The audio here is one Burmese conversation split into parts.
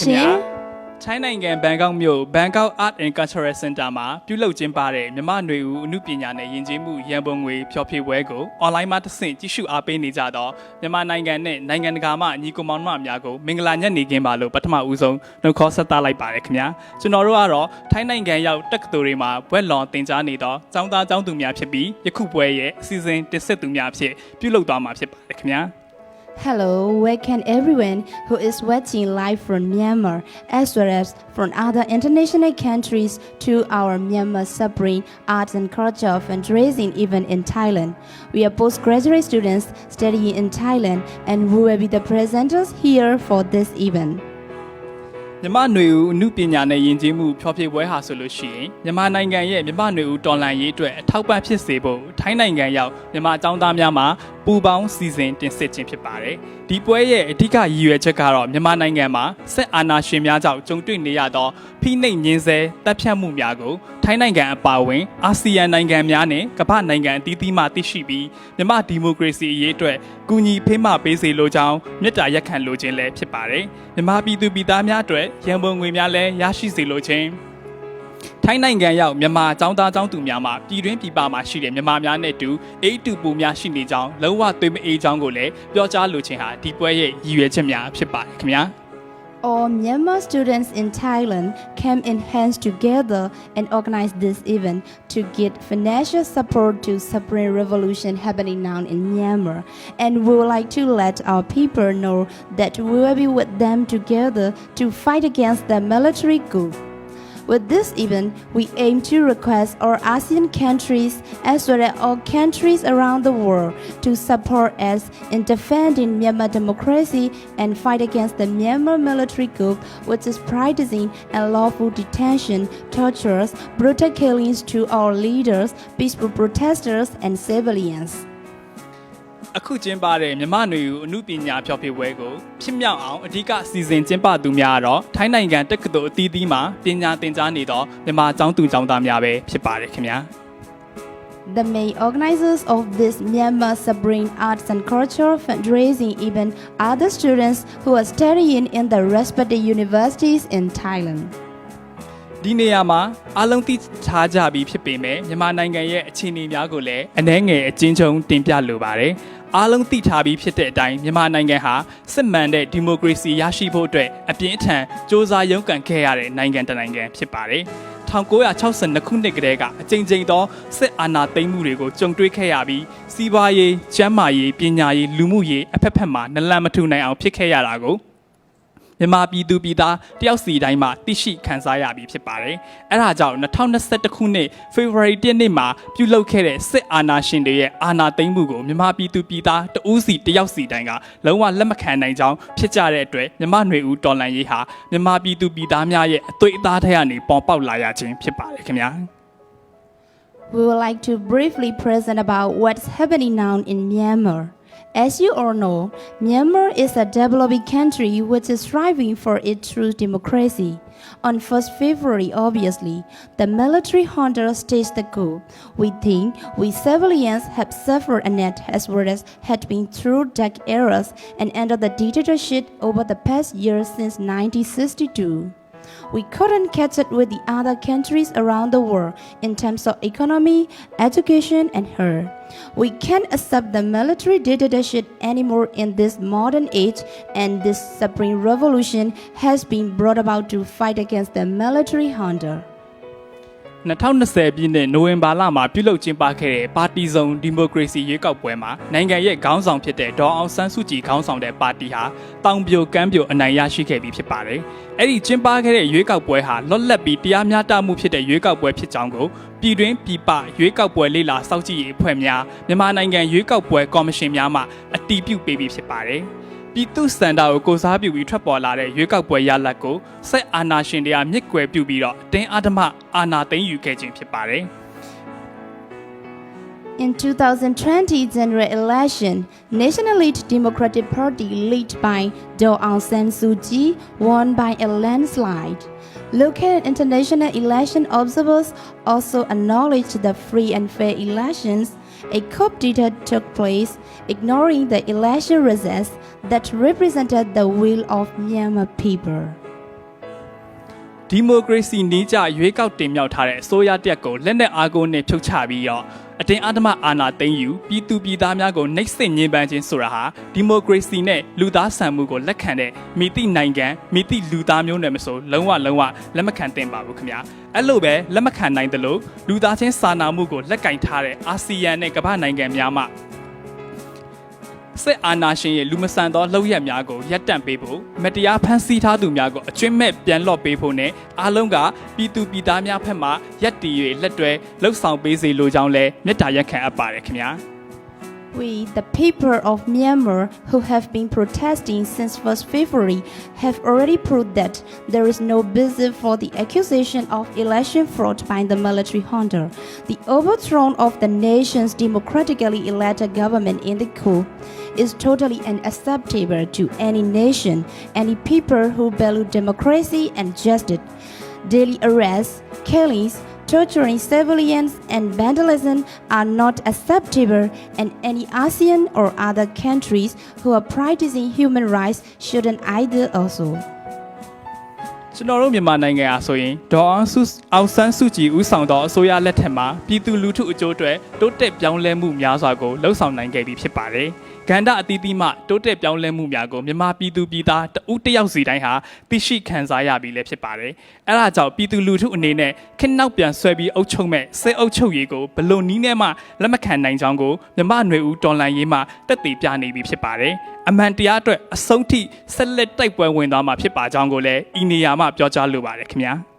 ရှင် China နိုင်ငံဘန်ကောက်မြို့ Bangkok Art and Cultural Center မှာပြုလုပ်ကျင်းပတဲ့မြန်မာနွေဦးအမှုပညာနဲ့ယဉ်ကျေးမှုရန်ပုံငွေဖျော်ဖြေပွဲကို online မှာတဆင့်ကြည့်ရှုအားပေးနေကြတော့မြန်မာနိုင်ငံနဲ့နိုင်ငံတကာမှညီကိုမောင်နှမများကိုမင်္ဂလာညနေခင်းပါလို့ပထမဦးဆုံးနှုတ်ခေါ်ဆက်သလိုက်ပါတယ်ခင်ဗျာကျွန်တော်တို့ကတော့ထိုင်းနိုင်ငံရောက်တက္ကသိုလ်တွေမှာဘွဲ့လွန်သင်ကြားနေတော့ကျောင်းသားကျောင်းသူများဖြစ်ပြီးယခုပွဲရဲ့အစီအစဉ်တင်ဆက်သူများဖြစ်ပြုလုပ်သွားမှာဖြစ်ပါတယ်ခင်ဗျာHello, welcome everyone who is watching live from Myanmar as well as from other international countries to our Myanmar Spring Arts and Culture fundraising event in Thailand. We are postgraduate students studying in Thailand and we will be the presenters here for this event. မြန်မာနွေဦးအမှုပညာနဲ့ယဉ်ကျေးမှုဖျော်ဖြေပွဲဟာဆိုလို့ရှိရင်မြန်မာနိုင်ငံရဲ့မြန်မာနွေဦးတော်လှန်ရေးအတွက်အထောက်ပံ့ဖြစ်စေဖို့ထိုင်းနိုင်ငံရောက်မြန်မာကျောင်းသားများမှာပူးပေါင်းစီစဉ်တင်ဆက်ခြင်းဖြစ်ပါတယ်။ဒီပွဲရဲ့အဓိကရည်ရွယ်ချက်ကတော့မြန်မာနိုင်ငံမှာစစ်အာဏာရှင်များကြောင့်ကြုံတွေ့နေရသောဖိနှိပ်ညှဉ်းဆဲတပ်ဖြတ်မှုများကိုထိုင်းနိုင်ငံအပါအဝင်အာဆီယံနိုင်ငံများနဲ့ကမ္ဘာနိုင်ငံအသီးသီးမှသိရှိပြီးမြန်မာဒီမိုကရေစီအရေးအတွက်ကူညီဖေးမပေးစေလိုကြောင်းမြစ်တာရက်ခံလိုခြင်းလည်းဖြစ်ပါတယ်။မြန်မာပြည်သူပြည်သားများအတွက်ရန်ပုံငွေများလည်းရရှိစေလိုခြင်းထိုင်းနိုင်ငံရောက်မြန်မာကျောင်းသားကျောင်းသူများမှာပြည်တွင်းပြည်ပမှာရှိတဲ့မြန်မာများနဲ့တူအေးတူပူများရှိနေကြောင်းလုံးဝသွေးမအေးကြောင်းကိုလည်းပြောကြားလိုခြင်းဟာဒီပွဲရဲ့ရည်ရွယ်ချက်များဖြစ်ပါတယ်ခင်ဗျာAll Myanmar students in Thailand came in hands together and organized this event to get financial support to Spring Revolution happening now in Myanmar. And we would like to let our people know that we will be with them together to fight against the military coup. With this event, we aim to request all ASEAN countries as well as all countries around the world to support us in defending Myanmar democracy and fight against the Myanmar military coup, which is practicing unlawful detention, tortures, brutal killings to our leaders, peaceful protesters, and civilians. အခုကျင်းပတဲ့မြန်မာနွေဦးအမှုပညာဖျော်ဖြေပွဲကိုဖြစ်မြောက်အောင်အဓိကစီစဉ်ကျင်းပသူများကတော့ထိုင်းနိုင်ငံတက္ကသိုလ်အသီးသီးမှာပညာသင်ကြားနေသောမြန်မာကျောင်းသူကျောင်းသားများပဲဖြစ်ပါတယ်ခင်ဗျာ The main organizers of this Myanmar Spring Arts and Culture fundraising event are the students who are studying in the respective universities in Thailand. ဒီနေရာမှာအားလုံးသိထားကြပြီးဖြစ်ပေမဲ့မြန်မာနိုင်ငံရဲ့အခြေအနေများကိုလည်းအနည်းငယ်အကျဉ်းချုပ်တင်ပြလိုပါတယ်။အားလုံးသိထားပြီးဖြစ်တဲ့အတိုင်းမြန်မာနိုင်ငံဟာစစ်မှန်တဲ့ဒီမိုကရေစီရရှိဖို့အတွက်အပြင်းအထန်စ조사ရုန်းကန်ခဲ့ရတဲ့နိုင်ငံတစ်နိုင်ငံဖြစ်ပါတယ်။1962ခုနှစ်ကတည်းကအကြိမ်ကြိမ်သောစစ်အာဏာသိမ်းမှုတွေကိုကြုံတွေ့ခဲ့ရပြီးစီးပွားရေး၊ကျန်းမာရေး၊ပညာရေး၊လူမှုရေးအဖက်ဖက်မှာနလန်မထူနိုင်အောင်ဖြစ်ခဲ့ရတာကိုမြန်မာပြည်သူပြည်သားတယောက်စီတိုင်းမှာသိရှိခံစားရပြီးဖြစ်ပါတယ်။အဲဒါကြောင့်2021ခုနှစ်ဖေဖော်ဝါရီလနေ့မှာပြုလုပ်ခဲ့တဲ့စစ်အာဏာရှင်တွေရဲ့အာဏာသိမ်းမှုကိုမြန်မာပြည်သူပြည်သားတဦးစီတယောက်စီတိုင်းကလုံးဝလက်မခံနိုင်ကြောင်းဖြစ်ကြတဲ့အတွက်မြန်မာနွေဦးတော်လှန်ရေးဟာမြန်မာပြည်သူပြည်သားများရဲ့အသွေးအသားထဲကနေပေါ်ပေါက်လာရခြင်းဖြစ်ပါတယ်ခင်ဗျာ။ We would like to briefly present about what's happening now in Myanmar.As you all know, Myanmar is a developing country which is striving for its true democracy. On 1st February, obviously, the military junta staged the coup. We think we civilians have suffered a net as well as had been through dark eras and under the dictatorship over the past years since 1962.We couldn't catch up with the other countries around the world in terms of economy, education, and health. We can't accept the military dictatorship anymore in this modern age, and this Spring Revolution has been brought about to fight against the military junta.2020ပြည့်နှစ်နိုဝင်ဘာလမှာပြုလုပ်ကျင်းပခဲ့တဲ့ပါတီစုံဒီမိုကရေစီရွေးကောက်ပွဲမှာနိုင်ငံရဲ့ခေါင်းဆောင်ဖြစ်တဲ့ဒေါ်အောင်ဆန်းစုကြည်ခေါင်းဆောင်တဲ့ပါတီဟာတောင်ပြိုကမ်းပြိုအနိုင်ရရှိခဲ့ပြီးဖြစ်ပါတယ်။အဲ့ဒီကျင်းပခဲ့တဲ့ရွေးကောက်ပွဲဟာလွတ်လပ်ပြီးတရားမျှတမှုဖြစ်တဲ့ရွေးကောက်ပွဲဖြစ်ကြောင်းကိုပြည်တွင်းပြည်ပရွေးကောက်ပွဲလေ့လာစောင့်ကြည့်ရေးအဖွဲ့များမြန်မာနိုင်ငံရွေးကောက်ပွဲကော်မရှင်များမှအတည်ပြုပေးပြီးဖြစ်ပါတယ်။ပြည်သူစံတာကိုကိုစားပြုပြီးထွက်ပေါ်လာတဲ့ရွေးကောက်ပွဲရလဒ်ကိုစစ်အာဏာရှင်တွေကမြစ်ကွယ်ပြုပြီးတော့အတင်းအဓမ္မအာဏာသိမ်းယူခဲ့ခြင်းဖြစ်ပါတယ်။ In 2020 general election, Nationalist Democratic Party led by Daw Aung San Suu Kyi won by a landslide. Local and international election observers also acknowledged the free and fair elections. A coup d'etat took place, ignoring the election results that represented the will of Myanmar people. ဒီမိုကရေစီနည်းကျရွေးကောက်တင်မြှောက်ထားတဲ့အစိုးရတက်ကိုလက်နက်အားကိုးနဲ့ဖြုတ်ချပြီးတော့အတင်းအဓမ္မအာဏာသိမ်းယူပြည်သူပြည်သားများကိုနှိပ်စက်ညှဉ်းပန်းခြင်းဆိုတာဟာဒီမိုကရေစီနဲ့လူသားဆန်မှုကိုလက်ခံတဲ့မိတိနိုင်ငံမိတိလူသားမျိုးနွယ်မဆိုလုံးဝလက်မခံသင့်ပါဘူးခင်ဗျာအဲ့လိုပဲလက်မခံနိုင်တယ်လို့လူသားချင်းစာနာမှုကိုလက်ကင်ထားတဲ့အာဆီယံနဲ့ကမ္ဘာနိုင်ငံများမှစစ်အာဏာရှင်ရဲ့လူမဆန်သောလှုပ်ရက်များကိုရပ်တန့်ပေးဖို့မတရားဖမ်းဆီးထားသူများကိုအကျွင့်မဲ့ပြန်လော့ပေးဖို့နဲ့အားလုံးကပြည်သူပြည်သားများဖက်မှရပ်တည်၍လက်တွဲလှုပ်ဆောင်ပေးစေလိုကြောင်းလည်းမေတ္တာရပ်ခံအပ်ပါတယ်ခင်ဗျာ We, the people of Myanmar who have been protesting since 1st February, have already proved that there is no basis for the accusation of election fraud by the military junta. The overthrow of the nation's democratically elected government in the coup is totally unacceptable to any nation, any people who value democracy and justice. Daily arrests, killings, torturing civilians and vandalism are not acceptable, and any ASEAN or other countries who are practicing human rights shouldn't either also. ကျွန်တော်တို့မြန်မာနိုင်ငံအားဆိုရင်ဒေါ်အောင်ဆန်းစုကြည်ဦးဆောင်သောအစိုးရလက်ထက်မှာပြည်သူလူထုအကျိုးအတွက်တိုးတက်ပြောင်းလဲမှုများစွာကိုလှုံ့ဆော်နိုင်ခဲ့ပြီဖြစ်ပါတယ်။ကဏ္ဍအသီးသီးမှတိုးတက်ပြောင်းလဲမှုများကိုမြန်မာပြည်သူပြည်သားတဦးတစ်ယောက်စီတိုင်းဟာသိရှိခံစားရပြီလည်းဖြစ်ပါတယ်။အဲဒါကြောင့်ပြည်သူလူထုအနေနဲ့ခေတ်နောက်ပြန်ဆွဲပြီးအုပ်ချုပ်မဲ့စစ်အုပ်ချုပ်ရေးကိုဘလို့နီးနဲ့မှလက်မခံနိုင်ကြောင်းကိုမြန်မာຫນွေဦးတော်လှန်ရေးမှတက်တည်ပြနေပြီဖြစ်ပါတယ်။အမှန်တရားအတွက်အဆုံးထိဆက်လက်တိုက်ပွဲဝင်သွားမှာဖြစ်ပါကြောင်းကိုလည်းဤနေရာမှာပြောကြားလိုပါတယ်ခင်ဗျာ။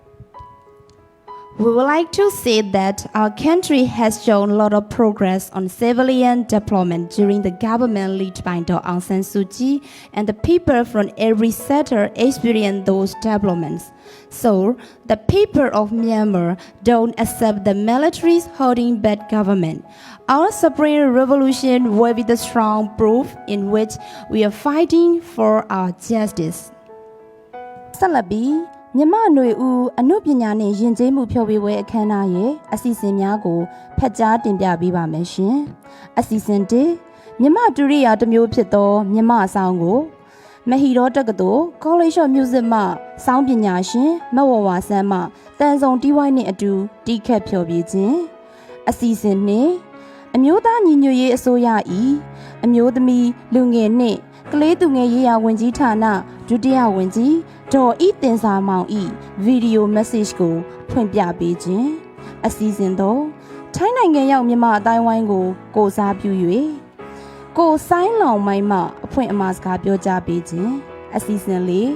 We would like to say that our country has shown a lot of progress on civilian deployment during the government led by Daw Aung San Suu Kyi, and the people from every sector experienced those developments. So, the people of Myanmar don't accept the military's holding back government. Our supreme revolution will be the strong proof in which we are fighting for our justice. Salabiမြမຫນွေဦးအနုပညာနဲ့ယဉ်ကျေးမှုဖျော်ဖြေပွဲအခမ်းအနားရဲ့အစီအစဉ်များကိုဖတ်ကြားတင်ပြပေးပါမယ်ရှင်။အစီအစဉ်1မြမဒုရိယာတစ်မျိုးဖြစ်သောမြမအဆောင်ကိုမဟီရောတက္ကသိုလ် College of Music မှစောင်းပညာရှင်မဝဝဆန်းမှတန်ဆုံတီးဝိုင်းနှင့်အတူတီးခတ်ဖျော်ဖြေခြင်းအစီအစဉ်2အမျိုးသားညီညွတ်ရေးအစိုးရ၏အမျိုးသမီးလူငယ်နှင့်ကလေးသူငယ်ရေးရာဝန်ကြီးဌာနဒုတိယဝန်ကြီးဒေါ်ဤတင်စာမောင်ဤဗီဒီယိုမက်ဆေ့ချ်ကိုဖွင့်ပြပေးခြင်းအစီအစဉ်တော့ထိုင်းနိုင်ငံရောက်မြန်မာအတိုင်းဝိုင်းကိုစားပြု၍ကိုဆိုင်းလောင်မိုင်းမှအဖွင့်အမှာစကားပြောကြားပေးခြင်းအစီအစဉ်လေး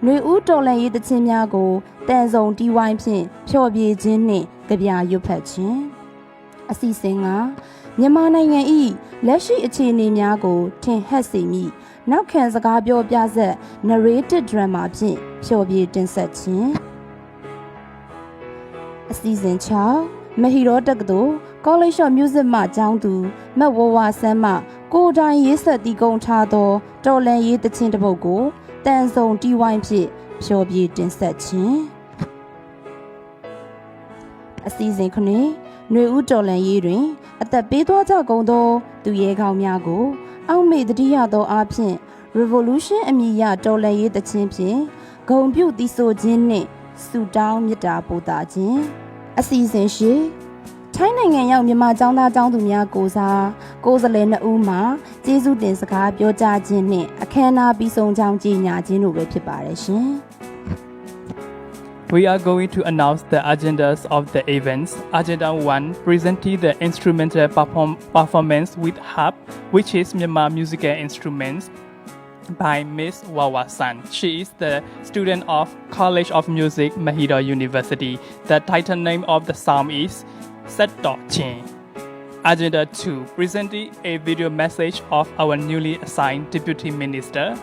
ຫນွေဦးတော်လှန်ရေးတခြင်းများကိုတန်ဆုံတီးဝိုင်းဖြင့်ဖျော်ဖြေခြင်းနှင့်ကြပြရွတ်ဖတ်ခြင်းအစီအစဉ်ကမြန်မာနိုင်ငံ၏လက်ရှိအခြေအနေများကိုထင်ဟပ်စေမည့်နောက်ခံစကားပြောပြဆက် narrated drama ဖြင့်ဖျော်ဖြေတင်ဆက်ခြင်းအစီအစဉ်6မဟီရောတက္ကသိုလ် College of Music မှကျောင်းသူမတ်ဝဝဆန်းမှကိုတိုင်ရေးဆက်တီးကုံထားသောတော်လန်ရေးတခြင်းတစ်ပုဒ်ကိုတန်ဆုံတီးဝိုင်းဖြင့်ဖျော်ဖြေတင်ဆက်ခြင်းအစီအစဉ်9ຫນွေဦးတော်လန်ရေးတွင်အသက်ပေးသွားကြကုန်သောသူရဲကောင်းများကိုအောက်မေ့တတိယသောအားဖြင့် Revolution အမည်ရတော်လှန်ရေးတခြင်းဖြင့်ဂုဏ်ပြုတည်ဆိုခြင်းနှင့်ဆုတောင်းမေတ္တာပို့သခြင်းအစီအစဉ်ရှိထိုင်းနိုင်ငံရောက်မြန်မာကျောင်းသားကျောင်းသူများကိုစားကိုယ်စားလှယ်2ဦးမှကျေးဇူးတင်စကားပြောကြားခြင်းနှင့်အခမ်းအနားပြီးဆုံးကြောင်းကြေညာခြင်းတို့ပဲဖြစ်ပါတယ်ရှင်။ We are going to announce the agendas of the events. Agenda 1 presenting the instrumental performance with harp, which is Myanmar musical instruments, by Miss Wawa San. She is the student of College of Music, Mahidol University. The title name of the psalm is Set Tok Chin. Agenda 2 presenting a video message of our newly assigned Deputy Minister,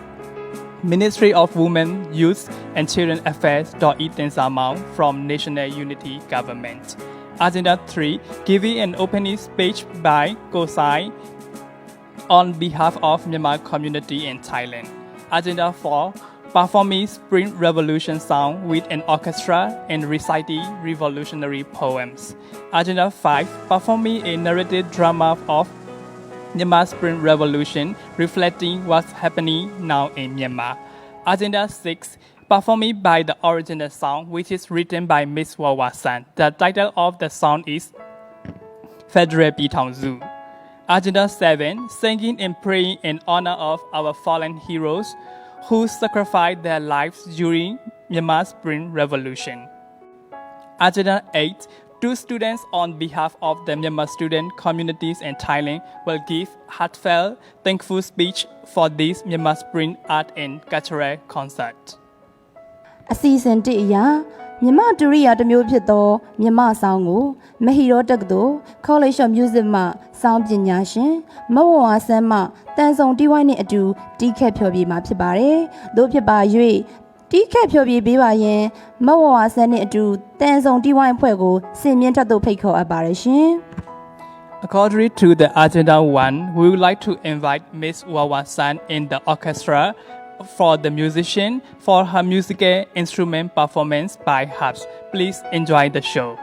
Ministry of Women, Youth and Children Affairs, Daw Ten Samao from National Unity Government. Agenda 3 giving an opening speech by Kosai on behalf of Myanmar community in Thailand. Agenda 4 performing Spring Revolution song with an orchestra and reciting revolutionary poems. Agenda 5 performing a narrative drama of Myanmar Spring Revolution reflecting what's happening now in Myanmar. Agenda 6 performing by the original song, which is written by Miss Wawa San. The title of the song is Federal Pitongzu. Agenda 7, singing and praying in honor of our fallen heroes who sacrificed their lives during Myanmar Spring Revolution. Agenda 8, two students on behalf of the Myanmar student communities in Thailand will give heartfelt, thankful speech for this Myanmar Spring Art and Cultural Concert. အစီအစဉ်တစ်အရာမြမဒူရိယာတစ်မျိုးဖြစ်သောမြမဆောင်ကိုမဟီရောတက္ကသိုလ် College of Music မှစောင်းပညာရှင်မဝဝဆန်းမှတန်ဆုံတီးဝိုင်းနှင့်အတူတီးခတ်ဖျော်ဖြေမှာဖြစ်ပါတယ်။သို့ဖြစ်ပါ၍တီးခတ်ဖျော်ဖြေပေးပါရင်မဝဝဆန်းနှင့်အတူတန်ဆုံတီးဝိုင်းအဖွဲ့ကိုစင်မြင့်ထပ်သို့ဖိတ်ခေါ်အပ်ပါတယ်ရှင်။ According to the Agenda 1, we would like to invite Miss Wawa San in the orchestra for the musician for her musical instrument performance by harps. Please enjoy the show.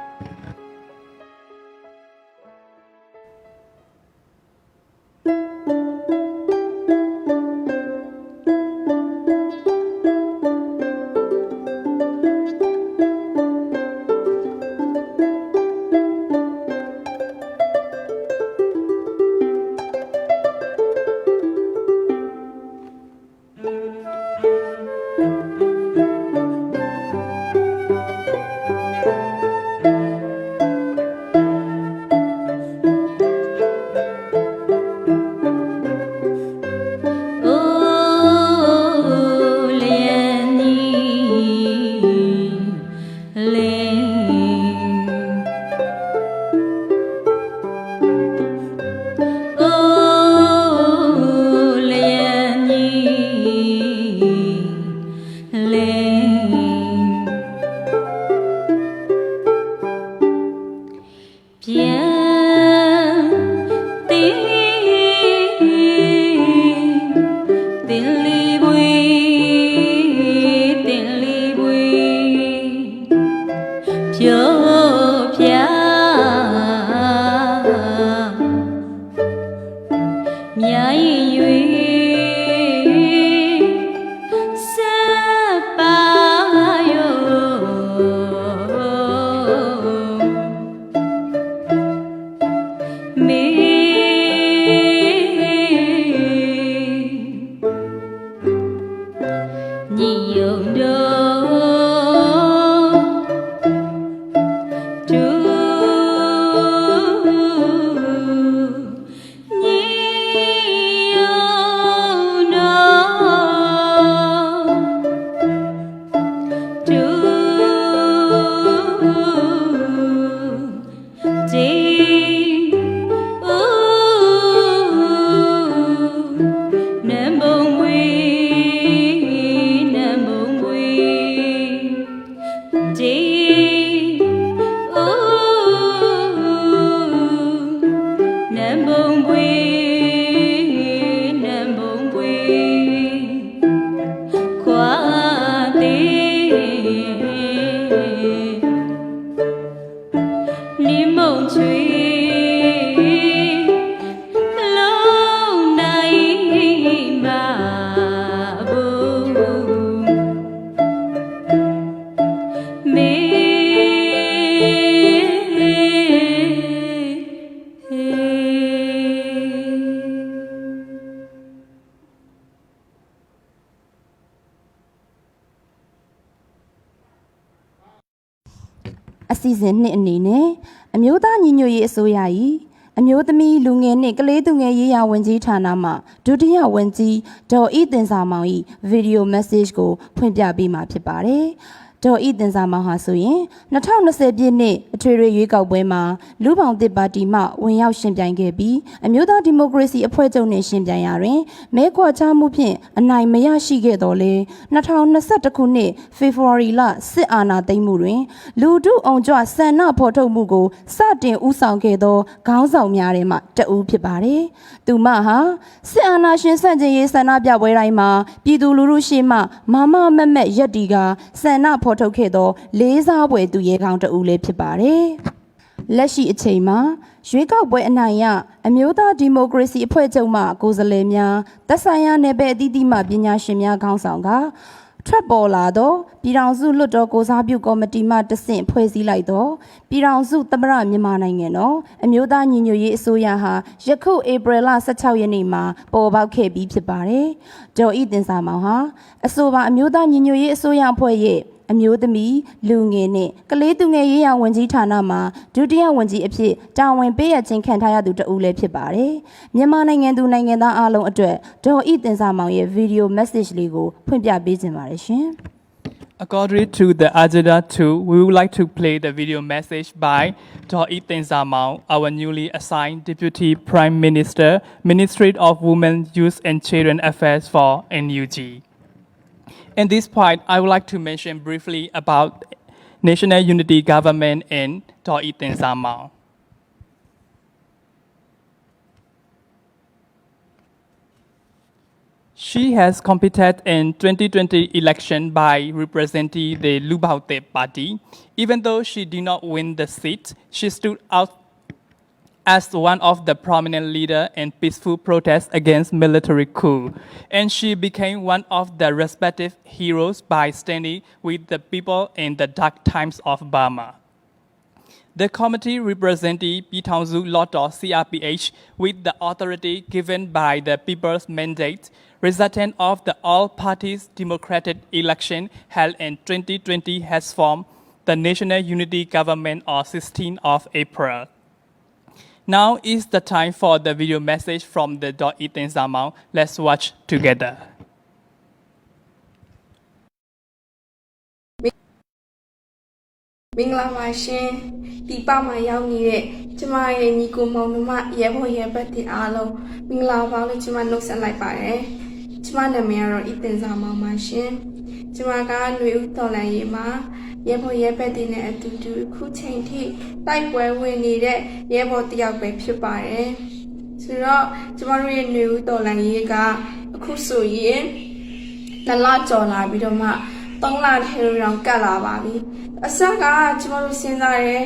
အစီအစဉ်နှစ်အနေနဲ့အမျိုးသားညီညွတ်ရေးအစိုးရ၏အမျိုးသမီးလူငယ်နှင့်ကလေးသူငယ်ရေးရာဝန်ကြီးဌာနမှဒုတိယဝန်ကြီးဒေါ်ဤတင်စာမောင်၏ဗီဒီယိုမက်ဆေ့ချ်ကိုဖွင့်ပြပေးမှာဖြစ်ပါတယ်။ဒေါ်ဤတင်စာမောင်ဟာဆိုရင်2020ပြည့်နှစ်အထွေထွေရွေးကောက်ပွဲမှာလူပောင်သစ်ပါတီမှဝင်ရောက်ရှင်ပြိုင်ခဲ့ပြီးအမျိုးသားဒီမိုကရေစီအဖွဲ့ချုပ်နှင့်ရှင်ပြိုင်ရာတွင်မဲခွာချမှုဖြင့်အနိုင်မရရှိခဲ့တော်လဲ2021ခုနှစ်ဖေဖော်ဝါရီလစစ်အာဏာသိမ်းမှုတွင်လူထုအောင်ကြွဆန္ဒဖော်ထုတ်မှုကိုစတင်ဦးဆောင်ခဲ့သောခေါင်းဆောင်များထဲမှတဦးဖြစ်ပါတယ်။သူမဟာစစ်အာဏာရှင်ဆန့်ကျင်ရေးဆန္ဒပြပွဲတိုင်းမှာပြည်သူလူထုရှေ့မှမမမက်မက်ရက်တီကဆန္ဒဖော်ထုတ်ခဲ့သောလေးစားပွဲသူရဲကောင်းတဦးလည်းဖြစ်ပါတယ်။လက်ရှိအချိန်မှာရွေးကောက်ပွဲအနိုင်ရအမျိုးသားဒီမိုကရေစီအဖွဲ့ချုပ်မှကိုယ်စားလှယ်များသက်ဆိုင်ရာနယ်ပယ်အသီးသီးမှပညာရှင်များခေါင်းဆောင်က ထွက်ပေါ်လာတော့ပြည်ထောင်စုလွှတ်တော်ကိုစားပြုကော်မတီမှတဆင့်ဖွဲ့စည်းလိုက်တော့ပြည်ထောင်စုသမ္မတမြန်မာနိုင်ငံတော်အမျိုးသားညီညွတ်ရေးအစိုးရဟာယခုဧပြီလ16ရက်နေ့မှာပေါ်ပေါက်ခဲ့ပြီးဖြစ်ပါတယ်။ဒေါ်ဤတင်စာမောင်ဟာအဆိုပါအမျိုးသားညီညွတ်ရေးအစိုးရအဖွဲ့ရဲ့အမျိုးသမီးလူငယ်နဲ့ကလေးသူငယ်ရေးရာဝန်ကြီးဌာနမှာဒုတိယဝန်ကြီးအဖြစ်တာဝန်ပေးရခြင်းခံထားရသူတဦးလည်းဖြစ်ပါတယ်။မြန်မာနိုင်ငံသူနိုင်ငံသားအားလုံးအတွက်ဒေါ်ဤတင်စာမောင်ရဲ့ဗီဒီယိုမက်ဆေ့ချ်လေးကိုဖွင့်ပြပေးခြင်းပါတယ်ရှင်။ According to the agenda 2, we would like to play the video message by Dr. Ethan Zamau, our newly assigned Deputy Prime Minister, Ministry of Women, Youth and Children Affairs for NUG. In this point, I would like to mention briefly about National Unity Government and Dr. Ethan Zamau. She has competed in 2020 election by representing the Lubaute party. Even though she did not win the seat, she stood out as one of the prominent leaders in peaceful protests against military coup, and she became one of the respective heroes by standing with the people in the dark times of Burma. The committee represented Pitangzu Lotto CRPH with the authority given by the people's mandate, resultant of the all-parties democratic election held in 2020 has formed the National Unity Government on 16th of April. Now is the time for the video message from the Dr. Ethan Zamau. Let's watch together. မင်္ဂလာပါရှင်ဒီပမှာရောက်နေတဲ့ကျမရဲ့ညီကိုမောင်နှမရဲဘော်ရဲဘက်တင်အားလုံးမင်္ဂလာပါလို့ကျမနှုတ်ဆက်လိုက်ပါတယ်ကျမနာမည်ကတော့ဤတင်စာမောင်ပါရှင်ကျမကຫນွေဦးတော်လန်ရေးမှာရဲဘော်ရဲဘက်တင်နဲ့အတူတူခုချိန်ထိတိုက်ပွဲဝင်နေတဲ့ရဲဘော်တယောက်ပဲဖြစ်ပါတယ်ဆိုတော့ကျမတို့ရဲ့ຫນွေဦးတော်လန်ရေးကအခုဆိုရင်2လကျော်လာပြီးတော့မှ3လထဲရောင်ကတ်လာပါပြီအစကကျမတို့စဉ်းစားရဲ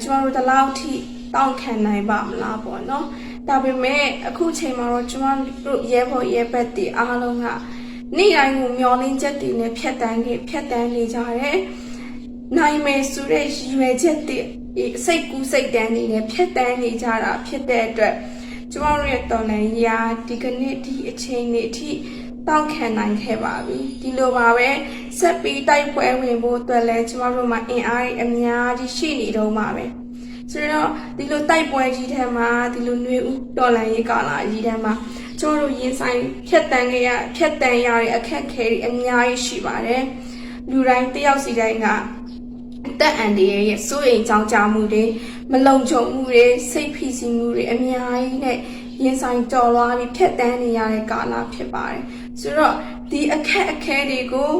ကျမတို့ဒီလောက်ထိတောင်းခံနိုင်ပါမလားပေါ့နော်ဒါပေမဲ့အခုချိန်မှာတော့ကျမတို့ရဲဘော်ရဲဘက်တွေအားလုံးကနေ့တိုင်းကိုမျောလင်းချက်တွေနဲ့ဖြတ်တန်းနေကြတယ်နိုင်မယ်ဆိုတဲ့ရည်ရွယ်ချက်တွေစိတ်ကူးစိတ်တန်းနေနဲ့ဖြတ်တန်းနေကြတာဖြစ်တဲ့အတွက်ကျမတို့ရဲ့တော်လှန်ရေးရာဒီကနေ့ဒီအချိန်နေ့အထိတောင်းခံနိုင်ခဲ့ပါပြီဒီလိုပါပဲဆက်ပြီးတိုက်ပွဲဝင်ဖို့အတွက်လဲကျမတို့မှာအင်အားကြီးအများကြီးရှိနေတော့မှာပဲဆိုတော့ဒီလိုတိုက်ပွဲကြီးထဲမှာဒီလိုຫນွေဦးတော်လှန်ရေးကာလကြီးထဲမှာကျမတို့ရင်ဆိုင်ဖြတ်တန်းရတဲ့အခက်အခဲတွေအများကြီးရှိပါတယ်လူတိုင်းတယောက်စီတိုင်းကအသက်အန္တရာယ်ရဲ့စိုးရိမ်ကြောင့်ကြမှုတွေမလုံခြုံမှုတွေစိတ်ဖိစီးမှုတွေအများကြီးနဲ့ရင်ဆိုင်ကြော်လွားပြီးဖြတ်တန်းနေရတဲ့ကာလဖြစ်ပါတယ်ဆိုတော့ဒီအခက်အခဲတွေကို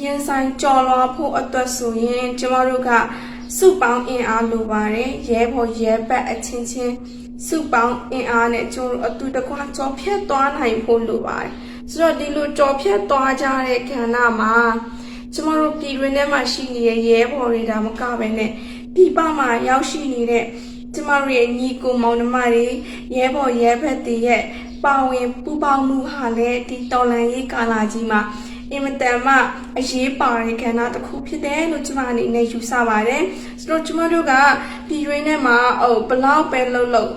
ရင်ဆိုင်ကြော်လွားဖို့အတွက်ဆိုရင်ကျမတို့ကစုပေါင်းအင်အားလိုပါတယ်ရဲဘော်ရဲဘက်အချင်းချင်းစုပေါင်းအင်အားနဲ့ကျမတို့အတူတကွကြော်ဖြတ်သွားနိုင်ဖို့လိုပါတယ်ဆိုတော့ဒီလိုကြော်ဖြတ်သွားကြတဲ့ခန္ဓာမှာကျမတို့ပြည်တွင်းထဲမှာရှိနေတဲ့ရဲဘော်တွေဒါမကပဲနဲ့ပြည်ပမှာရောက်ရှိနေတဲ့ကျမတို့ရဲ့ညီကိုမောင်နှမတွေရဲဘော်ရဲဘက်တွေရဲ့ပါဝင်ပူးပေါင်းမှုဟာလည်းဒီတော်လှန်ရေးကာလကြီးမှာအင်မတန်မှအရေးပါတဲ့ကဏ္ဍတစ်ခုဖြစ်တယ်လို့ကျမအနေနဲ့ယူဆပါတယ်ဆိုတော့ကျမတို့ကပြည်တွင်းထဲမှာဘလောက်ပဲလုပ်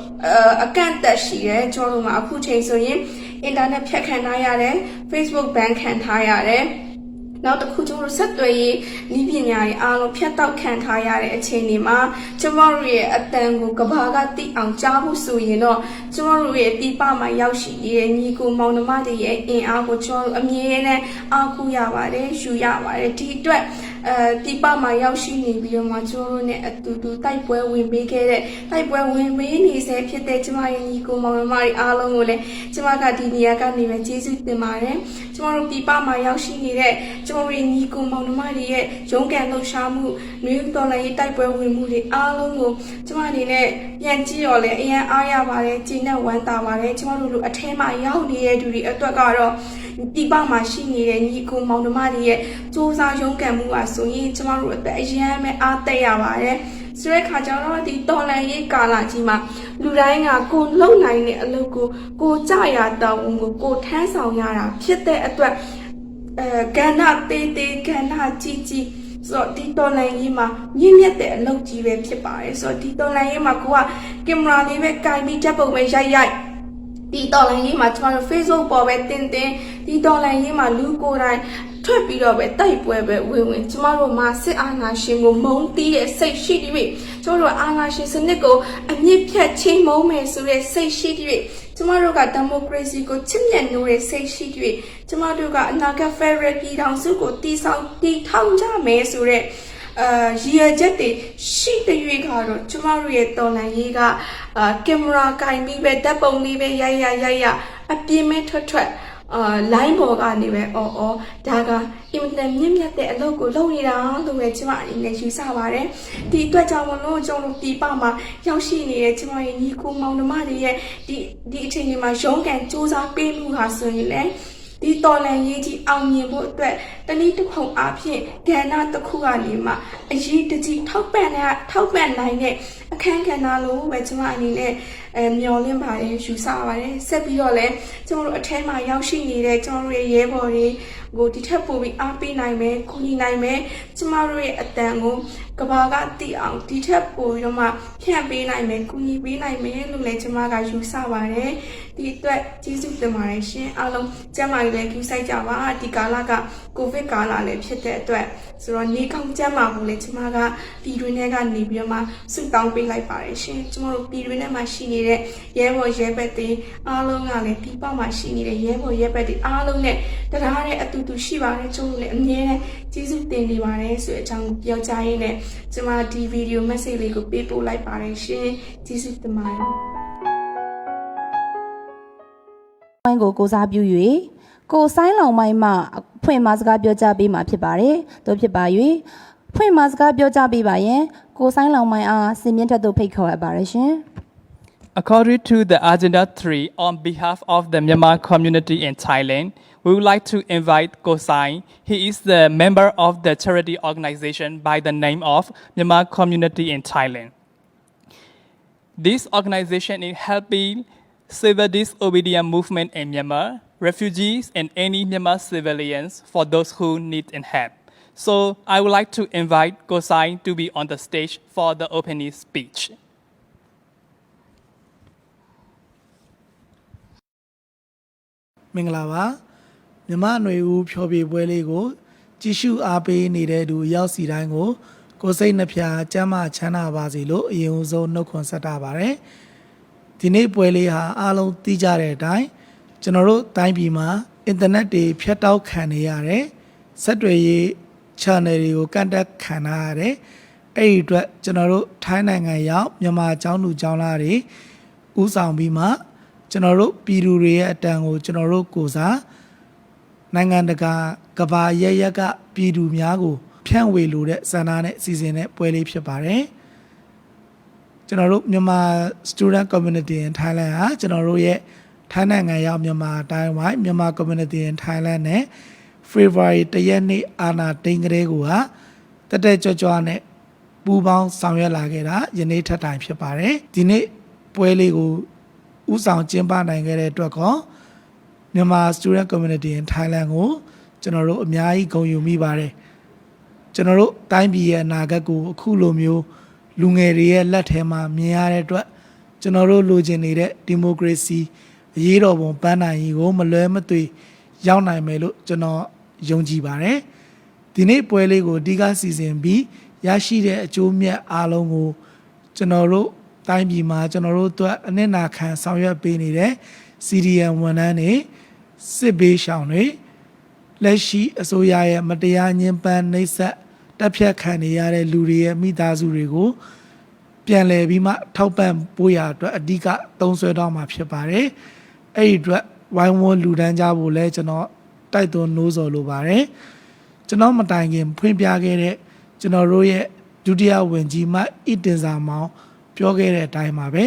အကန့်အသတ်ရှိတယ်ကျမတို့မှာအခုချိန်ဆိုရင်အင်တာနက်ဖြတ်ခံထားရတယ် Facebook ban ခံထားရတယ်နောက်တစ်ခုကျမတို့ဆက်သွယ်ရေးနည်းပညာတွေအားလုံးဖြတ်တောက်ခံထားရတဲ့အခြေအနေမှာကျမတို့ရဲ့အတန်ကိုကဘာကတိအောင်ကြားဖို့ဆိုရင်တော့ကျမတို့ရဲ့ပြည်ပမှာရောက်ရှိနေတဲ့ညီကိုမောင်နှမတွေရဲ့အင်အားကိုကျမတို့အမြဲတမ်းအားကိုးရပါတယ်ယူရပါတယ်ဒီအတွက်ပြည်ပမှာရောက်ရှိနေပြီးတော့မှကျမတို့ ਨੇ အတူတူတိုက်ပွဲဝင်ပေးခဲ့တဲ့တိုက်ပွဲဝင်ပေးနေစေဖြစ်တဲ့ကျမရဲ့ညီကိုမောင်နှမတွေအားလုံးကိုလည်းကျမကဒီနေရာကနေပဲကျေးဇူးတင်ပါတယ်ကျမတို့ပြည်ပမှာရောက်ရှိနေတဲ့ကျမတို့ညီကိုမောင်နှမတွေရဲ့ရုန်းကန်လှုပ်ရှားမှုမျိုးတော်လှန်ရေးတိုက်ပွဲဝင်မှုတွေအားလုံးကိုကျမအနေနဲ့ပြန်ကြည့်တော့လေအရင်အားရပါတယ်ကြည်နဲ့ဝမ်းသာပါတယ်ကျမတို့လိုအထဲမှာရောက်နေတဲ့သူတွေအတွက်ကတော့ပြည်ပမှာရှိနေတဲ့ညီကိုမောင်နှမတွေရဲ့စူးစမ်းရုန်းကန်မှုပါဆိုရင်ကျမတို့အတွက်အရင်ပဲအားတက်ရပါတယ်ဆိုတဲ့ခါကျတော့ဒီတော်လှန်ရေးကာလကြီးမှာလူတိုင်းကကိုလုံနိုင်တဲ့အလုပ်ကိုကြရတာဝန်ကိုထမ်းဆောင်ရတာဖြစ်တဲ့အတွက် ကဏ္ဍတေးသေးကဏ္ဍကြီးကြီးဆိုတော့ဒီတော်လိုင်းရေးမှာမြင့်မြတ်တဲ့အလုပ်ကြီးပဲဖြစ်ပါတယ်ဆိုတော့ဒီတော်လိုင်းရေးမှာကိုကကင်မရာလေးပဲကင်ပြီးချက်ပုံပဲရိုက်ဒီတော်လိုင်းရေးမှာကျမတို့ Facebook ပေါ်ပဲတင်ဒီတော်လိုင်းရေးမှာလူကိုယ်တိုင်ထွက်ပြီးတော့ပဲတိုက်ပွဲပဲဝင်ကျမတို့မှာစစ်အာဏာရှင်ကိုမုန်းတီးတဲ့စိတ်ရှိပြီးကျမတို့အာဏာရှင်စနစ်ကိုအမြင့်ဖြတ်ချင်းမုန်းမယ်ဆိုတဲ့စိတ်ရှိပြီးကျမတို့ကဒီမိုကရေစီကိုချစ်မြတ်နိုးတဲ့စိတ်ရှိပြီးကျမတို့ကအနာဂတ်ဖက်ဒရယ်ပြည်ထောင်စုကိုတည်ထောင်ကြမယ်ဆိုတဲ့ရည်ရွယ်ချက်တွေရှိတဲ့ရွေးကတော့ကျမတို့ရဲ့တော်လှန်ရေးကကင်မရာကင်ပြီးပဲဓာတ်ပုံလေးပဲရိုက်အပြင်းမဲ့ထွက်လိုင်းပေါ်ကနေပဲဒါကအင်မတန်မြင့်မြတ်တဲ့အလုပ်ကိုလုပ်နေတာလို့ပဲကျမအနေနဲ့ယူဆပါတယ်ဒီအတွက်ကြောင့်မလို့ကျွန်တော်ဒီပမှာရောက်ရှိနေတဲ့ကျမရဲ့ညီကိုမောင်နှမတွေရဲ့ဒီအချိန်ဒီမှာရုန်းကန်စူးစမ်းပေးမှုဟာဆိုရင်လည်းဒီတော်လန်ရေးကြီးအောင်မြင်ဖို့အတွက်တနည်းတစ်ခုအားဖြင့်ကဏ္ဍတစ်ခုကနေမှအရေးတကြီးထောက်ပံ့နိုင်တဲ့အခန်းကဏ္ဍလို့ပဲကျမအနေနဲ့မျှော်လင့်ပါတယ်ယူဆပါတယ်ဆက်ပြီးတော့လည်းကျွန်တော်တို့အထက်မှာရောက်ရှိနေတဲ့ကျွန်တော်တို့ရဲ့ရဲဘော်တွေကိုဒီထက်ပိုပြီးအားပေးနိုင်မယ်ကူညီနိုင်မယ်ကျမတို့ရဲ့အတန်ကိုကဘာကတည်အောင်ဒီထက်ပိုပြီးတော့မှဖြန့်ပေးနိုင်မယ်ကူညီပေးနိုင်မယ်လို့လည်းကျမကယူဆပါတယ်ဒီအတွက်ကျေးဇူးတင်ပါတယ်ရှင်အားလုံးကျမလည်းကူးဆိုင်ကြပါဒီကာလကကိုဗစ်ကာလလည်းဖြစ်တဲ့အတွက်ဆိုတော့နေကောင်းကျန်းမာဖို့လည်းကျမကပြည်တွင်းထဲကနေပြီးတော့မှဆုတောင်းပေးလိုက်ပါတယ်ရှင်ကျမတို့ပြည်တွင်းထဲမှာရှိနေတဲ့ရဲဘော်ရဲဘက်တွေအားလုံးကလည်းဒီပေါက်မှာရှိနေတဲ့ရဲဘော်ရဲဘက်တွေအားလုံးနဲ့တရားတဲ့အတူတူရှိပါတယ်ကျမတို့လည်းအမြဲတမ်းကျေးဇူးတင်နေပါတယ်ဆိုတဲ့အကြောင်းပြောကြားရင်းနဲ့ကျမဒီဗီဒီယို message လေးကိုပေးပို့လိုက်ပါတယ်ရှင်ကျေးဇူးတင်ပါတယ်ဝိုင်းကိုစားပြု၍ကိုဆိုင်လောင်မိုင်းမှဖွင့်မစကားပြောကြားပေးမှာဖြစ်ပါတယ်တို့ဖြစ်ပါ၍ဖွင့်မစကားပြောကြားပေးပါရင်ကိုဆိုင်လောင်မိုင်းအားစင်မြင့်ထက်သို့ဖိတ်ခေါ်ရပါတယ်ရှင် According to the Agenda 3, on behalf of the Myanmar community in Thailand, we would like to invite Kosai. He is the member of the charity organization by the name of Myanmar Community in Thailand. This organization is helping civil disobedience movement in Myanmar, refugees, and any Myanmar civilians for those who need help. So I would like to invite Kosai to be on the stage for the opening speech. မင်္ဂလာပါမြမຫນွေဦးဖြောပြပွဲလေးကိုကြည့်ရှုအားပေးနေတဲ့သူရောက်စီတိုင်းကိုစိတ်နှဖျားကျမ်းမာချမ်းသာပါစေလို့အရင်ဆုံးနှုတ်ခွန်းဆက်တာပါတယ်ဒီနေ့ပွဲလေးဟာအားလုံးသိကြတဲ့အတိုင်းကျွန်တော်တို့တိုင်းပြည်မှာအင်တာနက်တွေဖြတ်တောက်ခံနေရတယ်ဆက်တွေရေး channel တွေကိုကန့်တက်ခံရရတယ်အဲ့ဒီအတွက်ကျွန်တော်တို့ထိုင်းနိုင်ငံရောက်မြန်မာကျောင်းသူကျောင်းသားတွေဥဆောင်ပြီးမှကျွန်တော်တို့ပြည်သူတွေရဲ့အတန်ကိုကျွန်တော်တို့ကိုစားနိုင်ငံတကာကဘာရကပြည်သူများကိုဖြန့်ဝေလိုတဲ့စံနာနဲ့အစီအစဉ်နဲ့ပွဲလေးဖြစ်ပါတယ်ကျွန်တော်တို့မြန်မာ student community in Thailand ဟာကျွန်တော်တို့ရဲ့ထိုင်းနိုင်ငံရောက်မြန်မာအတိုင်းဝိုင်းမြန်မာ community in Thailand နဲ့ February 1 ရက်နေ့အာနာတိန်ကလေးကိုဟာတက်ကြွနဲ့ပူးပေါင်းဆောင်ရွက်လာခဲ့တာယနေ့ထပ်တိုင်ဖြစ်ပါတယ်ဒီနေ့ပွဲလေးကိုဥဆောင်ကျင်းပနိုင်ခဲ့တဲ့အတွက်ကောမြန်မာ student community in Thailand ကိုကျွန်တော်တို့အများကြီးဂုဏ်ယူမိပါတယ်ကျွန်တော်တို့တိုင်းပြည်ရဲ့အနာဂတ်ကိုအခုလိုမျိုးလူငယ်တွေရဲ့လက်ထဲမှာမြင်ရတဲ့အတွက်ကျွန်တော်တို့လိုချင်နေတဲ့ဒီမိုကရေစီအရေးတော်ပုံပန်းနိုင်ကြီးကိုမလွဲမသွေရောက်နိုင်မယ်လို့ကျွန်တော်ယုံကြည်ပါတယ်ဒီနေ့ပွဲလေးကိုအဓိကစီစဉ်ပြီးရရှိတဲ့အကျိုးမြတ်အားလုံးကိုကျွန်တော်တို့တိုင်းပြည်မှာကျွန်တော်တို့အတွက်အနစ်နာခံဆောင်ရွက်ပေးနေတဲ့ CDM ဝန်ထမ်းတွေစစ်ဘေးရှောင်တွေလက်ရှိအစိုးရရဲ့မတရားညှဉ်းပန်းနှိပ်စက်တပ်ဖြတ်ခံနေရတဲ့လူတွေရဲ့မိသားစုတွေကိုပြန်လည်ပြီးမှထောက်ပံ့ပို့ရအတွက်အဓိကသုံးစွဲတော့မှာဖြစ်ပါတယ်။အဲ့ဒီအတွက်ဝိုင်းဝန်းလူဒန်းကြဖို့လဲကျွန်တော်တိုက်တွန်းနှိုးဆော်လိုပါတယ်။ကျွန်တော်မတိုင်ခင်ဖွင့်ပြခဲ့တဲ့ကျွန်တော်တို့ရဲ့ဒုတိယဝန်ကြီးမအစ်တင်စာမောင်ပြောခဲ့တဲ့အတိုင်းပါပဲ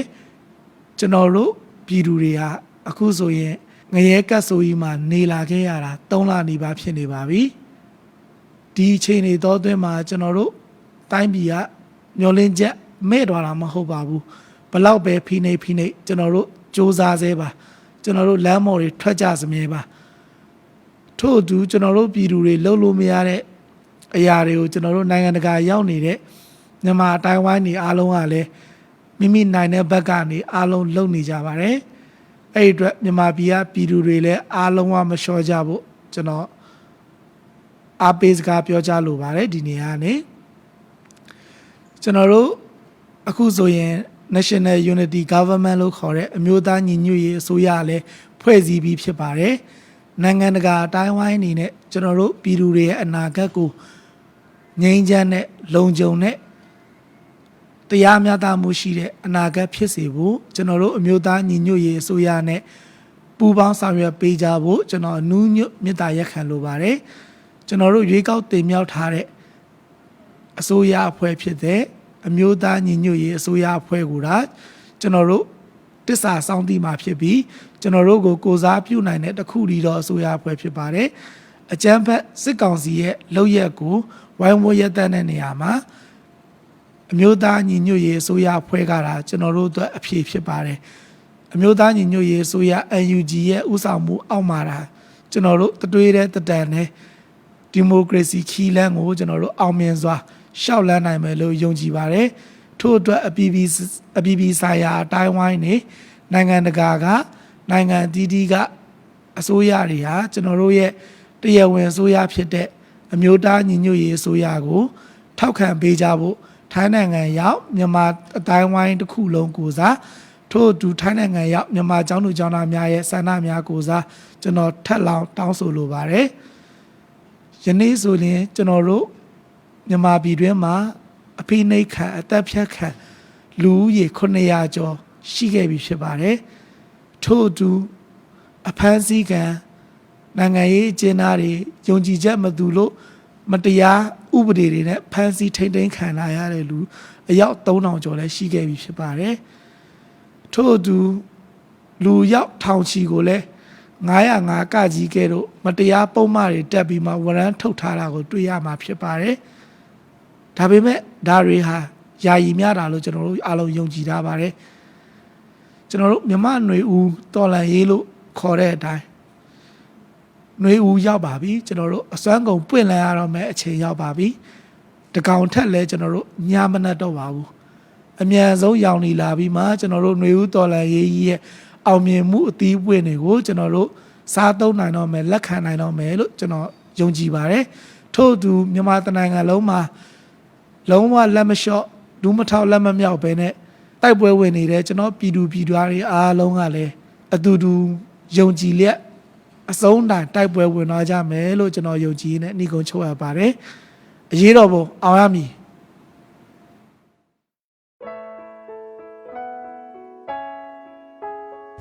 ကျွန်တော်တို့ပြည်သူတွေဟာအခုဆိုရင်ငရဲကတ်ဆိုကြီးမှာနေလာခဲ့ရတာ3လနေပါဖြစ်နေပါပြီဒီအချိန်တွေတော့အတွင်းမှာကျွန်တော်တို့တိုင်းပြည်ကမျောလင်းချက်မဲ့တော်တာမဟုတ်ပါဘူးဘလောက်ပဲဖိနေကျွန်တော်တို့စ조사ဆဲပါကျွန်တော်တို့လမ်းမော်တွေထွက်ကြစမြဲပါထ ထို့အတူကျွန်တော်တို့ပြည်သူတွေလှုပ်လို့မရတဲ့အရာတွေကိုကျွန်တော်တို့နိုင်ငံတကာရောက်နေတဲ့မြန်မာတိုင်းဝိုင်းနေအားလုံးကလည်းမိမိနိုင်တဲ့ဘက်ကနေအားလုံးလုပ်နေကြပါတယ်အဲ့ဒီအတွက်မြန်မာပြည်ကပြည်သူတွေလည်းအားလုံးကမလျှော့ကြဖို့ကျွန်တော်အားပေးစကားပြောကြားလိုပါတယ်ဒီနေရာကနေကျွန်တော်တို့အခုဆိုရင် National Unity Government လို့ခေါ်တဲ့အမျိုးသားညီညွတ်ရေးအစိုးရလည်းဖွဲ့စည်းပြီးဖြစ်ပါတယ်နိုင်ငံတကာအတိုင်းဝိုင်းအနေနဲ့ကျွန်တော်တို့ပြည်သူတွေရဲ့အနာဂတ်ကိုငြိမ်းချမ်းတဲ့လုံခြုံတဲ့တရားမျှတမှုရှိတဲ့အနာဂတ်ဖြစ်စေဖို့ကျွန်တော်တို့အမျိုးသားညီညွတ်ရေးအစိုးရနဲ့ပူးပေါင်းဆောင်ရွက်ပေးကြဖို့ကျွန်တော်အနူးညွတ်မေတ္တာရက်ခံလိုပါတယ်ကျွန်တော်တို့ရွေးကောက်တင်မြှောက်ထားတဲ့အစိုးရအဖွဲ့ဖြစ်တဲ့အမျိုးသားညီညွတ်ရေးအစိုးရအဖွဲ့ကိုဒါကျွန်တော်တို့တစ္ဆာစောင့်တိမှာဖြစ်ပြီးကျွန်တော်တို့ကိုကိုစားပြုနိုင်တဲ့တခုတည်းသောအစိုးရအဖွဲ့ဖြစ်ပါတယ်အကြမ်းဖက်စစ်ကောင်စီရဲ့လုပ်ရက်ကိုဝိုင်းဝန်းရပ်တန့်တဲ့နေရာမှာအမျိုးသားညီညွတ်ရေးအစိုးရအဖွဲ့ကဒါကျွန်တော်တို့အတွက်အဖြေဖြစ်ပါတယ်အမျိုးသားညီညွတ်ရေးအစိုးရ NUG ရဲ့ဥဆောင်မှုအောက်မှာဒါကျွန်တော်တို့တတွေးတဲ့တတန်နဲ့ဒီမိုကရေစီခီးလန်းကိုကျွန်တော်တို့အောင်မြင်စွာရှောက်လန်းနိုင်မယ်လို့ယုံကြည်ပါတယ်ထို့အတွက်အပြည်ပြည်ဆိုင်ရာအတိုင်းဝိုင်းနေနိုင်ငံတကာကနိုင်ငံအသီးသီးကအစိုးရတွေဟာကျွန်တော်တို့ရဲ့တရားဝင်အစိုးရဖြစ်တဲ့အမျိုးသားညီညွတ်ရေးအစိုးရကိုထောက်ခံပေးကြဖို့ထိုင်းနိုင်ငံရောက်မြန်မာအတိုင်းဝိုင်းတစ်ခုလုံးကိုစားထို့အတူထိုင်းနိုင်ငံရောက်မြန်မာကျောင်းသူကျောင်းသားများရဲ့ဆန္ဒများကိုစားကျွန်တော်ထပ်လောင်းတောင်းဆိုလိုပါတယ်ယနေ့ဆိုရင်ကျွန်တော်တို့မြန်မာပြည်တွင်းမှာအဖိနှိတ်ခံအသက်ဖြတ်ခံလူဦးရေ900ကျော်ရှိခဲ့ပြီဖြစ်ပါတယ်ထို့အတူအဖမ်းဆီးခံနိုင်ငံရေးအကျဉ်းသားတွေယုံကြည်ချက်မတူလို့မတရားဥပဒေတွေနဲ့ဖမ်းဆီးထိန်းသိမ်းခံရတဲ့လူအယောက်3000ကျော်လည်းရှိခဲ့ပြီဖြစ်ပါတယ်ထို့အတူလူရောက်ထောင်ချီကိုလည်း905ကကြီးကဲတော့မတရားပုံမှားတွေတက်ပြီးမှဝရမ်းထုတ်ထားတာကိုတွေ့ရမှာဖြစ်ပါတယ်ဒါပေမဲ့ဒါတွေဟာယာယီများတာလို့ကျွန်တော်တို့အားလုံးယုံကြည်ထားပါတယ်ကျွန်တော်တို့မြမຫນွေဦးတော်လန်ရေးလို့ခေါ်တဲ့အတိုင်းຫນွေဦးရောက်ပါပြီကျွန်တော်တို့အစွမ်းကုန်ပွင့်လန်းရတော့မယ်အချိန်ရောက်ပါပြီတကောင်ထက်လဲကျွန်တော်တို့ညမနှက်တော့ပါဘူးအမြန်ဆုံးရောင်နေလာပြီးမှကျွန်တော်တို့ຫນွေဦးတော်လန်ရေးကြီးရဲ့အောင်မြင်မှုအသီးပွင့်တွေကိုကျွန်တော်တို့စားသုံးနိုင်တော့မယ်လက်ခံနိုင်တော့မယ်လို့ကျွန်တော်ယုံကြည်ပါတယ်ထို့အတူမြန်မာတနိုင်ငံလုံးမှာလုံးဝလက်မလျှော့ဒူးမထောက်လက်မမြောက်ပဲနဲ့တိုက်ပွဲဝင်နေတဲ့ကျွန်တော်ပြည်သူပြည်သားတွေအားလုံးကလည်းအတူတူယုံကြည်လျက်အဆုံးတိုင်တိုက်ပွဲဝင်သွားကြမယ်လို့ကျွန်တော်ယုံကြည်နေနှီးကုန်းချုပ်ရပါတယ်အရေးတော်ပုံအောင်ရမည်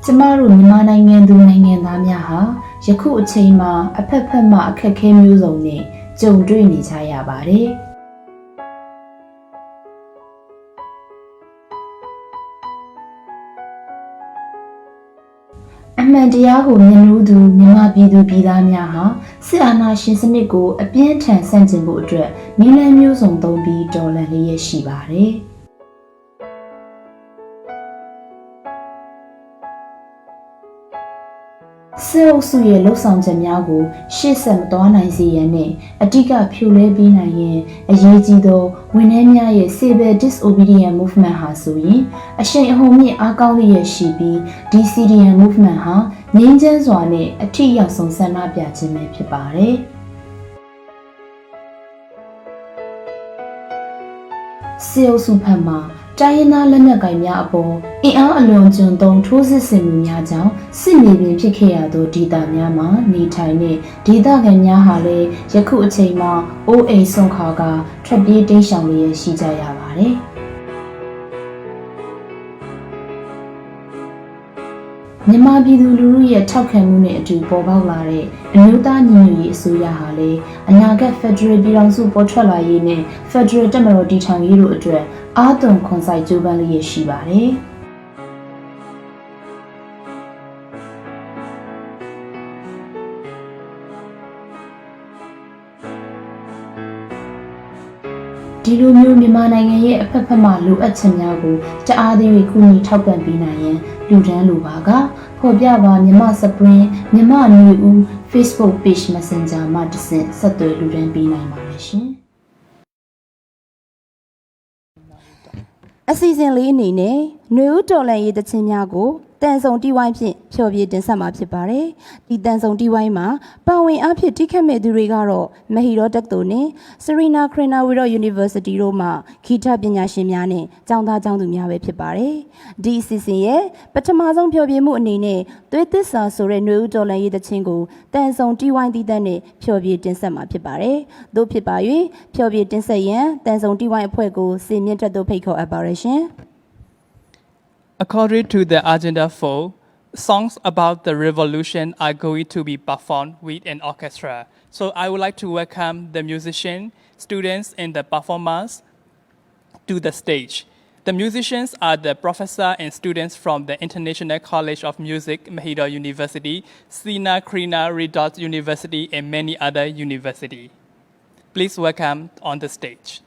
ကျမတို့မြန်မာနိုင်ငံသူနိုင်ငံသားများဟာယခုအချိန်မှာအဖက်ဖက်မှအခက်အခဲမျိုးစုံနဲ့ကြုံတွေ့နေကြရပါတယ်။အမှန်တရားကိုမြင်လို့သူမြန်မာပြည်သူပြည်သားများဟာစစ်အာဏာရှင်စနစ်ကိုအပြင်းထန်ဆန့်ကျင်ဖို့အတွက်နည်းလမ်းမျိုးစုံသုံးပြီးတော်လှန်လျက်ရှိပါတယ်။စစ်အုပ်စုရဲ့လှုပ်ဆောင်ချက်များကိုရှေ့ဆက်မသွားနိုင်စေရန်နဲ့အဓိကဖြိုလဲပေးနိုင်ရင်အရေးကြီးသောဝန်ထမ်းများရဲ့ Civil Disobedience Movement ဟာဆိုရင်အရှိန်အဟုန်မြင့်အားကောင်းလျက်ရှိပြီးဒီ CDM Movement ဟာငြိမ်းချမ်းစွာနဲ့အထိရောက်ဆုံးဆန္ဒပြခြင်းပဲဖြစ်ပါတယ်။စစ်အုပ်စုဖက်မှတိုင်းရင်းသားလက်နက်ကိုင်များအပေါ်အင်အားအလွန်ကျွံသုံးထိုးစစ်ဆင်မှုများကြောင့်စစ်မြေပြင်ဖြစ်ခဲ့ရသောဒေသများမှာနေထိုင်တဲ့ဒေသခံများဟာလည်းယခုအချိန်မှာအိုးအိမ်ဆုံးခါကထွက်ပြေးတိမ်းရှောင်လျက်ရှိကြရပါတယ်။မြန်မာပြည်သူလူထုရဲ့ထောက်ခံမှုနဲ့အတူပေါ်ပေါက်လာတဲ့အမျိုးသားညီညွတ်ရေးအစိုးရဟာလည်းအနာဂတ်ဖက်ဒရယ်ပြည်ထောင်စုပေါ်ထွက်လာရေးနဲ့ဖက်ဒရယ်တပ်မတော်တည်ထောင်ရေးတို့အတွက်အားသွန်ခွန်စိုက်ကြိုးပမ်းလျက်ရှိပါတယ်။ဒီ ဒီလိုမျိုးမြန်မာနိုင်ငံရဲ့အဖက်ဖက်မှလိုအပ်ချက်များကိုတအားသေး၍ကူညီထောက်ပံ့ပေးနိုင်ရန်လူဒန်းလိုပါကဖော်ပြပါမြန်မာ Spring မြန်မာနွေဦး Facebook Page Messenger မှာတဆင့်ဆက်သွယ်လူဒန်းပေးနိုင်ပါတယ်ရှင်အစီအစဉ်လေးအနေနဲ့ຫນွေဦးတော်လှန်ရေးတခြင်းများကိုတန်ဆုံတီဝိုင်းဖြင့်ဖျော်ဖြေတင်ဆက်မှာဖြစ်ပါတယ်။ဒီတန်ဆုံတီဝိုင်းမှာပါဝင်အားဖြင့်တိခတ်မဲ့သူတွေကတော့မဟီရောတက္ကသိုလ်နဲ့စရီနာခရနာဝီရော University တို့မှဂီတပညာရှင်များနဲ့ကျောင်းသားကျောင်းသူများပဲဖြစ်ပါတယ်။ဒီအစီအစဉ်ရဲ့ပထမဆုံးဖျော်ဖြေမှုအနေနဲ့သွေးသစ္စာဆိုတဲ့ຫນွေဦးတော်လှန်ရေးတခြင်းကိုတန်ဆုံတီဝိုင်းတည်တဲ့နဲ့ဖျော်ဖြေတင်ဆက်မှာဖြစ်ပါတယ်။သို့ဖြစ်ပါ၍ဖျော်ဖြေတင်ဆက်ရန်တန်ဆုံတီဝိုင်းအဖွဲ့ကိုစီမြင့်တက်သို့ဖိတ်ခေါ်အပ်ပါရရှင်။ According to the agenda 4, songs about the revolution are going to be performed with an orchestra. So I would like to welcome the musicians, students, and the performers to the stage. The musicians are the professors and students from the International College of Music, Mahidol University, Sina Krina Redot University, and many other universities. Please welcome on the stage.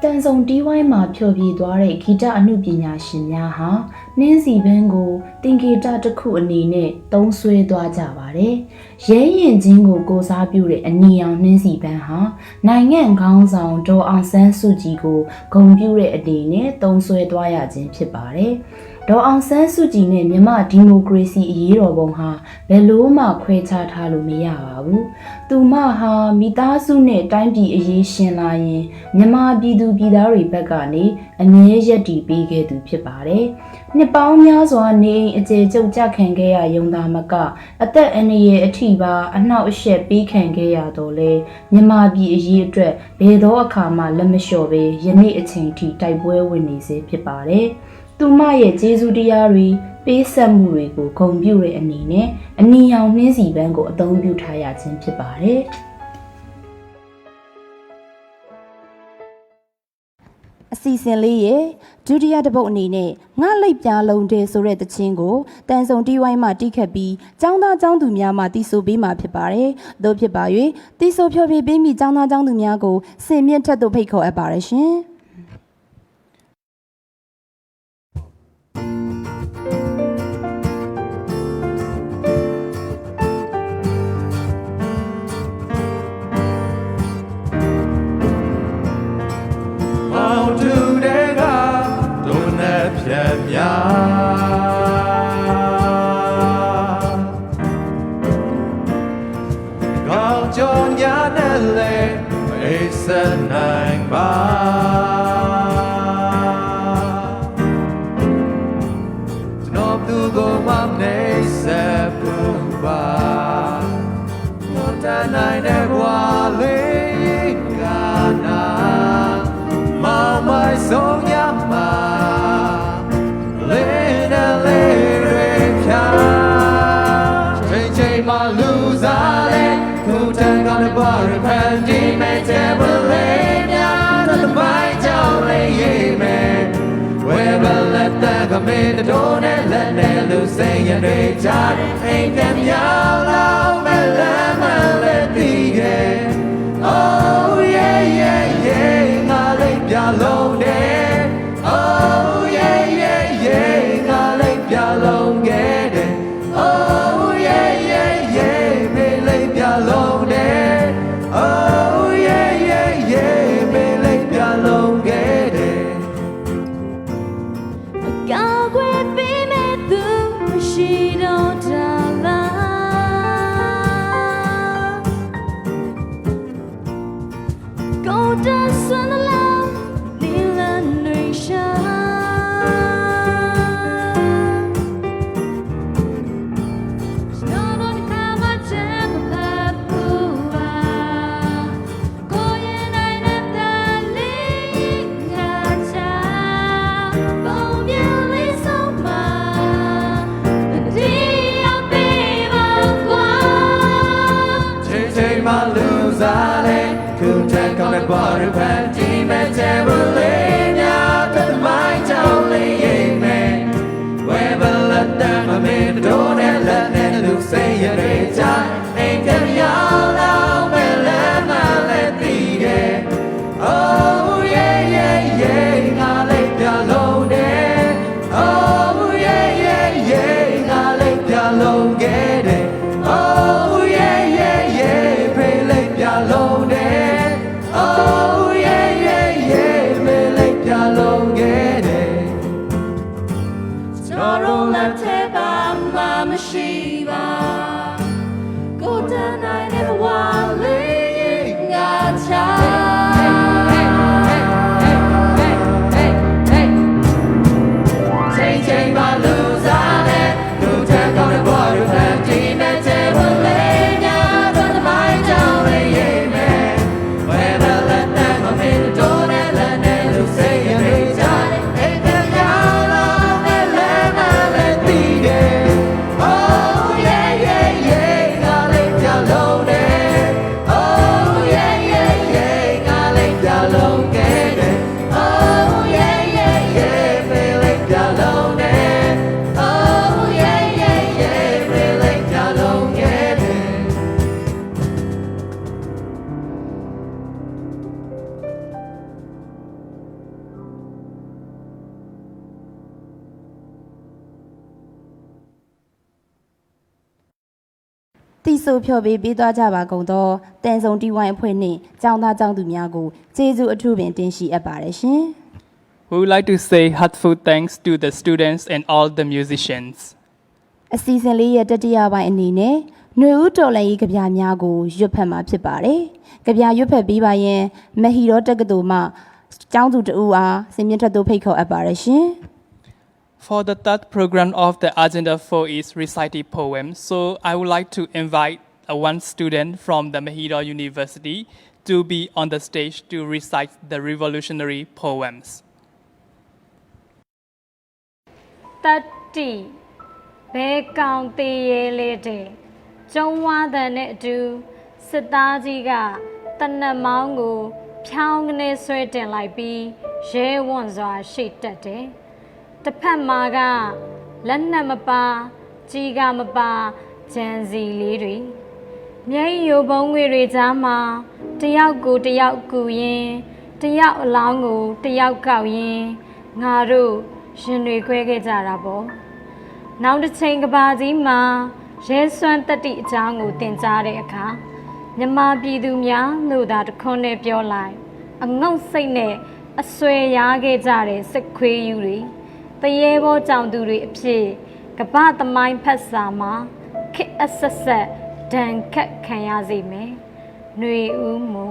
တန်ဆုံတီးဝိုင်းမှာဖျော်ဖြေသွားတဲ့ဂီတအမှုပညာရှင်များဟာနှင်းစီပန်းကိုတင်ဂီတတစ်ခုအနေနဲ့သုံးစွဲသွားကြပါတယ်။ရဲရင်ချင်းကိုကိုစားပြုတဲ့အနီရောင်နှင်းစီပန်းဟာနိုင်ငံခေါင်းဆောင်ဒေါ်အောင်ဆန်းစုကြည်ကိုဂုဏ်ပြုတဲ့အနေနဲ့သုံးစွဲသွားရခြင်းဖြစ်ပါတယ်။ဒေါ်အောင်ဆန်းစုကြည်နဲ့မြန်မာဒီမိုကရေစီအရေးတော်ပုံဟာဘယ်လို့မှခွဲခြားထားလို့မရပါဘူး။သူမဟာမိသားစုနဲ့တိုင်းပြည်အရေးရှင်လာရင်မြန်မာပြည်သူပြည်သားတွေဘက်ကနေအမြဲရပ်တည်ပေးခဲ့သူဖြစ်ပါတယ်။နှစ်ပေါင်းများစွာနေအိမ်အကျယ်ချုပ်ကြခံခဲ့ရရုံသာမကအသက်အန္တရာယ်အထိပါအနှောက်အယှက်ပေးခံခဲ့ရတော့လေမြန်မာပြည်အရေးအတွက်ဘယ်တော့အခါမှလက်မလျှော့ပဲယနေ့အချိန်ထိတိုက်ပွဲဝင်နေစေဖြစ်ပါတယ်။သူမရဲ့ကျေးဇူးတရားတွေပေးဆက်မှုတွေကိုဂုဏ်ပြုတဲ့အနေနဲ့အနီရောင်နှင်းစီပန်းကိုအသုံးပြုထားရခြင်းဖြစ်ပါတယ်။အစီအစဉ်လေးရဲ့ဒုတိယတစ်ပုတ်အနေနဲ့ငါလိပ်ပြားလုံးတဲ့ဆိုတဲ့တခြင်းကိုတန်ဆုံတီးဝိုင်းမှတီးခတ်ပြီးចောင်းသားចောင်းသူများမှတီးဆိုပေးမှာဖြစ်ပါတယ်။သို့ဖြစ်ပါ၍တီးဆိုဖြောပြပေးမိចောင်းသားចောင်းသူများကိုစင်မြင့်ထက်သို့ဖိတ်ခေါ်အပ်ပါတယ်ရှင်။ The door and let me loose and they jar ain't them yellow let me get oh yeah yeah yeah I like yellow there oh yeah yeah yeah I like yellow get oh yeah yeah yeah me like yellow there oh yeah yeah yeah me like yellow get တိဆိုဖြော်ပေးပြီးသွားကြပါကုန်သောတန်ဆုံတီဝိုင်းအဖွဲ့နှင့်ကျောင်းသားကျောင်းသူများကိုကျေးဇူးအထူးပင်တင်ရှိအပ်ပါတယ်ရှင် We would like to say heartfelt thanks to the students and all the musicians. အစီအစဉ်လေးရဲ့တတိယပိုင်းအနေနဲ့ຫນွေဦးတော်လှန်ရေးကြပြများကိုရွတ်ဖတ်မှာဖြစ်ပါတယ်ကြပြရွတ်ဖတ်ပြီးပါရင်မဟီရောတက္ကသိုလ်မှကျောင်းသူတဦးအားစင်မြင့်ထက်သို့ဖိတ်ခေါ်အပ်ပါတယ်ရှင် For the third program of the Agenda 4 is recited poems, so I would like to invite one student from the Mahidol University to be on the stage to recite the revolutionary poems. တတိဘဲကောင်သေးရဲလေးတဲ့ကျုံဝါတဲ့နဲ့အတူစစ်သားကြီးကတနတ်မောင်းကိုဖြောင်းကနေဆွဲတင်လိုက်ပြီးရဲဝံ့စွာရှိတက်တယ်တစ်ဖက်မှာကလက်နက်မပါကြီးကမပါဂျန်စီလေးတွေမျက်ရည်ဘုံငွေတွေကြားမှာတယောက်ကိုတယောက်ကူရင်တယောက်အလောင်းကိုတယောက်ကောက်ရင်ငါတို့ရှင်တွေခွဲခဲ့ကြတာပေါ့နောက်တစ်ချိန်ကဘာကြီးမှာရဲစွမ်းတက်တိအကြောင်းကိုတင်ကြားတဲ့အခါမြမပြည်သူများလို့သာတခွန်းနဲ့ပြောလိုက်အငုတ်စိတ်နဲ့အဆွဲရခဲ့ကြတဲ့စစ်ခွေးယူတွေတရေဘောကြောင်သူတွေအဖြစ်ကပသမိုင်းဖက်စာမှာခက်အဆက်ဆက်ဒဏ်ခတ်ခံရစေမယ်။ຫນွေဦးမုံ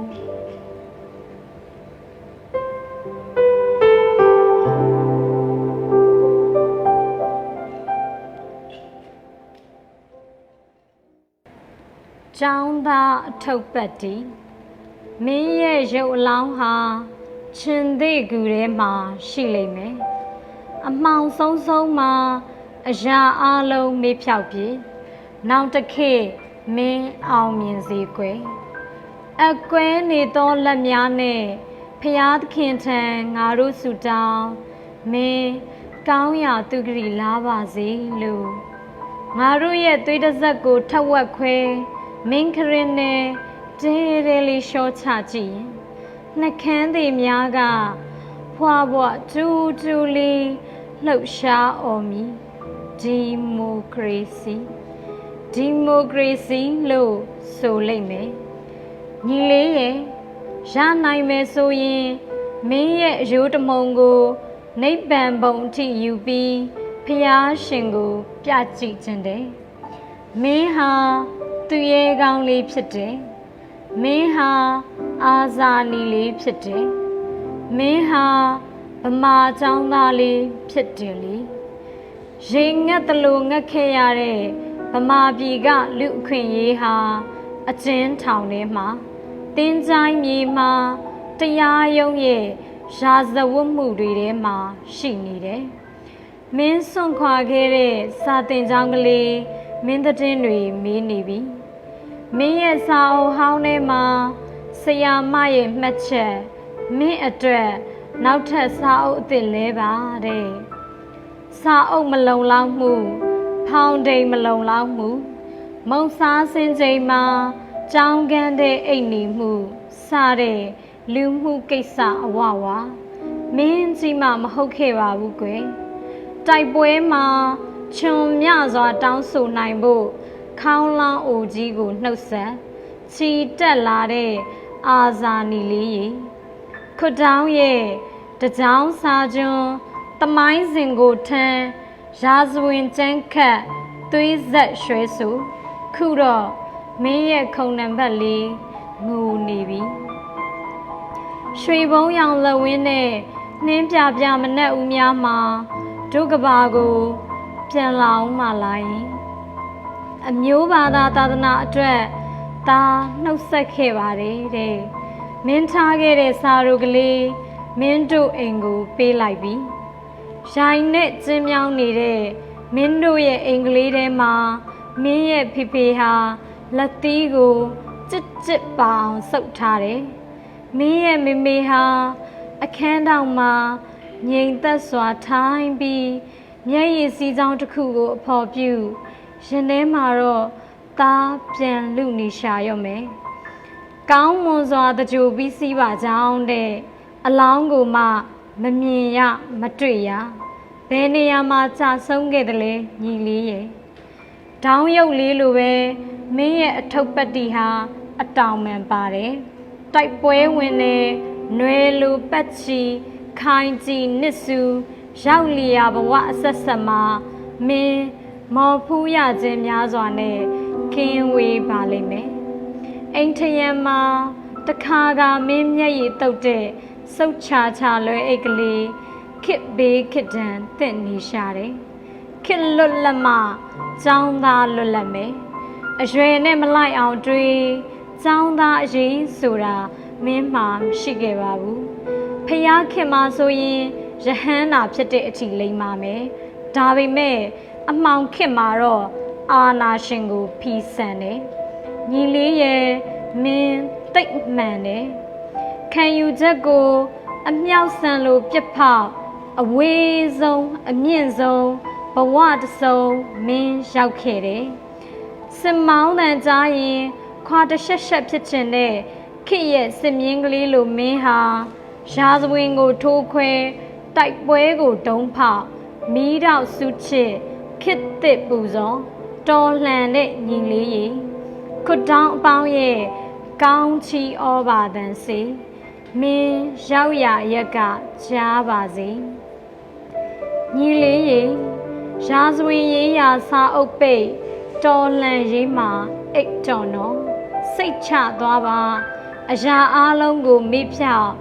ကျောင်းသားအထုပ်ပတ်တီမင်းရဲ့ရုပ်အလောင်းဟာရှင်သေးကူထဲမှာရှိလိမ့်မယ်အမှောင်ဆုံးဆုံးမှာအရာအလုံးမေးဖြောက်ပြီးနောက်တစ်ခေတ်မင်းအောင်မြင်စေကွယ်အကွဲနေသောလက်များနဲ့ဖျားသခင်ထံငါတို့ဆုတောင်းမင်းကောင်းရာသူဂရီလာပါစေလို့ငါတို့ရဲ့သွေးတစ်စက်ကိုထက်ဝက်ခွဲမင်းခရင်နဲ့တဲရဲလေးရှော့ချကြည့်ရင်နှကန်းသေးများကဖွာဖွာကျူးကျူးလေးလှုပ်ရှားအော်မီဒီမိုကရေစီလို့ဆိုလိုက်မယ်ညီလေးရဲ့ရနိုင်မယ်ဆိုရင်မင်းရဲ့အရိုးတမုံကိုနိဗ္ဗာန်ဘုံအထိယူပြီးဖျားရှင်ကိုပြကြည့်ခြင်းတယ်မင်းဟာသူရဲ့ကောင်းလေးဖြစ်တယ်မင်းဟာအာဇာနည်လေးဖြစ်တယ်မင်းဟာဗမာចောင်းသားလေးဖြစ်တယ်လေရေငတ်တလို့ငတ်ခဲ့ရတဲ့ဗမာပြည်ကလူအခွင့်ရေးဟာအကျဉ်းထောင်ထဲမှာတင်းကြိုင်းမြေမှာတရားရုံးရဲ့ရာဇဝတ်မှုတွေထဲမှာရှိနေတယ်မင်းစွန့်ခွာခဲ့တဲ့စာတင်ကျောင်းကလေးမင်းသတင်းတွေမေးနေပြီမင်းရဲ့စာအုပ်ဟောင်းထဲမှာဆရာမရဲ့မှတ်ချက်မင်းအတွက်နောက်ထပ်စာအုပ်အသစ်လဲပါတဲ့စာအုပ်မလုံလောက်မှုဖောင်တိန်မလုံလောက်မှုမုံစားစင်ချိန်မှာကြောင်းကန်းတဲ့အိတ်နေမှုစတဲ့လူမှုကိစ္စအဝဝမင်းကြီးမှမဟုတ်ခဲ့ပါဘူးကွယ်တိုက်ပွဲမှာခြုံမြစွာတောင်းဆိုနိုင်ဖို့ခေါင်းလောင်းအိုကြီးကိုနှုတ်ဆက်ချီတက်လာတဲ့အာဇာနည်လေးရေခွတောင်းရဲ့တကြောင်စာကျွန်းတမိုင်းစဉ်ကိုထမ်းရာဇဝင်ကျန်းခတ်သွေးဆက်ရွှဲဆိုခုတော့မင်းရဲ့ခုံနံပါတ်လေးငိုနေပြီရွှေဘုံရောင်လက်ဝင်းနဲ့နှင်းပြပြမနှက်ဦးများမှာဒုက္ကဘာကိုပြန်လောင်းမှလာရင်အမျိုးဘာသာသာသနာအတွက်ဒါနှုတ်ဆက်ခဲ့ပါတယ်တဲ့မင်းထားခဲ့တဲ့စာရုပ်ကလေးမင်းတို့အိမ်ကိုပေးလိုက်ပြီရိုင်နဲ့ကျင်းမြောင်းနေတဲ့မင်းတို့ရဲ့အိမ်ကလေးထဲမှာမင်းရဲ့ဖေဖေဟာလက်သီးကိုကြစ်ကြစ်ပအောင်ဆုပ်ထားတယ်မင်းရဲ့မေမေဟာအခန်းတောင်မှာငြိမ်သက်စွာထိုင်ပြီးမျက်ရည်စီးကြောင်းတစ်ခုကိုအဖော်ပြုရင်ထဲမှာတော့သားပြန်လူနေရှာရော့မယ်ကောင်းမွန်စွာတကြိုပြီးစီးပါကြောင်းတဲ့အလောင်းကိုမှမမြင်ရမတွေ့ရဘယ်နေရာမှာကြာဆုံးခဲ့တယ်လဲညီလေးရဲ့ဒေါင်းရုပ်လေးလိုပဲ မင်းရဲ့အထုပ်ပတ်တီဟာအတောင်မှန်ပါတယ်တိုက်ပွဲဝင်နေနွယ်လူပတ်ချီခိုင်ကြည်နစ်စုရောက်လျာဘဝအဆက်ဆက်မှာမင်းမော်ဖူးရခြင်းများစွာနဲ့ကင်းဝေးပါလိမ့်မယ်အိမ်ထရံမှာတခါကမင်းမျက်ရည်တုပ်တဲ့စုတ်ချာလွယ်အိတ်ကလေးခစ်ဘေးခစ်တန်တင့်နေရှာတယ်ခစ်လွတ်လက်မចောင်းသားလွတ်လက်မယ်အရွယ်နဲ့မလိုက်အောင်တွေးចောင်းသားအရေးဆိုတာမင်းမှမရှိခဲ့ပါဘူးဖျားခင်မှာဆိုရင်ရဟန်းနာဖြစ်တဲ့အထိလိမ့်ပါမယ်ဒါပေမဲ့အမှောင်ခင်မှာတော့အာနာရှင်ကိုဖီဆန်တယ်ညီလေးရဲ့မင်းတိတ်မှန်တယ်ခံယူချက်ကိုအမြောက်ဆန်လို့ပြက်ဖောက်အဝေးဆုံးအမြင့်ဆုံးဘဝတစုံမင်းရောက်ခဲ့တယ်စင်မောင်းတန်ကြားရင်ခွာတရှက်ဖြစ်ချင်တဲ့ခေရဲ့စင်မြင်းကလေးလိုမင်းဟာရာဇဝင်ကိုထိုးခွဲတိုက်ပွဲကိုတုံးဖောက်မီးတော့ဆူချစ်ခစ်တစ်ပူဇော်တော်လှန်တဲ့ညီလေးရေခွတ်တောင်းအပေါင်းရဲ့ကောင်းချီဩဘာသံစေမင်းရောက်ရရက်ကကြားပါစေညီလေးရေရာဇဝင်ရေးရာစာအုပ်ပိတ်တော်လှန်ရေးမှာအိတ်တော်နော်စိတ်ချသွားပါအရာအလုံးကိုမေ့ဖြောက်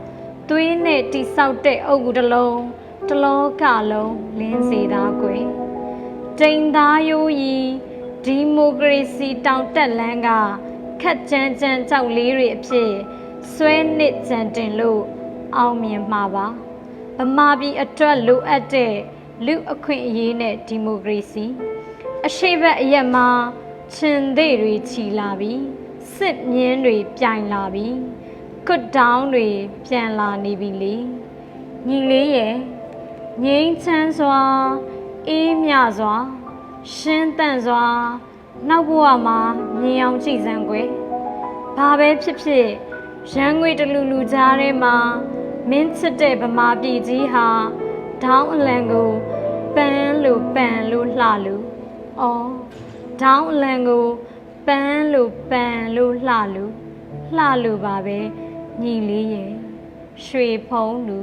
သွေးနဲ့တိဆောက်တဲ့အုပ်ကူတစ်လုံးတလောကလုံးလင်းစေသားကွယ်တိမ်သားရိုးရီဒီမိုကရေစီတောင်တက်လန်းကခက်ကြမ်းကြောက်လေးတွေအဖြစ်ဆွဲနစ်ကြံတင်လို့အောင်မြင်မှာပါဗမာပြည်အတွက်လိုအပ်တဲ့လူအခွင့်အရေးနဲ့ဒီမိုကရေစီအရှိတ်အရက်မှာခြင်သေးတွေချီလာပြီးစစ်မြင်းတွေပြိုင်လာပြီးကွတ်တောင်းတွေပြန်လာနေပြီလေညီလေးရဲ့ငြိမ်းချမ်းစွာအေးမြစွာရှင်းတန့်စွာနောက်ဘဝမှာမြင်အောင်ကြည်စံကွယ်ဘာပဲဖြစ်ဖြစ်ရန်ငွေတလူကြားထဲမှာမင်းချစ်တဲ့ဗမာပြည်ကြီးဟာဒေါင်းအလံကိုပန်းလို့လှလို့အော်ဒေါင်းအလံကိုပန်းလို့လှလို့ပါပဲညီလေးရဲ့ရွှေဖုံးလူ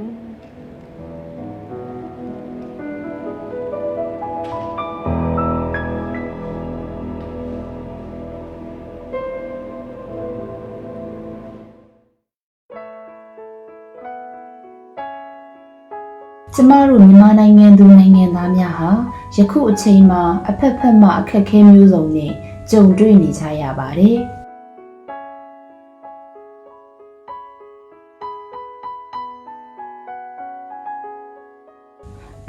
ကျမတို့မြန်မာနိုင်ငံသူနိုင်ငံသားများဟာယခုအချိန်မှာအဖက်ဖက်မှအခက်အခဲမျိုးစုံနဲ့ကြုံတွေ့နေကြရပါတယ်။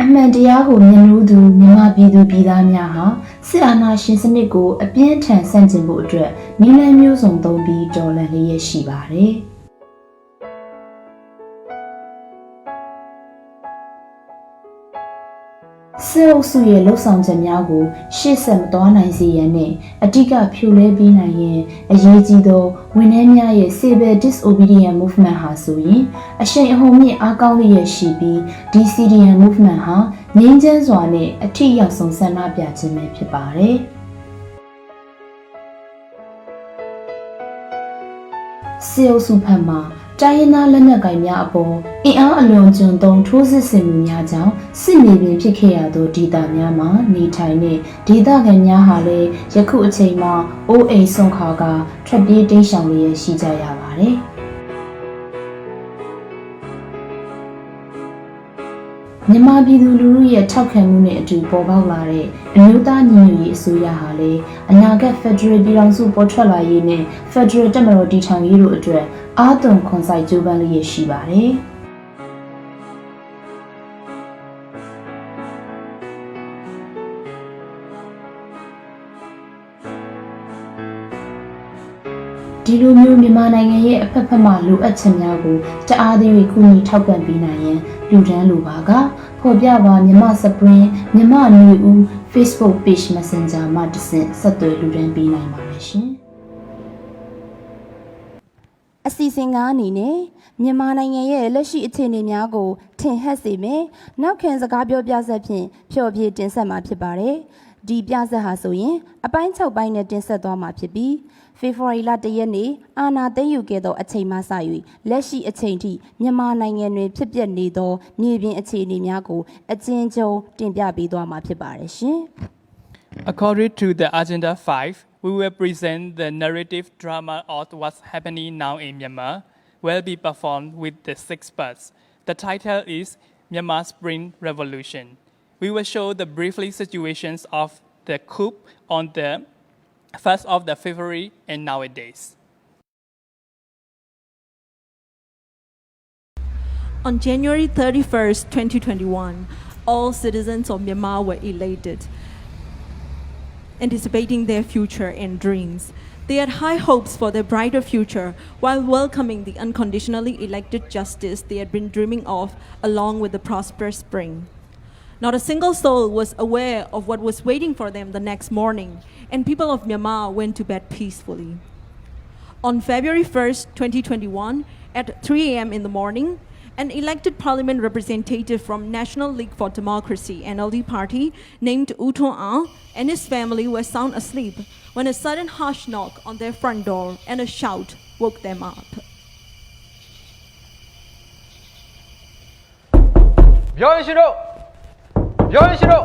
အမှန်တရားကိုမြင်လို့သူမြန်မာပြည်သူပြည်သားများဟာစစ်အာဏာရှင်စနစ်ကိုအပြင်းထန်ဆန့်ကျင်ဖို့အတွက်နည်းလမ်းမျိုးစုံသုံးပြီးတော်လှန်လျက်ရှိပါတယ်။စစ်အုပ်စုရဲ့လှုပ်ဆောင်ချက်များကိုရှေ့ဆက်မသွားနိုင်စေရန်နဲ့အဓိကဖြိုလဲပေးနိုင်ရင်အရေးကြီးသောဝန်ထမ်းများရဲ့ Civil Disobedience Movement ဟာဆိုရင်အရှိန်အဟုန်မြင့်အားကောင်းလျက်ရှိပြီးဒီ CDM Movement ဟာငြိမ်းချမ်းစွာနဲ့အထိရောက်ဆုံးဆန္ဒပြခြင်းပဲဖြစ်ပါတယ်။စစ်အုပ်စုဖက်မှာတိုင်းရင်းသားလက်နက်ကိုင်များအပေါ်အင်အားအလွန်ကျွံသုံးထိုးစစ်ဆင်မှုများကြောင့်စစ်မြေပြင်ဖြစ်ခဲ့ရသောဒေသများမှာနေထိုင်တဲ့ဒေသခံများဟာလည်းယခုအချိန်မှာအိုးအိမ်ဆုံးခါကထွက်ပြေးတိမ်းရှောင်လျက်ရှိကြရပါတယ်။မြန်မာပြည်သူလူထုရဲ့ထောက်ခံမှုနဲ့အတူပေါ်ပေါက်လာတဲ့အမျိုးသားညီညွတ်ရေးအစိုးရဟာလည်းအနာဂတ်ဖက်ဒရယ်ပြည်ထောင်စုပေါ်ထွက်လာရေးနဲ့ဖက်ဒရယ်တပ်မတော်တည်ထောင်ရေးတို့အတွက်အားသွန်ခွန်စိုက်ကြိုးပမ်းလျက်ရှိပါတယ်။ဒီလိုမျိုးမြန်မာနိုင်ငံရဲ့အဖက်ဖက်မှလိုအပ်ချက်များကိုတအားသေး၍ကူညီထောက်ပံ့ပေးနိုင်ရန်လူဒန်းလိုပါကဖော်ပြပါမြန်မာစပရင်မြန်မာနွေဦး Facebook Page Messenger မှာတဆင့်ဆက်သွယ်လူဒန်းပေးနိုင်ပါတယ်ရှင်။အစီအစဉ်ကားအနေနဲ့မြန်မာနိုင်ငံရဲ့လက်ရှိအခြေအနေများကိုထင်ဟပ်စေမယ်။နောက်ခံစကားပြောပြဆက်ဖြင့်ဖျော်ဖြေတင်ဆက်မှာဖြစ်ပါတယ်။ ဒီပြဆက်ဟာဆိုရင်အပိုင်း6ပိုင်းနဲ့တင်ဆက်သွားမှာဖြစ်ပြီးဖေဖော်ဝါရီလ1ရက်နေ့အာဏာသိမ်းယူခဲ့သောအချိန်မှစ၍လက်ရှိအချိန်ထိမြန်မာနိုင်ငံတွင်ဖြစ်ပျက်နေသောမြေပြင်အခြေအနေများကိုအကျဉ်းချုပ်တင်ပြပေးသွားမှာဖြစ်ပါတယ်ရှင်။ According to the Agenda 5, we will present the narrative drama of what's happening now in Myanmar, will be performed with the 6 parts. The title is Myanmar Spring Revolution. We will show the briefly situations of the coup on the 1st of the February and nowadays. On January 31st, 2021, all citizens of Myanmar were elated, anticipating their future and dreams. They had high hopes for their brighter future while welcoming the unconditionally elected justice they had been dreaming of along with the prosperous spring. Not a single soul was aware of what was waiting for them the next morning, and people of Myanmar went to bed peacefully. On February 1st, 2021, at 3 a.m. in the morning, an elected parliament representative from National League for Democracy, NLD party, named U Thon Ahn and his family were sound asleep when a sudden harsh knock on their front door and a shout woke them up. ပြောရင်ရှင်တို့ပြောရင်ရှင်တို့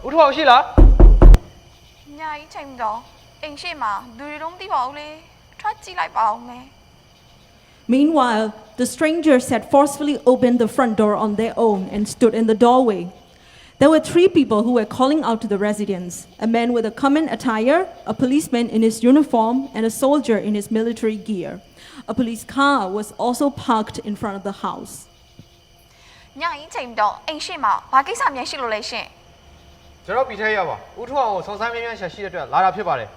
ဦးထောင်ရှိလား ညာကြီးချိန်တော့အိမ်ရှိမှာလူတွေတော့မသိပါဘူးလေထွက်ကြည့်လိုက်ပါဦးမယ် Meanwhile, the strangers had forcefully opened the front door on their own and stood in the doorway. There were 3 people who were calling out to the residents: a man with a common attire, a policeman in his uniform, and a soldier in his military gear. A police car was also parked in front of the house. ညာကြီးချိန်တော့အိမ်ရှိမှာဘာကိစ္စများရှိလို့လဲရှင် ကျွန်တော်ပြည်ထဲရောက်ပါဦးထောင်ကိုစုံစမ်းမြန်းရှာရှိတဲ့အတွက်လာတာဖြစ်ပါတယ်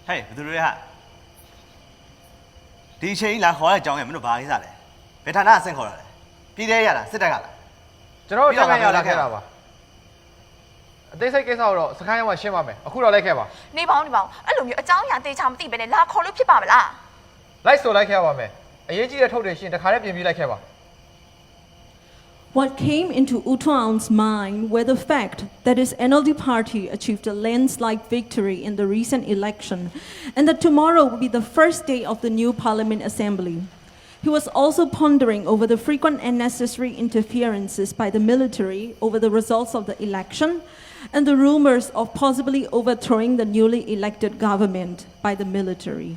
ဟဲ့ဘယ်သူတွေဟာဒီအချိန်လာခေါ်တဲ့အကြောင်းကမင်းတို့ဘာကိစ္စလဲဘယ်ဌာနအဆင့်ခေါ်တာလဲပြည်ထဲရတာစစ်တပ်ကလား ကျွန်တော်တို့တက်ရလာခဲ့တာပါအသေးစိတ်ကိစ္စကိုတော့စခန်းရောက်မှရှင်းပါမယ်အခုတော့လိုက်ခဲ့ပါ နေပေါင်းအဲ့လိုမျိုးအကြောင်းအရာတေချာမသိဘဲနဲ့လာခေါ်လို့ဖြစ်ပါမလား လိုက်ဆိုလိုက်ခဲ့ပါမယ်အရေးကြီးတဲ့ထုတ်တယ်ရှင်တခါတည်းပြင်ပြီးလိုက်ခဲ့ပါ What came into U Thon Ahn's mind were the fact that his NLD party achieved a landslide victory in the recent election, and that tomorrow would be the first day of the new Parliament Assembly. He was also pondering over the frequent and necessary interferences by the military over the results of the election, and the rumors of possibly overthrowing the newly elected government by the military.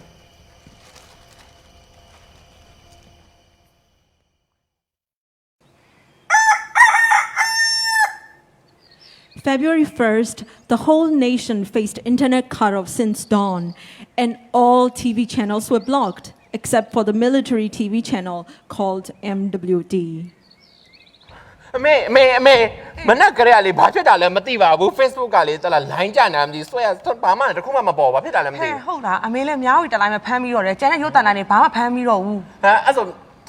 February 1st, the whole nation faced internet cutoff since dawn, and all TV channels were blocked, except for the military TV channel called MWD. အမေမနက်ကလေးကလေဘာဖြစ်တာလဲမသိပါဘူး Facebook ကလေတလား line ကြနေတာမသိဆွဲဘာမှတခုမှမပေါ်ဘာဖြစ်တာလဲမသိဘူး ဟုတ်လားအမေလည်းများဝီတလိုင်းမှာဖမ်းပြီးတော့တယ်ကျန်တဲ့ရုပ်တံတိုင်းတွေဘာမှဖမ်းပြီးတော့ဘူး ဟမ်အဲ့ဆို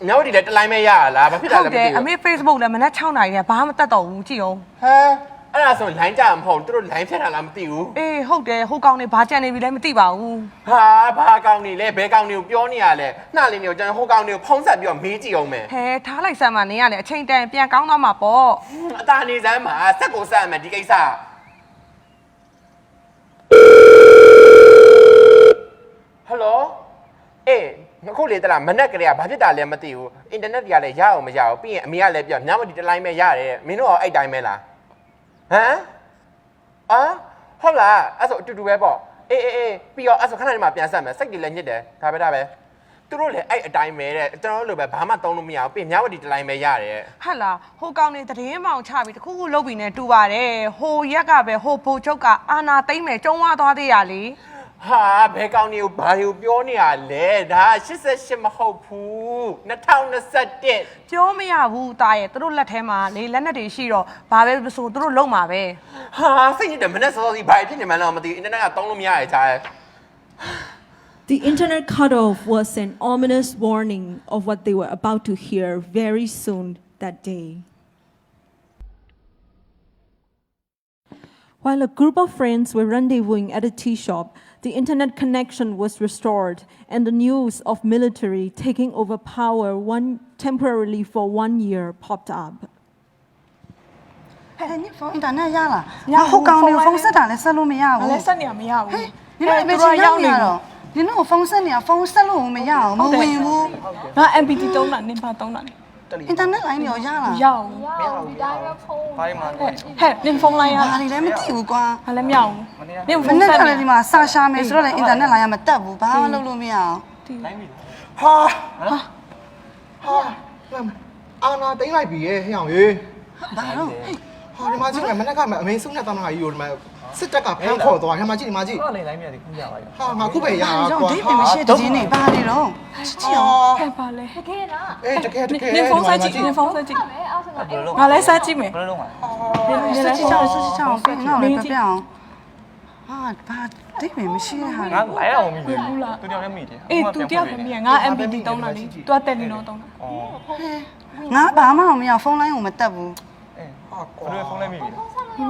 မြောက်ဝတီလည်းတလိုင်းမဲရလားဘာဖြစ်တာလဲမသိဘူး အမေ Facebook လည်းမနက်6နာရီနဲ့ဘာမှမတတ်တော့ဘူးကြည့်အောင် ဟမ်အဲ့ဒါဆို line ကြမှာမဟုတ်သူတို့ line ဖြတ်တာလားမသိဘူး အေးဟုတ်တယ်ဟိုကောင်တွေဘာကြံနေပြီလဲမသိပါဘူး ဟာဘာကောင်နေလဲဘယ်ကောင်တွေကိုပြောနေရလဲနှလင်းတွေကိုကျွန်တော်ဟိုကောင်တွေကိုဖုံးဆက်ပြီးတော့မေးကြည့်အောင်မယ် ဟဲထားလိုက်စမ်းမနေရလေအချိန်တန်ပြန်ကောင်းသွားမှာပေါ့ အသာနေစမ်းမှာစက်ကိုစမ်းမယ်ဒီကိစ္စဟယ်လိုအေးအခုလေတလားမနက်ကလေးကဘာဖြစ်တာလဲမသိဘူးအင်တာနက်တွေကလည်းရအောင်မရဘူးပြီးရင်အမေကလည်းပြောညမဒီတလိုင်းမဲရတယ်မင်းတို့ရောအဲ့တိုင်းမဲလားဟမ်အာဟုတ်လားအဲ့ဆိုအတူတူပဲပေါ့အေးပြီးတော့အဲ့ဆိုခဏနေမှပြန်ဆက်မယ်စိတ်တွေလည်းညစ်တယ်ဒါပဲသူတို့လည်းအဲ့အတိုင်းပဲတဲ့ကျွန်တော်တို့လိုပဲဘာမှသုံးလို့မရဘူးပြီးမြဝတီတလိုင်းပဲရတယ် ဟဲ့လားဟိုကောင်တွေသတင်းမောင်ချပြီးတခုခုလုပ်ပြီးနေတူပါတယ်ဟိုရက်ကပဲဟိုဘိုချုပ်ကအာနာသိမ့်မယ်ကျုံးဝါသွားသေးရလေ ဟာဘယ်ကောင်တွေကိုဘာတွေကိုပြောနေရလဲဒါ88မဟုတ်ဘူး2021ပြောမရဘူးတာရဲ့သူတို့လက်ထဲမှာလေလက်နက်တွေရှိတော့ဘာပဲဆိုသူတို့လုံမှာပဲ ဟာစိတ်ညစ်တယ်မနေ့စောစောစီဘာဖြစ်နေမှန်းတော့မသိဘူးအင်တာနက်ကသုံးလို့မရရဲ့ကြား The internet cutoff was an ominous warning of what they were about to hear very soon that day. While a group of friends were rendezvousing at a tea shop, the internet connection was restored and the news of military taking over power temporarily for 1 year popped up. 你ဖုန်းအင်တာနက်ရလားငါဟိုကောင်နေဖုန်းဆက်တာလဲဆက်လို့မရဘူး လည်းဆက်နေရမရဘူး 你那边去要你了，你那个风扇呢？风扇了我们要，我们问不。 ငါ MPT တုံးတာနင်ပါတုံးတာ 你当那来你要要了？ ရအောင် ဘာမှမဟုတ် ဟဲ့နင်ဖုန်းလိုက်ရ 哪里来没地有关？ ငါလည်းမရဘူးနင်ဖု 反 န်း 正 ဆက် 看 နေ 了你嘛，上下面说了，你当那来也没得不，把我录没有？ ဟာအာနာတိမ့်လိုက်ပြီရဲ့ဟဲ့အောင်ရေ 哪了？ ဟာဒီမှာကြည့်မယ်မနေ့ကအမေဆုံးနဲ့တောင်းတာကြီးကိုဒီမှာစစ်တပ်ကဖမ်းခေါ်သွားတယ်ဒီမှာကြည့်ဒီမှာကြည့် ဘူးနေတိုင်းမြတ်ဒီခုရပါရော ဟာငါခုပဲရ 啊， ကွာ 让这边没写的呢，把你了。 ဟဲ့ပါလေ အေးတကယ်တကယ် နင်ဖုန်းဆက်ကြည့်နင်ဖုန်းဆက်ကြည့် ဘယ်လို ငါလည်းဆက်ကြည့်မယ် ဘယ်လိုလုံးပါ 实际上，别闹了，别闹。啊，把这边没写哈。 ငါလိုက်အောင်မိတယ်သူတယောက်လည်းမိတယ် အေး तू တယောက်လည်းမြင်ငါ MPT တုံးတာလေ तू တက်နေတော့တုံးတာ 我爸妈我们要风来我们得不？ အေးဟာကွာဘယ်လိုဖုန်းလိုက်မိလဲ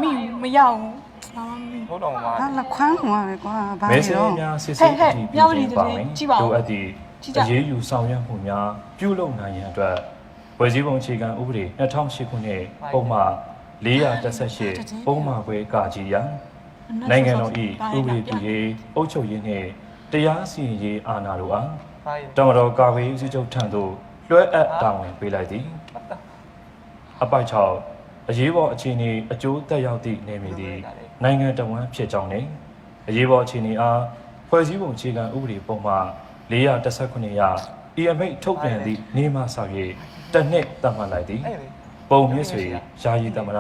မိမရဘူးငါမမိ ဘုတ်တော်မှာ 啊，那宽我呗，瓜，把 မဲ 你 ဆင်း 了。 များစစ်စစ်အထိပြုလုပ်ပါမယ် ကြည့်ပါဦး လိုအပ်သည့် ကြည့်ကြ အရေးယူဆောင်ရွက်မှုများပြုလုပ်နိုင်ရန်အတွက်ဝယ်စည်းပုံအခြေခံဥပဒေ2008ခုနှစ်ပုံမှန်418ပုံမှန်ခွဲကာကြီးရန်နိုင်ငံတော်၏ဥပဒေပြုရေးအုပ်ချုပ်ရေးနှင့်တရားစီရင်ရေးအာဏာတို့အား ဘာ တမတော်ကာကွယ်ရေးဦးချုပ်ထံသို့လွှဲအပ်တာဝန်ပေးလိုက်သည်အပိုက်6အရေးပေါ်အခြေအနေအကျိုးသက်ရောက်သည့်နေမည်သည်နိုင်ငံတော်ဝန်ဖြစ်ကြောင်းနှင့်အရေးပေါ်အခြေအနေအားဖွဲ့စည်းပုံအခြေခံဥပဒေပုံမှန်419ရာဤအမိန့်ထုတ်ပြန်သည့်နေ့မှစ၍တစ်နှစ်သတ်မှတ်လိုက်သည်ပုံမြင့်စွေယာယီသမ္မတ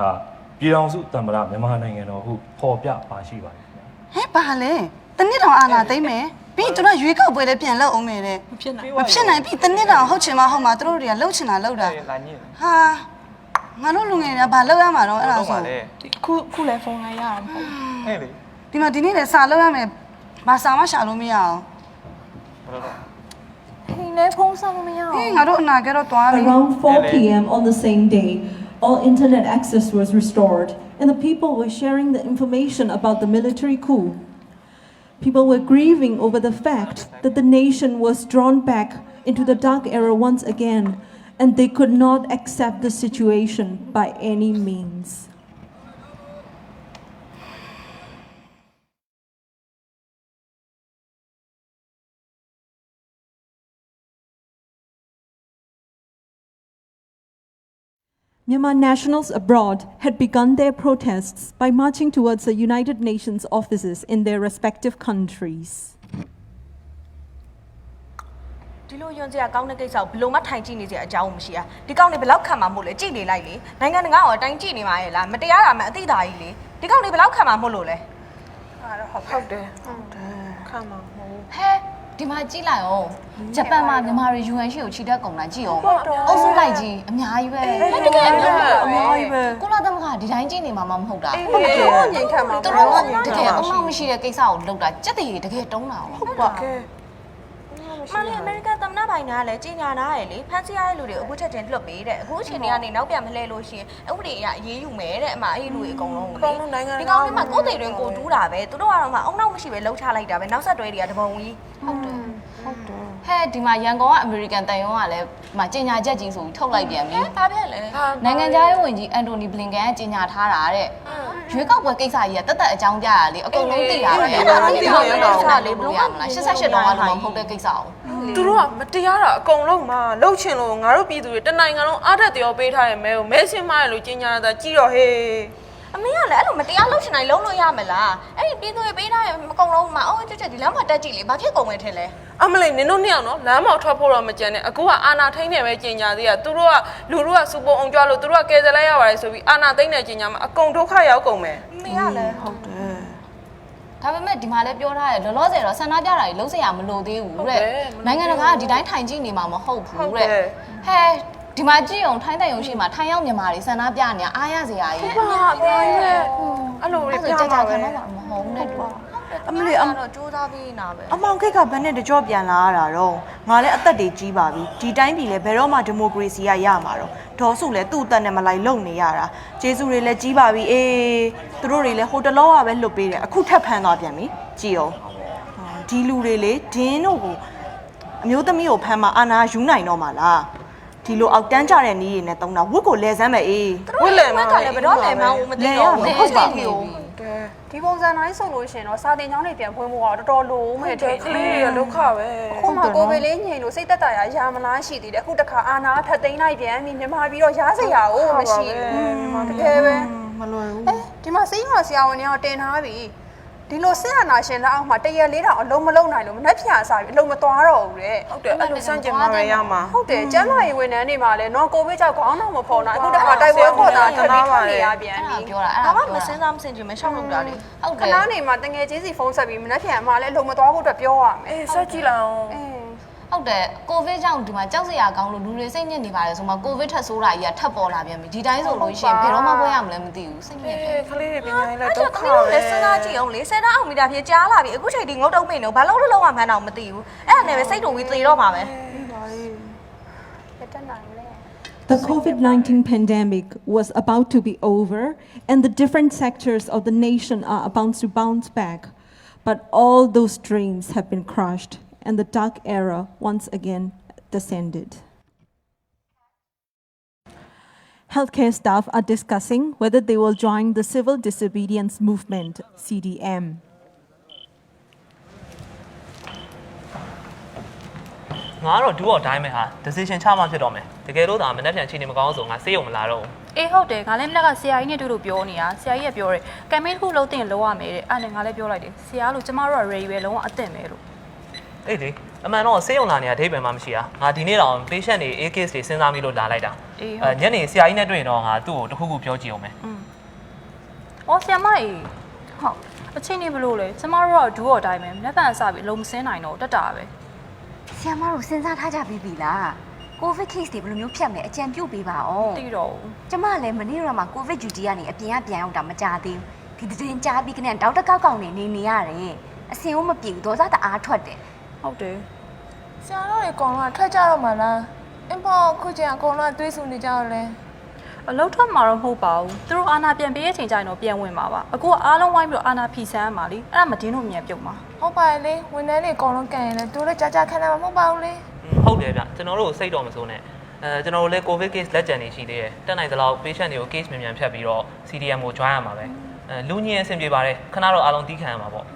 ပြည်ထောင်စုသမ္မတမြန်မာနိုင်ငံတော်ဟုဖော်ပြပါရှိပါသည် ဟဲ့ပါလေတနစ်တောင်အာနာသိမ့်မယ်ပြီးသူတို့ရွေးကောက်ပွဲလည်းပြန်လုပ်အောင်မယ်တဲ့ မဖြစ်နိုင် မဖြစ်နိုင်ပြီတနစ်တောင်ဟုတ်ချင်မဟုတ်မှာသူတို့တွေကလှုပ်ချင်တာလှုပ်တာ လာညစ် ဟာငါတို့လူငယ်တွေကဘာလှုပ်ရမှာတော့အဲ့ဒါ တော့ပါ ဆို လေ ခုလည်းဖုန်းလိုက်ရတာမဟုတ် ဟဲ့လေ ဒီမှာဒီနေ့လည်းစာလှုပ်ရမယ်ဘာစာမှရှာလို့မရအောင် ဘယ်လိုလဲ ဟင်းလည်းဖုန်းဆက်လို့မရအောင် ဟင်းငါတို့အနာကဲတော့တွားပြီ Around 4 p.m. on the same day, all internet access was restored, and the people were sharing the information about the military coup. People were grieving over the fact that the nation was drawn back into the dark era once again, and they could not accept the situation by any means. Myanmar nationals abroad had begun their protests by marching towards the United Nations offices in their respective countries. ဒီလိုယွန်းစရာကောင်းတဲ့ကိစ္စကိုဘယ်လိုမှထိုင်ကြည့်နေစရာအကြောင်းမရှိอ่ะဒီကောင်တွေဘယ်လောက်ခံမှာမို့လဲကြည့်နေလိုက်လေနိုင်ငံတကာကအတိုင်းကြည့်နေမှာရဲ့လားမတရားတာမှအသိသားကြီးလေဒီကောင်တွေဘယ်လောက်ခံမှာမို့လို့လဲ ဟုတ်တယ်ခံမှာမဟုတ် ဟဲဒီမှာကြည့်လိုက်အောင်ဂျပန်မှာမြန်မာတွေ UN ရှိကိုခြိတက်ကုန်တာကြည့်အောင်အုပ်စုလိုက်ကြီးအများကြီးပဲတကယ်အများကြီးပဲကုလသမဂ္ဂဒီတိုင်းကြည့်နေမှာမဟုတ်တာဟုတ်တယ်ငြိမ်ခံမှာသူတို့တကယ်အမှောင်မရှိတဲ့ကိစ္စကိုလုပ်တာကြက်တည်းတကယ်တုံးတာဟုတ်ပါကဲ မလေးအမေရိကန်သမ္မတဘိုင်နာကလည်းကြီးညာနာရယ်လေဖန်စီရတဲ့လူတွေအခုချက်ချင်းလွတ်ပေးတဲ့အခုအချိန်တွေကနေနောက်ပြန်မလှည့်လို့ရှိရင်ဥပဒေအရအရေးယူမယ်တဲ့အမအဲ့လူတွေအကုန်လုံးကိုလေဒီကောင်တွေမှာကိုယ်တည်တွင်ကိုတူးတာပဲသူတို့ကတော့မှအုံနောက်မရှိပဲလှုပ်ချလိုက်တာပဲနောက်ဆက်တွဲတွေကတပုံကြီးဟုတ်တယ်ဟဲ့ဒီမှာရန်ကုန်ကအမေရိကန်တန်ယုံကလည်းဒီမှာကြေညာချက်ကြီးဆိုပြီးထုတ်လိုက်ပြန်ပြီ ဘာဖြစ်လဲ နိုင်ငံခြားရေးဝန်ကြီးအန်တိုနီဘလင်ကန်ကကြေညာထားတာတဲ့ရွေးကောက်ပွဲကိစ္စကြီးကတက်တက်အကြောင်းပြရလေအကုန်လုံးသိတာပဲဒီလိုမျိုးတော့လေဘလို့ရမလား88တောင်ကလုံးမဟုတ်တဲ့ကိစ္စအောင် သူတို့ကမတရားတာအကုန်လုံးမှာလှုပ်ချင်လို့ငါတို့ပြည်သူတွေတနိုင်ငံလုံးအားတက်တရားပေးထားတဲ့မဲကိုမဲရှင်းမရလို့ကြီးညာတာကြည့်တော့ဟေး အမေကလည်းအဲ့လိုမတရားလုပ်ချင်တိုင်းလုံးလို့ရမလားအဲ့ဒီပြည်သူတွေပေးထားရင်အကုန်လုံးမှာအော်ကြွကြွဒီလမ်းမှာတက်ကြည့်လေဘာဖြစ်ကုန်မယ်ထင်လဲ အမလေးနင်တို့နှစ်ယောက်နော်လမ်းမောက်ထွက်ဖို့တော့မကြမ်းနဲ့အခုကအာနာထိန်နေပဲကြီးညာသေးတာသူတို့ကလူတို့ကစူပုံအောင်ကြွလို့သူတို့ကကယ်ဆယ်လိုက်ရပါတယ်ဆိုပြီးအာနာသိမ့်နေကြီးညာမှာအကုန်ဒုက္ခရောက်ကုန်မယ် အမေကလည်း ဟုတ်တယ် ဒါပေမဲ့ဒီမှာလည်းပြောထားတယ်လောလောဆယ်တော့ဆန္ဒပြတာကြီးလုံးစရာမလိုသေးဘူးတဲ့နိုင်ငံတကာကဒီတိုင်းထိုင်ကြည့်နေမှာမဟုတ်ဘူးတဲ့ဟဲ့ဒီမှာကြည့်အောင်ထိုင်းတိုင်ရုံရှိမှာထိုင်းရောက်မြန်မာတွေဆန္ဒပြနေတာအားရစရာကြီး ဟုတ်ပါဘူးအဲ့လိုတွေပြမှာပဲ မဟုတ်နဲ့တူ အမလေးတော့စူးစမ်းပြီးနာပဲ အမောင်ခိတ်ကဘယ်နဲ့တကြော့ပြန်လာရတာတော့ငါလည်းအသက်တွေကြီးပါပြီဒီတိုင်းပြည်လည်းဘယ်တော့မှဒီမိုကရေစီကရမှာတော့ဒေါ်စုလည်းသူ့အသက်နဲ့မလိုက်လုံနေရတာကျေးဇူးတွေလည်းကြီးပါပြီအေးသူတို့တွေလည်းဟိုတလောကပဲလွတ်ပေးတယ်အခုထပ်ဖမ်းသွားပြန်ပြီကြည်အောင်ဒီလူတွေလေဒင်းတို့ကိုအမျိုးသမီးကိုဖမ်းမှအာနာယူနိုင်တော့မှာလားထ ဒီလိုအောက်တန်းကြတဲ့နီးတွေနဲ့တုံးတာဝတ်ကိုလဲစမ်းပဲအေး ဝတ်လဲမကလည်းဘယ်တော့လဲမအောင်မသိတော့ဘူးဟုတ်ပါဘူး ဒီပုံစံတိုင်းဆိုလို့ရှင်တော့စာတင်ကျောင်းတွေပြန်ဖွင့်ဖို့ကတော်တော်လိုမဲ့တဲ့ကလေးရဒုက္ခပဲအခုမှကိုပဲလေးညင်လို့စိတ်သက်သာရမလားရှိသေးတယ်အခုတခါအာနာထပ်သိမ်းလိုက်ပြန်ပြီမြန်မာပြီးတော့ရားစရာကိုမရှိဘူးတကယ်ပဲမလွယ်ဘူးဒီမှာစိတ်ရောဆရာဝန်တွေကတင်ထားပြီဒီလိုစစ်အာဏာရှင်လက်အောက်မှာတရလေးတောင်အလုံးမလုံးနိုင်လို့မနှက်ဖြာစားပြီးအလုံးမသွားတော့ဘူးတဲ့ဟုတ်တယ်အဲ့လိုစန့်ကျင်မှာရမှာဟုတ်တယ်ကျန်းမာရေးဝန်ထမ်းတွေမှာလည်းနော်ကိုဗစ်ကြောင့်ခေါင်းတော့မဖော်နိုင်အခုတခါတိုက်ပွဲခေါ်တာခဏပါလေပြန်ပြီးပြောတာအဲ့ဒါမစင်းစားမစင်ကြမရှောက်လို့တာလေဟုတ်တယ်ခဏနေမှာတငယ်ချင်းစီဖုန်းဆက်ပြီးမနှက်ဖြာမှာလည်းအလုံးမသွားဖို့အတွက်ပြောရမယ်အေးဆက်ကြည့်လိုက်အောင်ဟုတ်တယ်ကိုဗစ်ကြောင့်ဒီမှာကြောက်စရာကောင်းလို့လူတွေစိတ်ညစ်နေပါတယ်ဆိုမှကိုဗစ်ထပ်ဆိုးတာကြီးကထပ်ပေါ်လာပြန်ပြီဒီတိုင်းဆိုလို့ရှိရင်ဘယ်တော့မှပွဲရမလဲမသိဘူးစိတ်ညစ်ဖြစ်ခလေးတွေပညာရေးလည်းဒုက္ခပဲလက်စနာကြည့်အောင်လေစနာအောင်မိတာဖြစ်ကြားလာပြီအခုချိန်ဒီငုတ်တုံးမိန်တော့ဘာလို့လုံးဝမှန်းတော့မသိဘူးအဲ့ဒါနဲ့ပဲစိတ်တုံပြီးသေတော့မှာပဲ The COVID-19 pandemic was about to be over, and the different sectors of the nation are about to bounce back. But all those dreams have been crushed, and the dark era once again descended. Healthcare staff are discussing whether they will join the civil disobedience movement, CDM. I don't do all time, decision chamaဖြစ်တော့မယ်တကယ်လို့ဒါမနေ့ပြန်ချိန်နေမကောင်းဆိုငါစေးရုံမလာတော့အေးဟုတ်တယ်ငါလည်းမနေ့ကဆရာကြီးနဲ့တူတူပြောနေတာဆရာကြီးကပြောတယ်ကမ်ပိန်းတစ်ခုလုံးတင်လုံးရမယ်တဲ့အဲ့နဲ့ငါလည်းပြောလိုက်တယ်ဆရာလို့ကျမတို့က ready ပဲလုံးဝအသင့်ပဲလို့အေးလေအမှန်တော့စေးရုံလာနေရအဓိပ္ပာယ်မှမရှိတာငါဒီနေ့တော့ patient တွေ A case တွေစဉ်းစားပြီးလို့လာလိုက်တာညနေဆရာကြီးနဲ့တွေ့ရင်တော့ငါသူ့ကိုတစ်ခုခုပြောကြည့်အောင်မယ်အော်ဆရာမကြီးဟုတ်အချိန်နေဘလို့လဲကျမတို့ကဒူးော်တိုင်းပဲလက်ဖန်အစပြီးလုံးမစင်းနိုင်တော့တက်တာပဲဆရာမတို့စဉ်းစားထားကြပြီးပြီလား COVID case တွေဘယ်လိုမျိုးဖြတ်မယ်အကြံပြုပေးပါအောင်သိတော့ကျမလည်းမနေ့ကမှ COVID duty ကနေအပြင်ကပြန်ရောက်တာမကြသေးဘူးဒီသတင်းကြားပြီးကနေဒေါက်တာကောက်ကောက်နေရတယ်အစင်ဦးမပြေဘူးဒေါသတအားထွက်တယ်ဟုတ်တယ်ဆရာတို့တွေအကုန်လုံးထွက်ကြတော့မှလားအင်းပေါ့ခုချိန်အကုန်လုံးတွေးဆူနေကြတော့လဲအလုပ်ထွက်မှာတော့မဟုတ်ပါဘူးသူတို့အာနာပြန်ပေးရဲ့ချိန်ကျရင်တော့ပြန်ဝင်မှာပါအခုကအားလုံးဝိုင်းပြီးတော့အာနာဖီဆန်းမှာလीအဲ့ဒါမတင်းတို့မြန်ပြုတ်မှာဟုတ်ပါလေဝန်ထမ်းတွေအကုန်လုံးကန်ရင်လည်းသူတို့ကြာခံတယ်မှာမဟုတ်ပါဘူးလေဟုတ်တယ်ဗျကျွန်တော်တို့စိတ်တော်မစိုးနဲ့ကျွန်တော်တို့လည်း COVID case လက်ကျန်နေရှိသေးတယ်တက်နိုင်သလောက် patient တွေကို case မြန်ဖြတ်ပြီးတော့ CDM ကို join ရမှာပဲလူညင်အဆင်ပြေပါတယ်ခဏတော့အားလုံးတီးခံရမှာပေါ့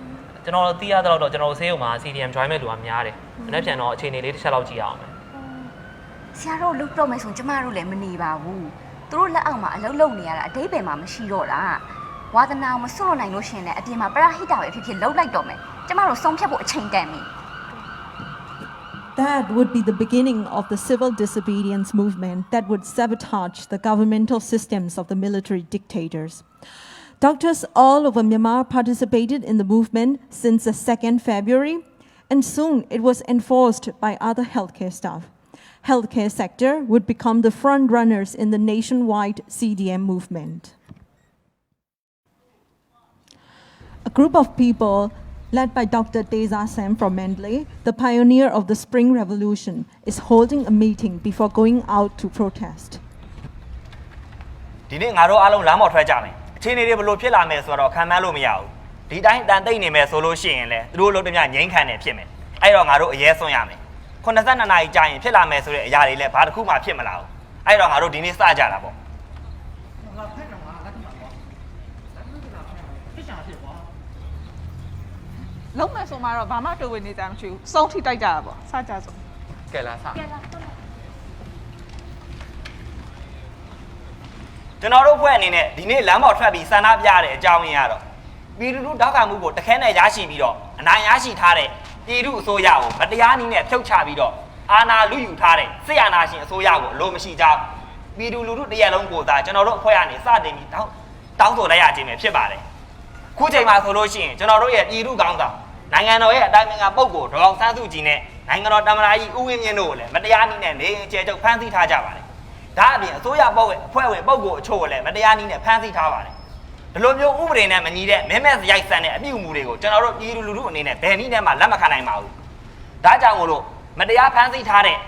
ကျွန်တော်တီးရတော့ကျွန်တော်ဆေးရုံမှာ CDM join မဲ့လူကများတယ်မနေ့ပြန်တော့အခြေအနေလေးတစ်ချက်လောက်ကြည့်ရအောင်ဆရာတို့လုတ်တော့မယ်ဆိုကျမတို့လည်းမနေပါဘူးသူတို့လက်အောက်မှာအလုပ်လုပ်နေရတာအတိတ်ပဲမှာမရှိတော့တာဝါသနာမစွန့်လွတ်နိုင်လို့ရှင်လည်းအပြင်မှာပရဟိတပဲဖြစ်ဖြစ်လှုပ်လိုက်တော့မယ်ကျမတို့ဆုံးဖြတ်ဖို့အချိန်တန်ပြီ That would be the beginning of the civil disobedience movement that would sabotage the governmental systems of the military dictators. Doctors all over Myanmar participated in the movement since the 2nd February, and soon it was enforced by other healthcare staff. Healthcare sector would become the front runners in the nationwide CDM movement. A group of people led by Dr. Teza Sam from Mandalay, the pioneer of the Spring Revolution, is holding a meeting before going out to protest. ဒီနေ့ငါတို့အားလုံးလမ်းပေါ်ထွက်ကြမယ်အခြေအနေတွေဘယ်လိုဖြစ်လာမယ်ဆိုတော့ခံမှန်းလို့မရဘူးဒီတိုင်းတန်သိမ့်နေမယ်ဆိုလို့ရှိရင်လည်းသူတို့လုံးတမျှငိမ့်ခံနေဖြစ်မယ်အဲ့တော့ငါတို့အရေးဆွံ့ရမယ်82နာရီကြာရင်ဖြစ်လာမယ်ဆိုတဲ့အရာတွေလည်းဘာတစ်ခုမှဖြစ်မလာဘူးအဲ့တော့ငါတို့ဒီနေ့စကြတာပေါ့လုံးမယ်ဆိုမှတော့ဘာမှတွေ့ဝင်နေကြမရှိဘူးစုံထိတိုက်ကြတာပေါ့စကြဆုံးကဲလားစကျွန်တော်တို့ဖွဲ့အနေနဲ့ဒီနေ့လမ်းပေါ်ထွက်ပြီးဆန္ဒပြရတဲ့အကြောင်းရင်းကတော့ပြည်သူလူထောက်ခံမှုကိုတခဲနဲ့ရရှိပြီးတော့အနိုင်ရရှိထားတဲ့ပြည်သူအစိုးရကိုမတရားနည်းနဲ့ဖြုတ်ချပြီးတော့အာဏာလုယူထားတဲ့စစ်အာဏာရှင်အစိုးရကိုအလိုမရှိကြောင်းပြည်သူလူထုတရက်လုံးကိုသာကျွန်တော်တို့အဖွဲ့ကနေစတင်ပြီးတောင်းဆိုလိုက်ရခြင်းပဲဖြစ်ပါတယ်ခုချိန်မှာဆိုလို့ရှိရင်ကျွန်တော်တို့ရဲ့ပြည်သူကောင်းဆောင်နိုင်ငံတော်ရဲ့အတိုင်းအမြံပုဂ္ဂိုလ်ဒေါက်တာဆန်းစုကြည်နဲ့နိုင်ငံတော်တမန်တော်ကြီးဦးဝင်းမြင့်တို့ကိုလည်းမတရားနည်းနဲ့နေကျဲချုပ်ဖမ်းဆီးထားကြပါတယ်ဒါအပြင်အစိုးရအဖွဲ့ဝင်ပုဂ္ဂိုလ်အချို့ကိုလည်းမတရားနည်းနဲ့ဖမ်းဆီးထားပါတယ်ဒီလိုမျိုးဥပဒေနဲ့မညီတဲ့မဲမဲစရိုက်ဆန်တဲ့အပြုအမူတွေကိုကျွန်တော်တို့ပြည်သူလူထုအနေနဲ့ဘယ်နည်းနဲ့မှလက်မခံနိုင်ပါဘူးဒါကြောင့်မို့လို့မတရားဖမ်းဆီးထားတဲ့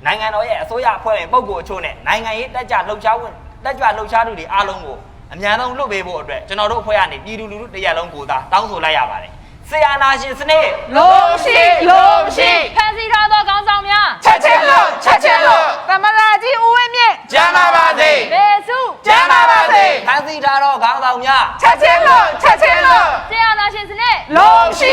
နိုင်ငံတော်ရဲ့အစိုးရအဖွဲ့ဝင်ပုဂ္ဂိုလ်အချို့နဲ့နိုင်ငံရေးတက်ကြလှုပ်ရှားသူတွေအားလုံးကိုအများဆုံးလွတ်ပေးဖို့အတွက်ကျွန်တော်တို့အဖွဲ့ကနေပြည်သူလူထုတရက်လုံးကိုသာတောင်းဆိုလိုက်ရပါတယ် ဆရာနာရှင်စနစ် လုံးရှိလုံးရှိ ဖန်စီထားသောခေါင်းဆောင်များ ချက်ချင်းလို့ သမရာကြီးဦးဝင်းမြင့် ကျမ်းပါပါစေ ဘေစု ကျမ်းပါပါစေ ဖန်စီထားသောခေါင်းဆောင်များ ချက်ချင်းလို့ ဆရာနာရှင်စနစ် လုံးရှိ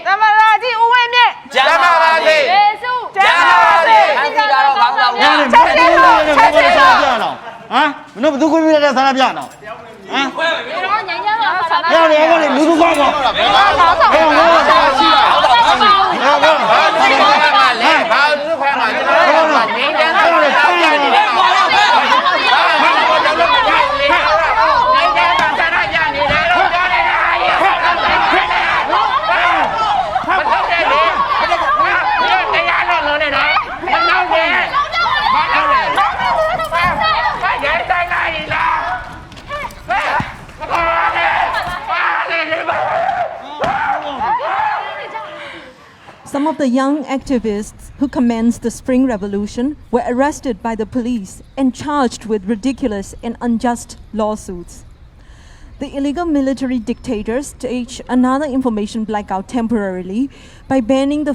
သမရာကြီးဦးဝင်းမြင့် ကျမ်းပါပါစေ ဘေစု ကျမ်းပါပါစေ ဖန်စီထားသောခေါင်းဆောင်များ ချက်ချင်းလို့ ဟမ်မင်းတို့ဘသူခွင့်ပြုတဲ့ဆန္ဒပြတော့ဟမ် ဒီတော့ညဉ့်ညမ်းတော့ဆန္ဒ ပြောနေကောလူသူကောကော ဘာရှိတာဘာလူခွဲမှာကျွန်တော်ကငင်းတယ်ဆိုတော့တောင်းရနေတယ်ဘာလို့လဲဘာလို့လဲနေတယ်ဆန္ဒပြနေတယ်လို့ပြောနေတာရေမဟုတ်တယ်လေတရားလို့လုံးနေတော့မနောက်ဘူးဘာလို့လဲဘာရဲတိုင်းလာရီလား Some of the young activists who commenced the Spring Revolution were arrested by the police and charged with ridiculous and unjust lawsuits. The illegal military dictators staged another information blackout temporarily by banning the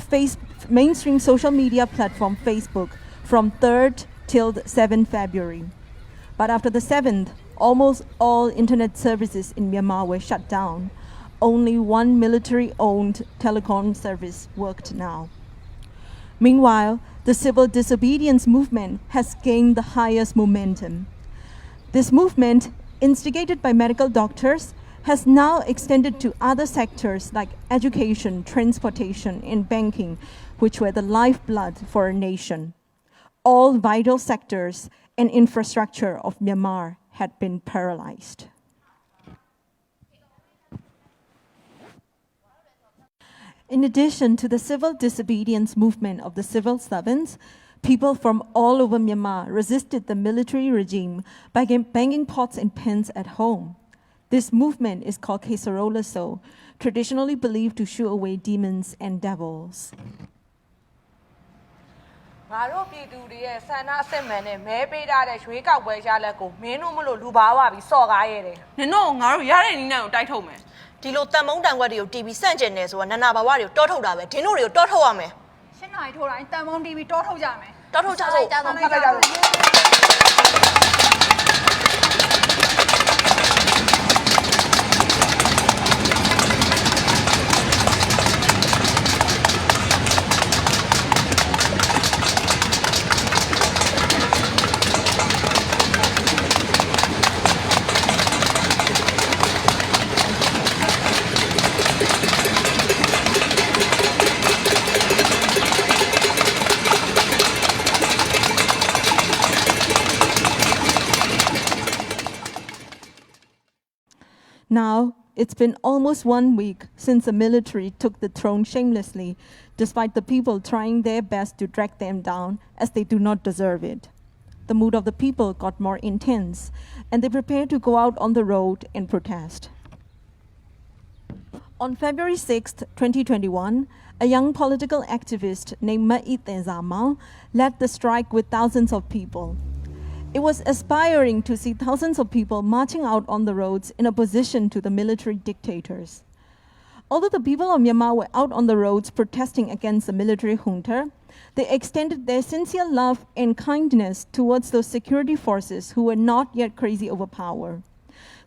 mainstream social media platform Facebook from 3rd till 7th February. But after the 7th, almost all internet services in Myanmar were shut down. Only one military-owned telecom service worked now. Meanwhile, the civil disobedience movement has gained the highest momentum. This movement, instigated by medical doctors, has now extended to other sectors like education, transportation, and banking, which were the lifeblood for a nation. All vital sectors and infrastructure of Myanmar had been paralyzed. In addition to the civil disobedience movement of the civil servants, people from all over Myanmar resisted the military regime by banging pots and pans at home. This movement is called Kesarola So, traditionally believed to shoo away demons and devils. ငါတို့ပြည်သူတွေရဲ့ဆန္ဒအစစ်မှန်နဲ့မဲပေးထားတဲ့ရွေးကောက်ပွဲရလက်ကိုမင်းတို့မလို့လူပါဝါပြီးစော့ကားရတယ်။နင်တို့ငါတို့ရတဲ့နည်းနဲ့ကိုတိုက်ထုတ်မယ်။ ဒီလိုတန်မုံတန်ခွက်တွေကိုတီဗီစန့်ကျင်နေဆိုတာနာနာဘာဝတွေကိုတောထုတ်တာပဲဒင်းတို့တွေကိုတောထုတ်ရမယ် ရှင်းနိုင်ထိုးတိုင်းတန်မုံတီဗီတောထုတ်ကြမယ် တောထုတ်ကြစို့ တောထုတ်ကြစို့ Now, it's been almost 1 week since the military took the throne shamelessly, despite the people trying their best to drag them down as they do not deserve it. The mood of the people got more intense, and they prepared to go out on the road and protest. On February 6, 2021, a young political activist named Ma'it Tenzama led the strike with thousands of people. It was inspiring to see thousands of people marching out on the roads in opposition to the military dictators. Although the people of Myanmar were out on the roads protesting against the military junta, they extended their sincere love and kindness towards those security forces who were not yet crazy over power.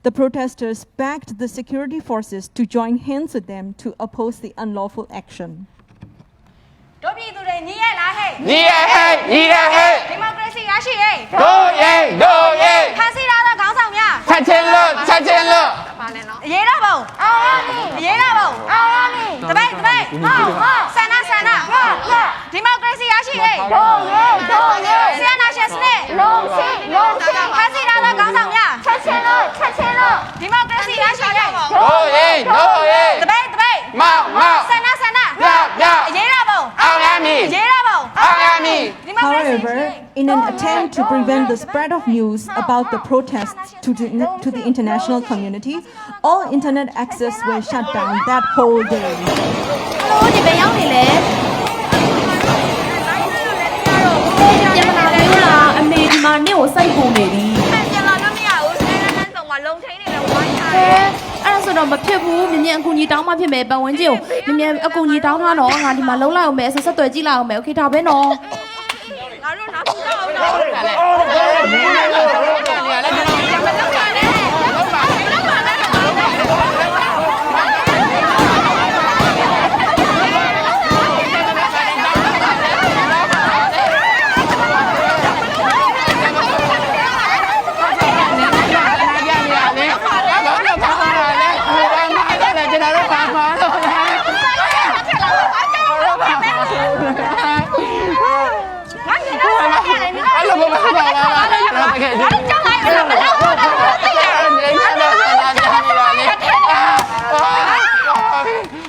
The protesters begged the security forces to join hands with them to oppose the unlawful action. တို့ပြည်သူတွေညီရဲ့လားဟဲ့ ညီရဲ့ဟဲ့ညီရဲ့ဟဲ့ ဒီမိုကရေစီရရှိရေး တို့ရဲ့ ဖန်စီထားသောခေါင်းဆောင်များ ချက်ချင်းလို့ ပါလဲနော်အရေးတော့ဘုံအောင်ရမည်အရေးတော့ဘုံအောင်ရမည်တပိတ်ဟုတ်ဆန္ဒဒီမိုကရေစီရရှိရေးတို့ရဲ့ဆရာနာရှင်စနစ်လုံးရှိဖန်စီထားသောခေါင်းဆောင်များချက်ချင်းလို့ဒီမိုကရေစီရရှိရေးတို့ရဲ့တပိတ်မောက်ဆန္ဒပြအရေးတော့ဘုံအောင်ရမည်အရေးတော့ဘုံအောင်ရမည် However, in an attempt to prevent the spread of news about the protests to the international community, all internet access were shut down that whole day. Hello, ဒီဘယ်ရောက်နေလဲပြန်လာပြီလားအမေဒီမှာနင့်ကိုစိုက်ပုံနေပြီပြန်လာတော့မရဘူးဆန်းဆုံးကလုံထိန်နေတယ်ဝိုင်းထားတယ်အဲ့ဒါဆိုတော့ မဖြစ်ဘူးမြင်မြင်အကူကြီးတောင်းမှဖြစ်မယ်ပတ်ဝန်းကျင်ကိုမြင်မြင်အကူကြီးတောင်းထားတော့ငါဒီမှာလုံးလိုက်အောင်မယ်ဆက်သွယ်ကြည့်လိုက်အောင်မယ်โอเคဒါပဲနော်ငါတို့နားထောင်အောင်နော်ဟုတ်တယ်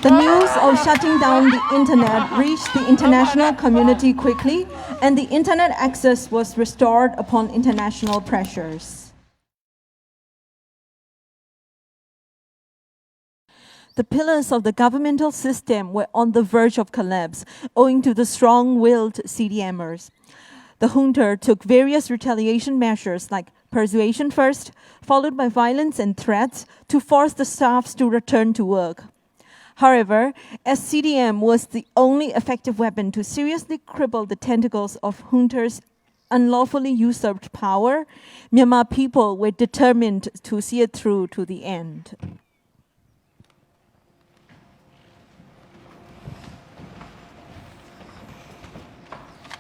The news of shutting down the internet reached the international community quickly, and the internet access was restored upon international pressures. The pillars of the governmental system were on the verge of collapse owing to the strong-willed CDMers. The junta took various retaliation measures like persuasion first, followed by violence and threats to force the staffs to return to work. However, as CDM was the only effective weapon to seriously cripple the tentacles of junta's unlawfully usurped power, Myanmar people were determined to see it through to the end.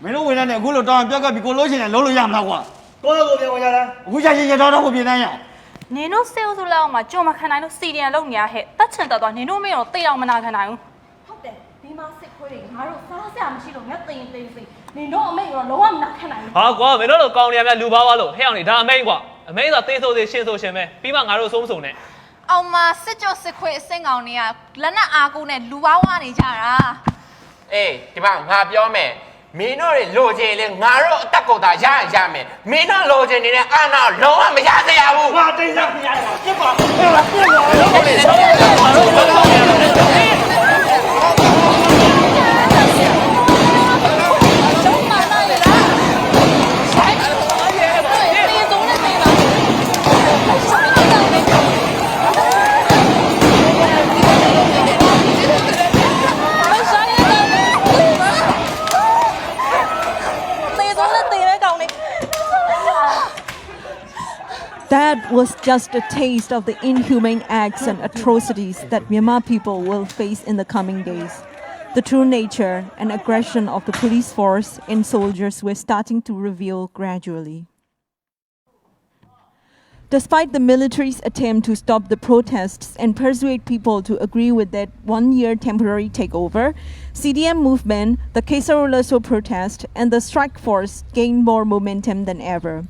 မင်းတို့ဝင်တဲ့အခုလိုတောင်းပြောကပြီးကိုလို့ရှိရင်လုံးလို့ရမှာကွာကိုယ့်ကိုပြန်ဝင်ကြလားအခုချက်ချင်းရတော့ကိုပြင်တန်းရအောင် နင်တို့စေဦးဆိုလောက်မှာကြုံမခံနိုင်လို့စီဒီယန်လောက်နေရဟဲ့တက်ချင်တော့နင်တို့မင်းတော့တေးအောင်မနာခံနိုင်ဘူးဟုတ်တယ်ဒီမှာစစ်ခွေးတွေငါတို့စားစရာမရှိလို့ငါသိရင်သိစိနင်တို့အမိတ်တော့လုံးဝမနာခံနိုင်ဘူးဟာကွာမင်းတို့လိုကောင်းနေရမြလူပါဝါလို့ဟဲ့အောင်နေဒါအမိတ်ကွာအမိတ်ဆိုတေးဆိုသေးရှင်းဆိုရှင်ပဲပြီးမှငါတို့ဆုံးမစုံနဲ့အောင်မစစ်ကြောစစ်ခွေးအစင်ကောင်တွေကလက်နက်အားကိုနဲ့လူပါဝါနေကြတာအေးဒီမှာငါပြောမယ်မင်းတို့လိုချင်လေငါတို့အတက်ကုန်တာရမယ်မင်းတို့လိုချင်နေတဲ့အာနာလုံးဝမရစေရဘူးဟာတိတ်စားပြရမှာပြစ်ပါThat was just a taste of the inhumane acts and atrocities that Myanmar people will face in the coming days. The true nature and aggression of the police force and soldiers were starting to reveal gradually. Despite the military's attempt to stop the protests and persuade people to agree with that one-year temporary takeover, CDM movement, the Kesarolaso protest, and the strike force gained more momentum than ever.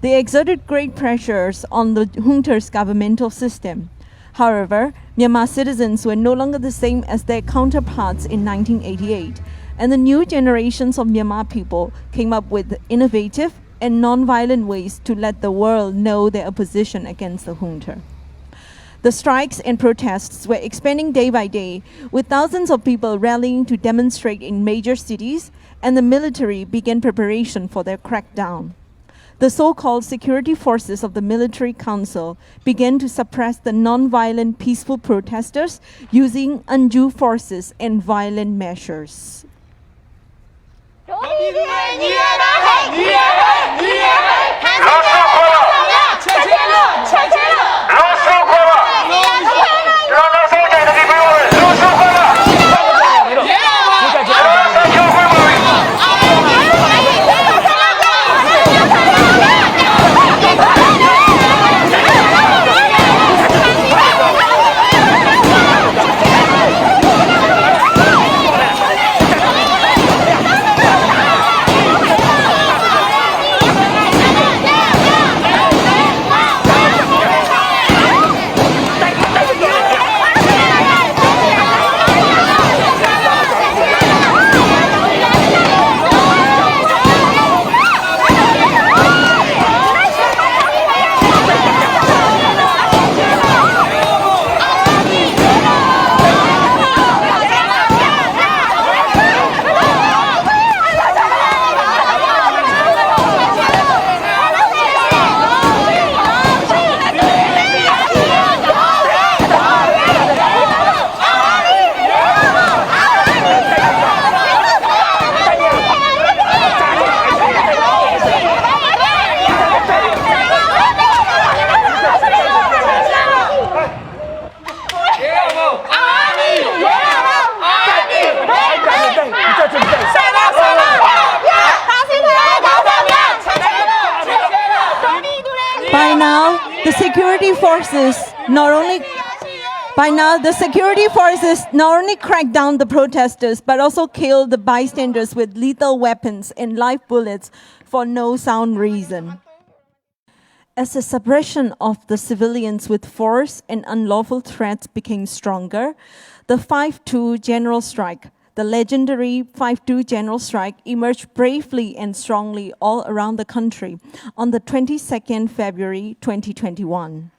They exerted great pressures on the junta's governmental system. However, Myanmar citizens were no longer the same as their counterparts in 1988, and the new generations of Myanmar people came up with innovative and non-violent ways to let the world know their opposition against the junta. The strikes and protests were expanding day by day, with thousands of people rallying to demonstrate in major cities, and the military began preparation for their crackdown. The so-called security forces of the military council began to suppress the non-violent peaceful protesters using undue forces and violent measures. By now, the security forces not only cracked down the protesters, but also killed the bystanders with lethal weapons and live bullets for no sound reason. As the suppression of the civilians with force and unlawful threats became stronger, the 5-2 general strike, the legendary 5-2 general strike, emerged bravely and strongly all around the country on the 22nd February 2021.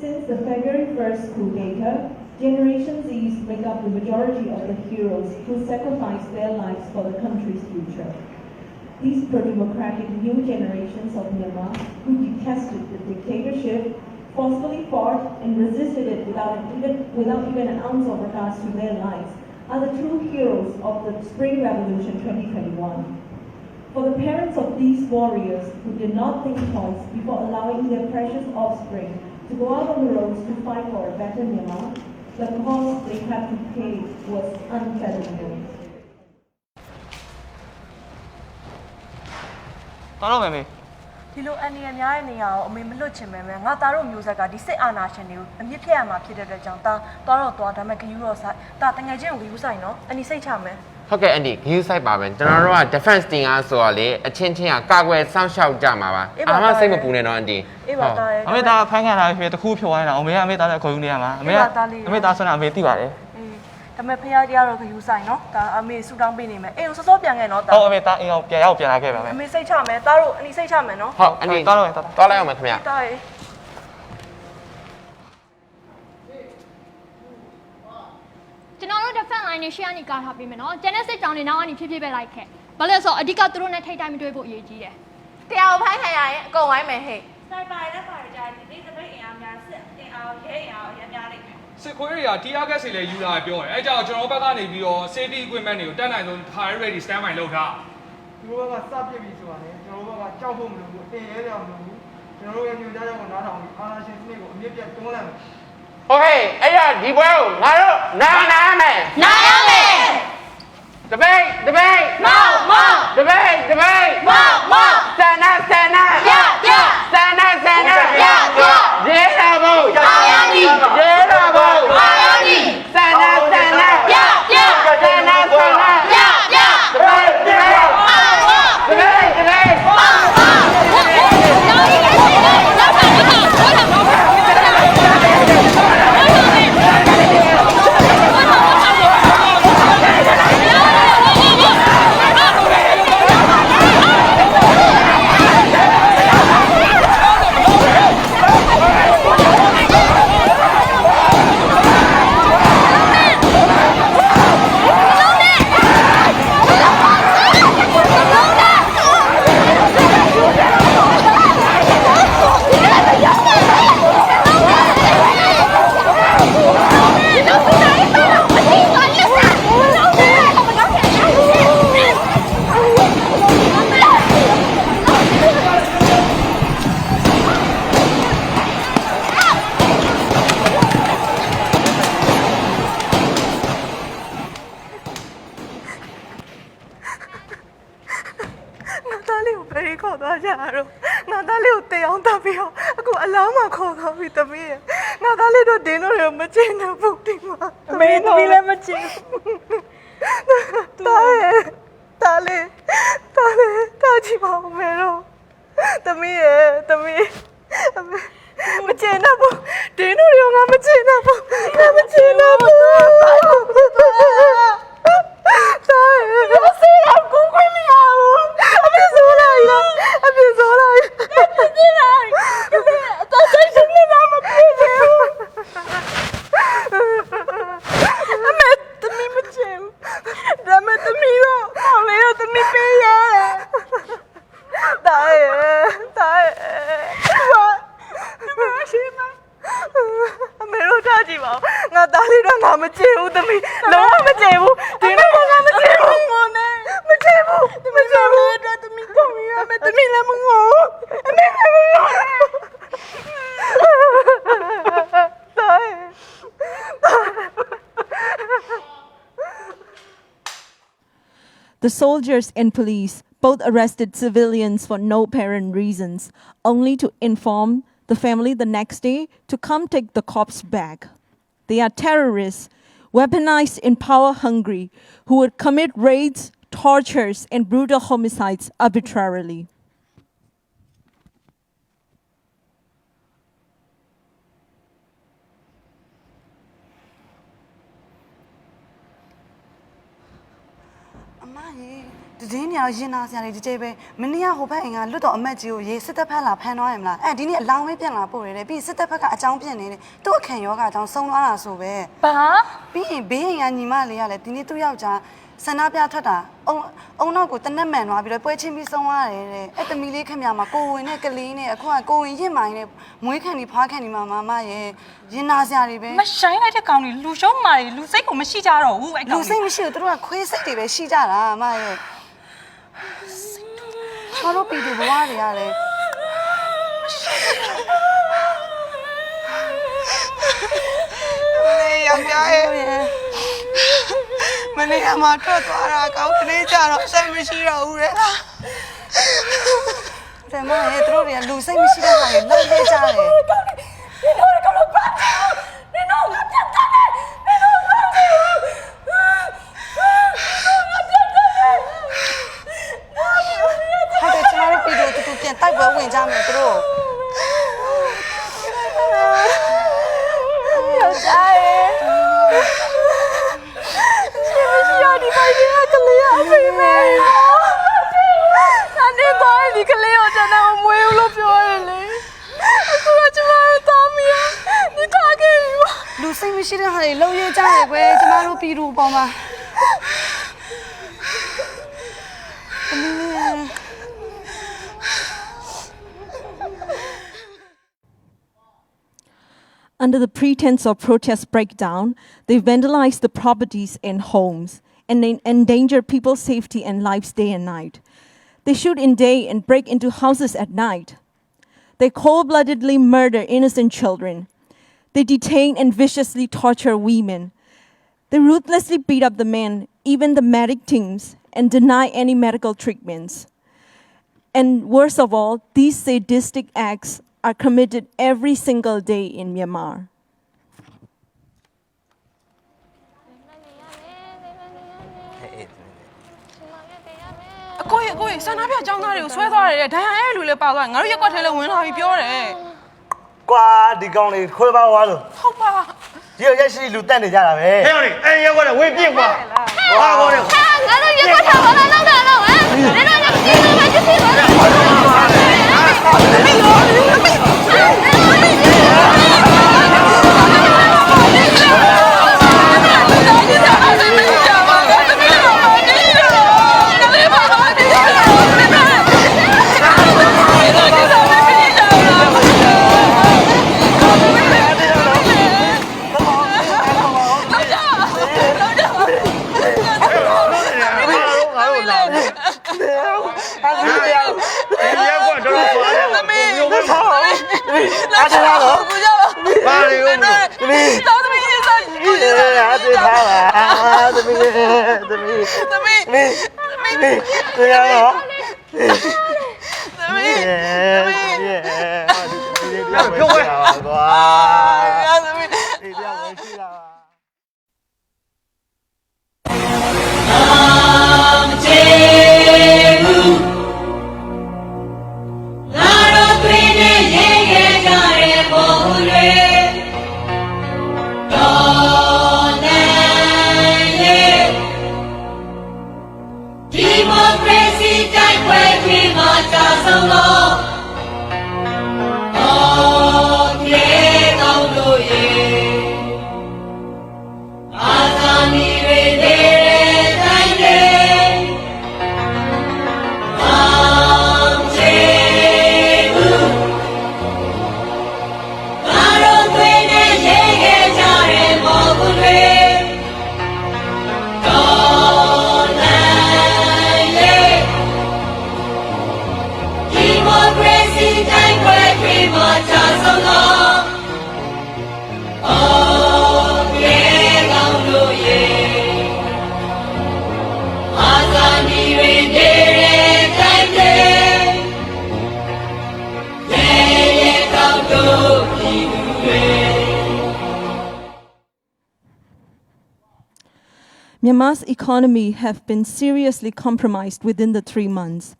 Since the February 1st coup d'etat, Generation Zs make up the majority of the heroes who sacrificed their lives for the country's future. These pro-democratic new generations of Myanmar who detested the dictatorship, forcefully fought and resisted it without even an ounce of regards to their lives, are the true heroes of the Spring Revolution 2021. For the parents of these warriors who did not think twice before allowing their precious offspring to go out on the roads to fight for a better Myanmar, the cost they had to pay was unfathomable. တော်တော့မယ်မေ ဒီလိုအန်ဒီရများတဲ့နေရာကိုအမေမလွတ်ချင်ပဲမယ်ငါသားတို့မျိုးဆက်ကဒီစစ်အာဏာရှင်တွေကိုအမြင့်ဖြတ်ရမှာဖြစ်တဲ့အတွက်ကြောင့်သားတော့သွားဒါပေမဲ့ဂယူတော့ဆိုင်ဒါတငယ်ချင်းကိုဂယူဆိုင်နော်အန်ဒီစိတ်ချမယ် ဟုတ်ကဲ့အန်ဒီဂယူးဆိုင်ပါပဲကျွန်တော်တို့က defense team အားဆိုတော့လေအချင်းချင်းကကာကွယ်စောင့်ရှောက်ကြမှာပါအားမစိတ်မပူနဲ့တော့အန်ဒီအေးပါသားရဲ့အမေသားဖမ်းခံလာပြီတခုဖြိုသွားနေတာအမေကအမေသားလည်းခေါ်ယူနေရမှာအမေသားဆွမ်းတာအမေသိပါတယ်ဒါပေမဲ့ဖះကြီးကတော့ဂယူးဆိုင်နော်ဒါအမေဆူတောင်းပေးနေမယ်အေးစောစောပြန်ခဲ့နော်ဟုတ်အမေသားအိမ်အောင်ပြန်လာခဲ့ပါမယ်အမေစိတ်ချမယ်သားတို့အနီစိတ်ချမယ်နော်ဟုတ်အန်ဒီသွားလိုက်အောင်မယ်ခင်ဗျာသားရဲ့ကျွန်တော်တို့ defense line နဲ့ရှေ့ကနေကားထားပေးမယ်နော်ကျန်တဲ့စစ်ကြောင်းတွေနောက်ကနေဖြည်းဖြည်းပဲလိုက်ခဲ့ဘာလို့လဲဆိုတော့အဓိကသူတို့နဲ့ထိတ်တိုင်းမတွေ့ဖို့အရေးကြီးတယ်တရားဖိုင်းခံရရင်အကုန်ဝိုင်းမယ်ဟဲ့စိုက်ပါလက်ပါကြဒီနေ့တပိတ်အင်အားများစစ်အင်အားရဲအင်အားရများလိုက်စစ်ခွေးတွေက TR gas တွေလည်းယူလာပြောတယ်အဲကြောင့်ကျွန်တော်ဘက်ကနေပြီးတော့ safety equipment တွေကိုတက်နိုင်ဆုံး high ready stand by လုပ်ထားသူတို့ကစပြစ်ပြီးဆိုတာလေကျွန်တော်တို့ကကြောက်ဖို့မလိုဘူးအတင်ရဲကြမလိုဘူးကျွန်တော်တို့ရဲ့ညွှန်ကြားချက်ကိုနားထောင်ပြီးအာဏာရှင်စနစ်ကိုအမြင့်ပြတ်တွန်းလှန်မယ်โอเคအဲ့ရဒီပွဲကိုငါတို့နားမယ်နားရမယ်တပိတ်မောင်တပိတ်မောင်ဆန္ဒဆန္ဒပြရဲတော်ဘုံအာယာနီရဲတော်ဘုံအာယာနီဆန္ဒပြဆန္ဒတပိတ်ငါသားလေးကိုတေအောင်တတ်ပြီးတော့အခုအလောင်းမှာခေါ်သွားပြီသမီးရဲ့ငါသားလေးတို့ဒင်းတို့မချင်တော့ဘူးဒီမှာအမေသမီးလည်းမချင်တာရဲ့တာလေးတာကြည့်ပါဦးမေတို့သမီးရဲ့မချင်တော့ဘူးဒင်းတို့ရောငါမချင်တော့ဘူးငါသားလေးတော့ငါမချင်ဘူးသမီးလုံးဝမချင်ဘူးဒီနေ့ကငါမချင်ဘူးမောနဲ့မချင်ဘူးအတွက်သမီးကောင်းရမယ်သမီးလည်းမငိုအမေလည်းမငိုThe soldiers and police both arrested civilians for no apparent reasons, only to inform the family the next day to come take the corpse back. They are terrorists, weaponized and power-hungry, who would commit raids, tortures, and brutal homicides arbitrarily. Today, now, you know, the JB, many are hoping a lot of magic. You sit up a pen or him, and didn't allow me to la be sit up a champion in it. Don't can yoga down someone so way. Being animalia, let me to Yaja, Sanabia Tata. Oh, no, good, and the man will be poaching me somewhere. At the Millie Kamyama, go in a Kaline, a quite go in your mind. Moikani park any mamma, ye, Jinazia ribe. Shine at a county, Lucio, my Lucico, Machijaro, who I don't think she threw a quiz, she dara, my. How do you do it? Many are my trust. I can't reach out of some machine. The man is throwing a losing machine. I love it. ပဲဝင်ကြမယ်သူတို့ယောက်ျားရဲ့ရှိရဒီပိုင်ရကလေးအဖေမဲအနေတော့ဒီကလေးကိုကျွန်တော်မွေးလို့ပြောရလေအခုတော့ကျမတို့တောင်းမိရဒီထားခဲ့ပြီလူစိတ်မရှိတဲ့ဟာတွေလုံရကြတယ်ကွယ်ကျမတို့ပြည်သူပေါ်မှာUnder the pretense of protest breakdown, they vandalize the properties and homes and they endanger people's safety and lives day and night. They shoot in day and break into houses at night. They cold-bloodedly murder innocent children. They detain and viciously torture women. They ruthlessly beat up the men, even the medic teams, and deny any medical treatments. And worst of all, these sadistic acts are committed every single day in Myanmar. ကိုကြီးဆန္ဒပြအကြောင်းသားတွေကိုဆွဲသွားတယ်ဒဏ်ရာရဲ့လူလည်းပါသွားငါတို့ရက်ကွက်ထဲလည်းဝင်လာပြီးပြောတယ်ကွာဒီကောင်လေးခွဲပါသွားလို့ဟုတ်ပါဒီရက်ရှိလူတက်နေကြတာပဲဟဲ့ကောင်လေးအဲ့ရက်ကွက်ထဲဝင်ပြစ်ကွာဟာကောင်လေးငါတို့ရက်ကွက်ထဲဝင်လာတော့တော့ဟမ်နင်တို့ကကြည့်လို့ပဲကြည့်ပါMyanmar's economy have been seriously compromised within the 3 months.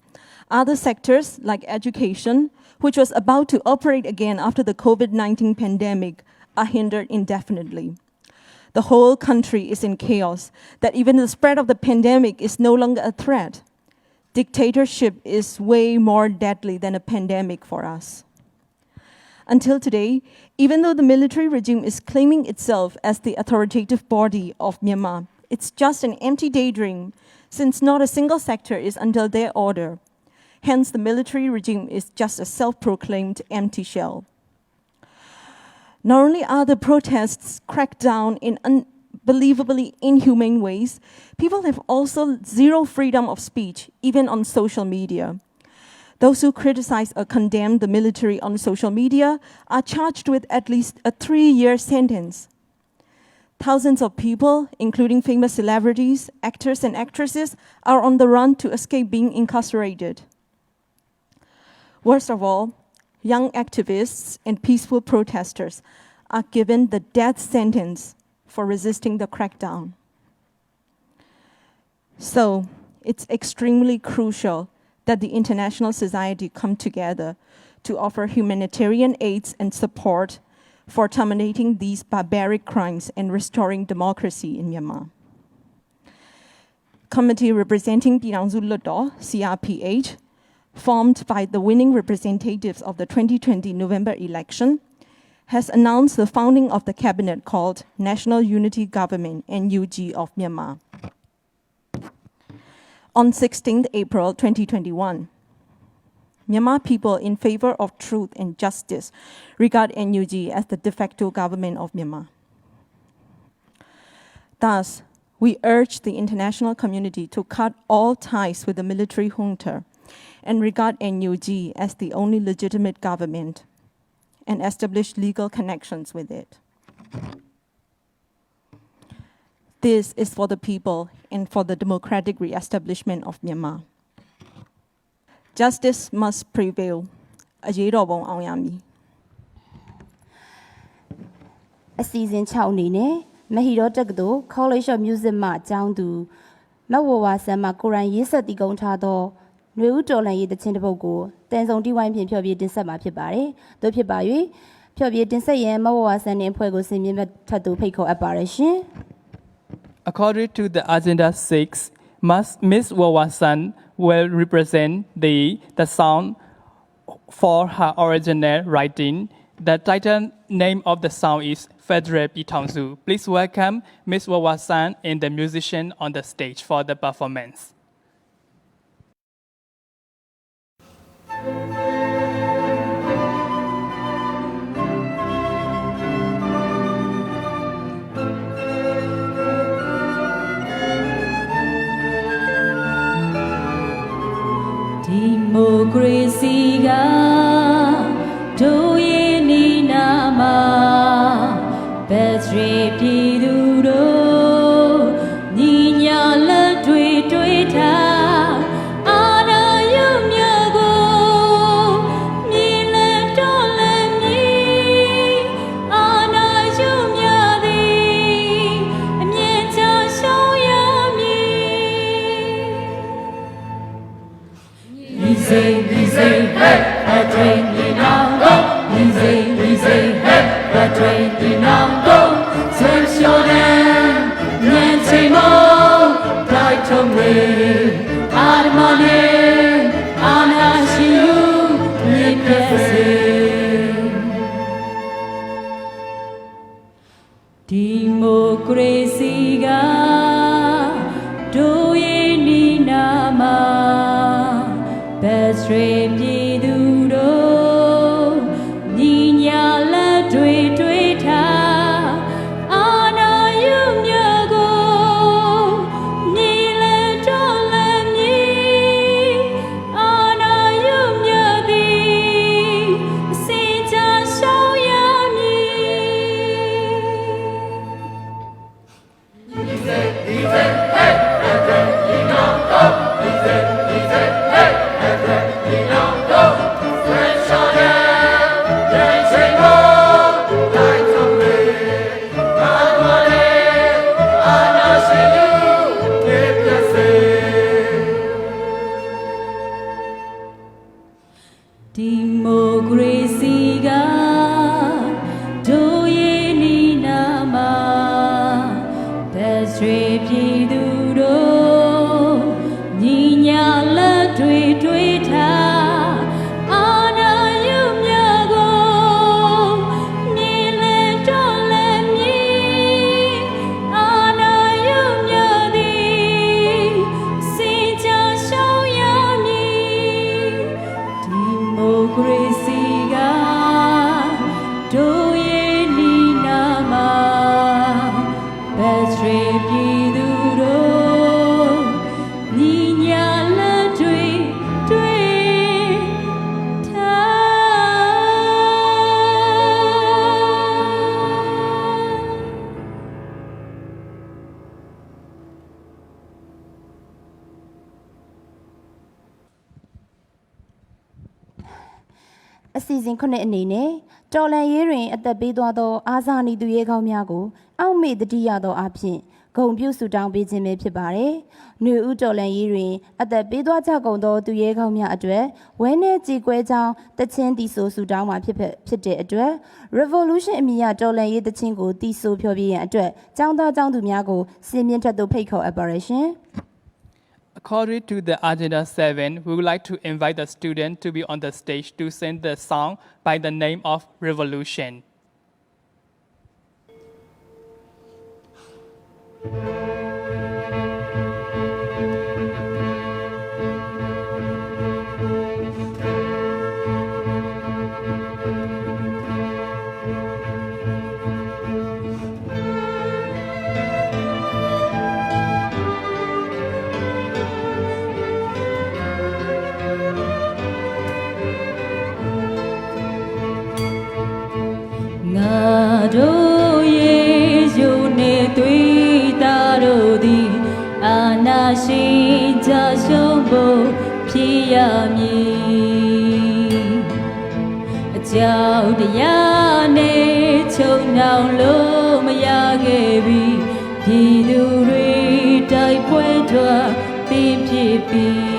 Other sectors, like education, which was about to operate again after the COVID-19 pandemic, are hindered indefinitely. The whole country is in chaos, that even the spread of the pandemic is no longer a threat. Dictatorship is way more deadly than a pandemic for us. Until today, even though the military regime is claiming itself as the authoritative body of Myanmar, it's just an empty daydream, since not a single sector is under their order. Hence, the military regime is just a self-proclaimed empty shell. Not only are the protests cracked down in unbelievably inhumane ways, people have also zero freedom of speech, even on social media. Those who criticize or condemn the military on social media are charged with at least a 3-year sentence. Thousands of people, including famous celebrities, actors and actresses, are on the run to escape being incarcerated. Worst of all, young activists and peaceful protesters are given the death sentence for resisting the crackdown. So, it's extremely crucial that the international society come together to offer humanitarian aids and support for terminating these barbaric crimes and restoring democracy in Myanmar. Committee representing Pirangzu Luto, CRPH, formed by the winning representatives of the 2020 November election, has announced the founding of the cabinet called National Unity Government, NUG of Myanmar. On 16th April 2021, Myanmar people in favor of truth and justice regard NUG as the de facto government of Myanmar. Thus, we urge the international community to cut all ties with the military junta and regard NUG as the only legitimate government and establish legal connections with it. This is for the people and for the democratic re-establishment of Myanmar. Justice must prevail. အရေးတော်ပုံအောင်ရမည် အစီအစဉ်6အနေနဲ့မဟီရောတက္ကသိုလ် College of Music မှအကြောင်းသူမဝဝဆန်မှကိုရိုင်းရေးဆက်တည်ကုန်းထားသောຫນွေဦးတော်လှန်ရေးတခြင်းတစ်ပုဒ်ကိုတန်ဆောင်တီးဝိုင်းဖြင့်ဖျော်ဖြေတင်ဆက်မှာဖြစ်ပါတယ်။သို့ဖြစ်ပါ၍ဖျော်ဖြေတင်ဆက်ရန်မဝဝဆန်နှင့်အဖွဲ့ကိုစင်မြင့်ထပ်သူဖိတ်ခေါ်အပ်ပါရရှင်။ According to the agenda 6, Miss Wawasan will represent the song for her original writing. The title name of the song is Federal Pitongsu. Please welcome Miss Wawasan and the musician on the stage for the performance. Democracy ga do ye ni na ma Betri pi du do ni nya la twi twi tha ana yu mya go ni le to le mi ana yu mya di a myen cha shao ya mi We say, hey, a train in our go. We say, hey, a train in our go. Search your name, Nancy Mo, die to me. Armane, Anashiu, Nipese. Democracy ga, do ye ni nama. Best rap du do ni nya la twi twi tha ana yu mya go ni le to le mi ana yu mya di sin cha shao ya mi he say hey hey you know go he say hey Democracy ga do ye ni na ma best rap du do ni nya la twi twi tha ana yu mya go ni le to le mi ana yu mya di sin cha shao ya mi Democracy ga do ye ni na ma best rap du do ni nya la twi twi thaအစီအစဉ်ခုနှစ်အနေနဲ့တော်လန်ရေးတွင်အသက်ပေးသွားသောအာဇာနည်သူရဲကောင်းများကိုအောက်မေ့တတိယသောအဖြစ် ဂုဏ်ပြုဆုတောင်းပေးခြင်းပဲဖြစ်ပါတယ်။နှွေဦးတော်လှန်ရေးတွင်အသက်ပေးသွားကြကုန်သောသူရဲကောင်းများအတွက်ဝဲနဲ့ကြေကွဲကြောင်းတခြင်းတီဆိုဆုတောင်းမှာဖြစ်တဲ့အတွက် Revolution အမည်ရတော်လှန်ရေးတခြင်းကိုတီဆိုဖျော်ဖြေရန်အတွက်ကျောင်းသားကျောင်းသူများကိုစီမင်းထက်သို့ဖိတ်ခေါ်အပ်ပါရရှင်။ According to the Agenda 7, we would like to invite the student to be on the stage to sing the song by the name of Revolution. She just show Piami. A child, the Yane, Chong now, Lomaya Gaby, Piduri, Tai Puentua, Pipi.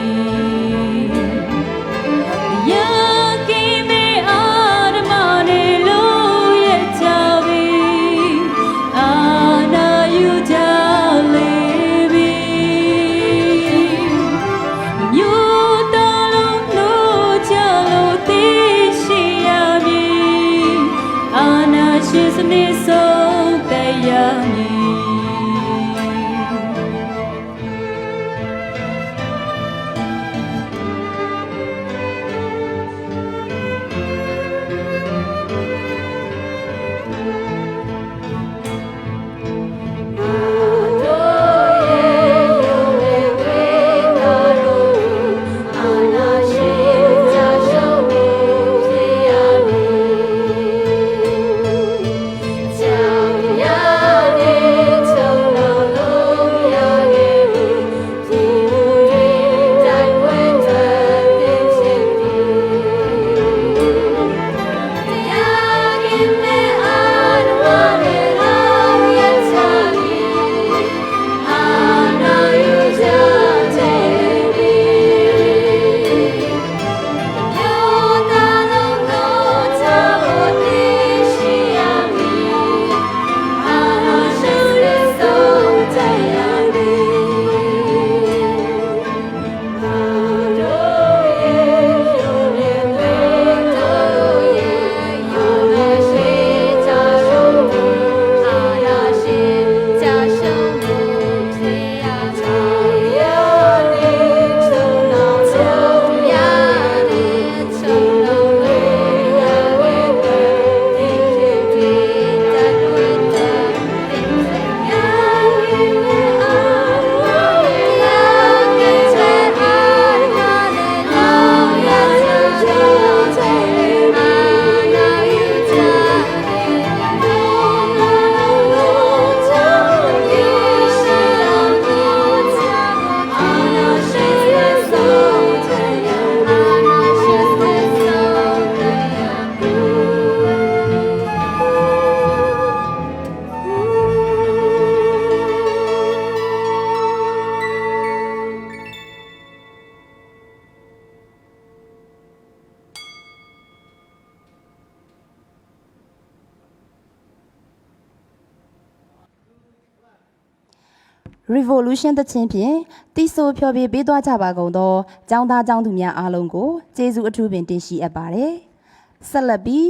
Revolution တခြင်းဖြင့်တီဆိုဖျော်ဖြေပေးသွားကြပါကုန်သောကျောင်းသားကျောင်းသူများအားလုံးကိုကျေးဇူးအထူးပင်တင်ရှိအပ်ပါတယ်။ဆက်လက်ပြီး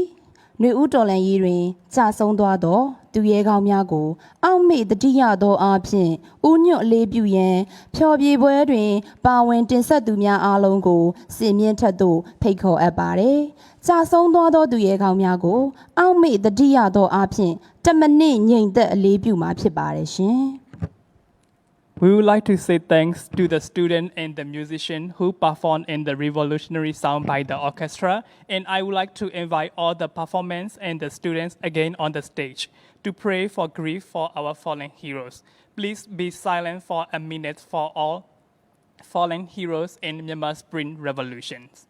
နှွေဦးတော်လှန်ရေးတွင်ကြာဆုံးသွားသောသူရဲကောင်းများကိုအောက်မေ့တတိယသောအားဖြင့်ဦးညွတ်အလေးပြုရန်ဖျော်ဖြေပွဲတွင်ပါဝင်တင်ဆက်သူများအားလုံးကိုစင်မြင့်ထက်သို့ဖိတ်ခေါ်အပ်ပါတယ်။ကြာဆုံးသွားသောသူရဲကောင်းများကိုအောက်မေ့တတိယသောအားဖြင့်10မိနစ်ငြိမ်သက်အလေးပြုမှာဖြစ်ပါတယ်ရှင်။ We would like to say thanks to the student and the musician who performed in the revolutionary song by the orchestra, and I would like to invite all the performers and the students again on the stage to pray for grief for our fallen heroes. Please be silent for a minute for all fallen heroes in Myanmar's Spring Revolutions.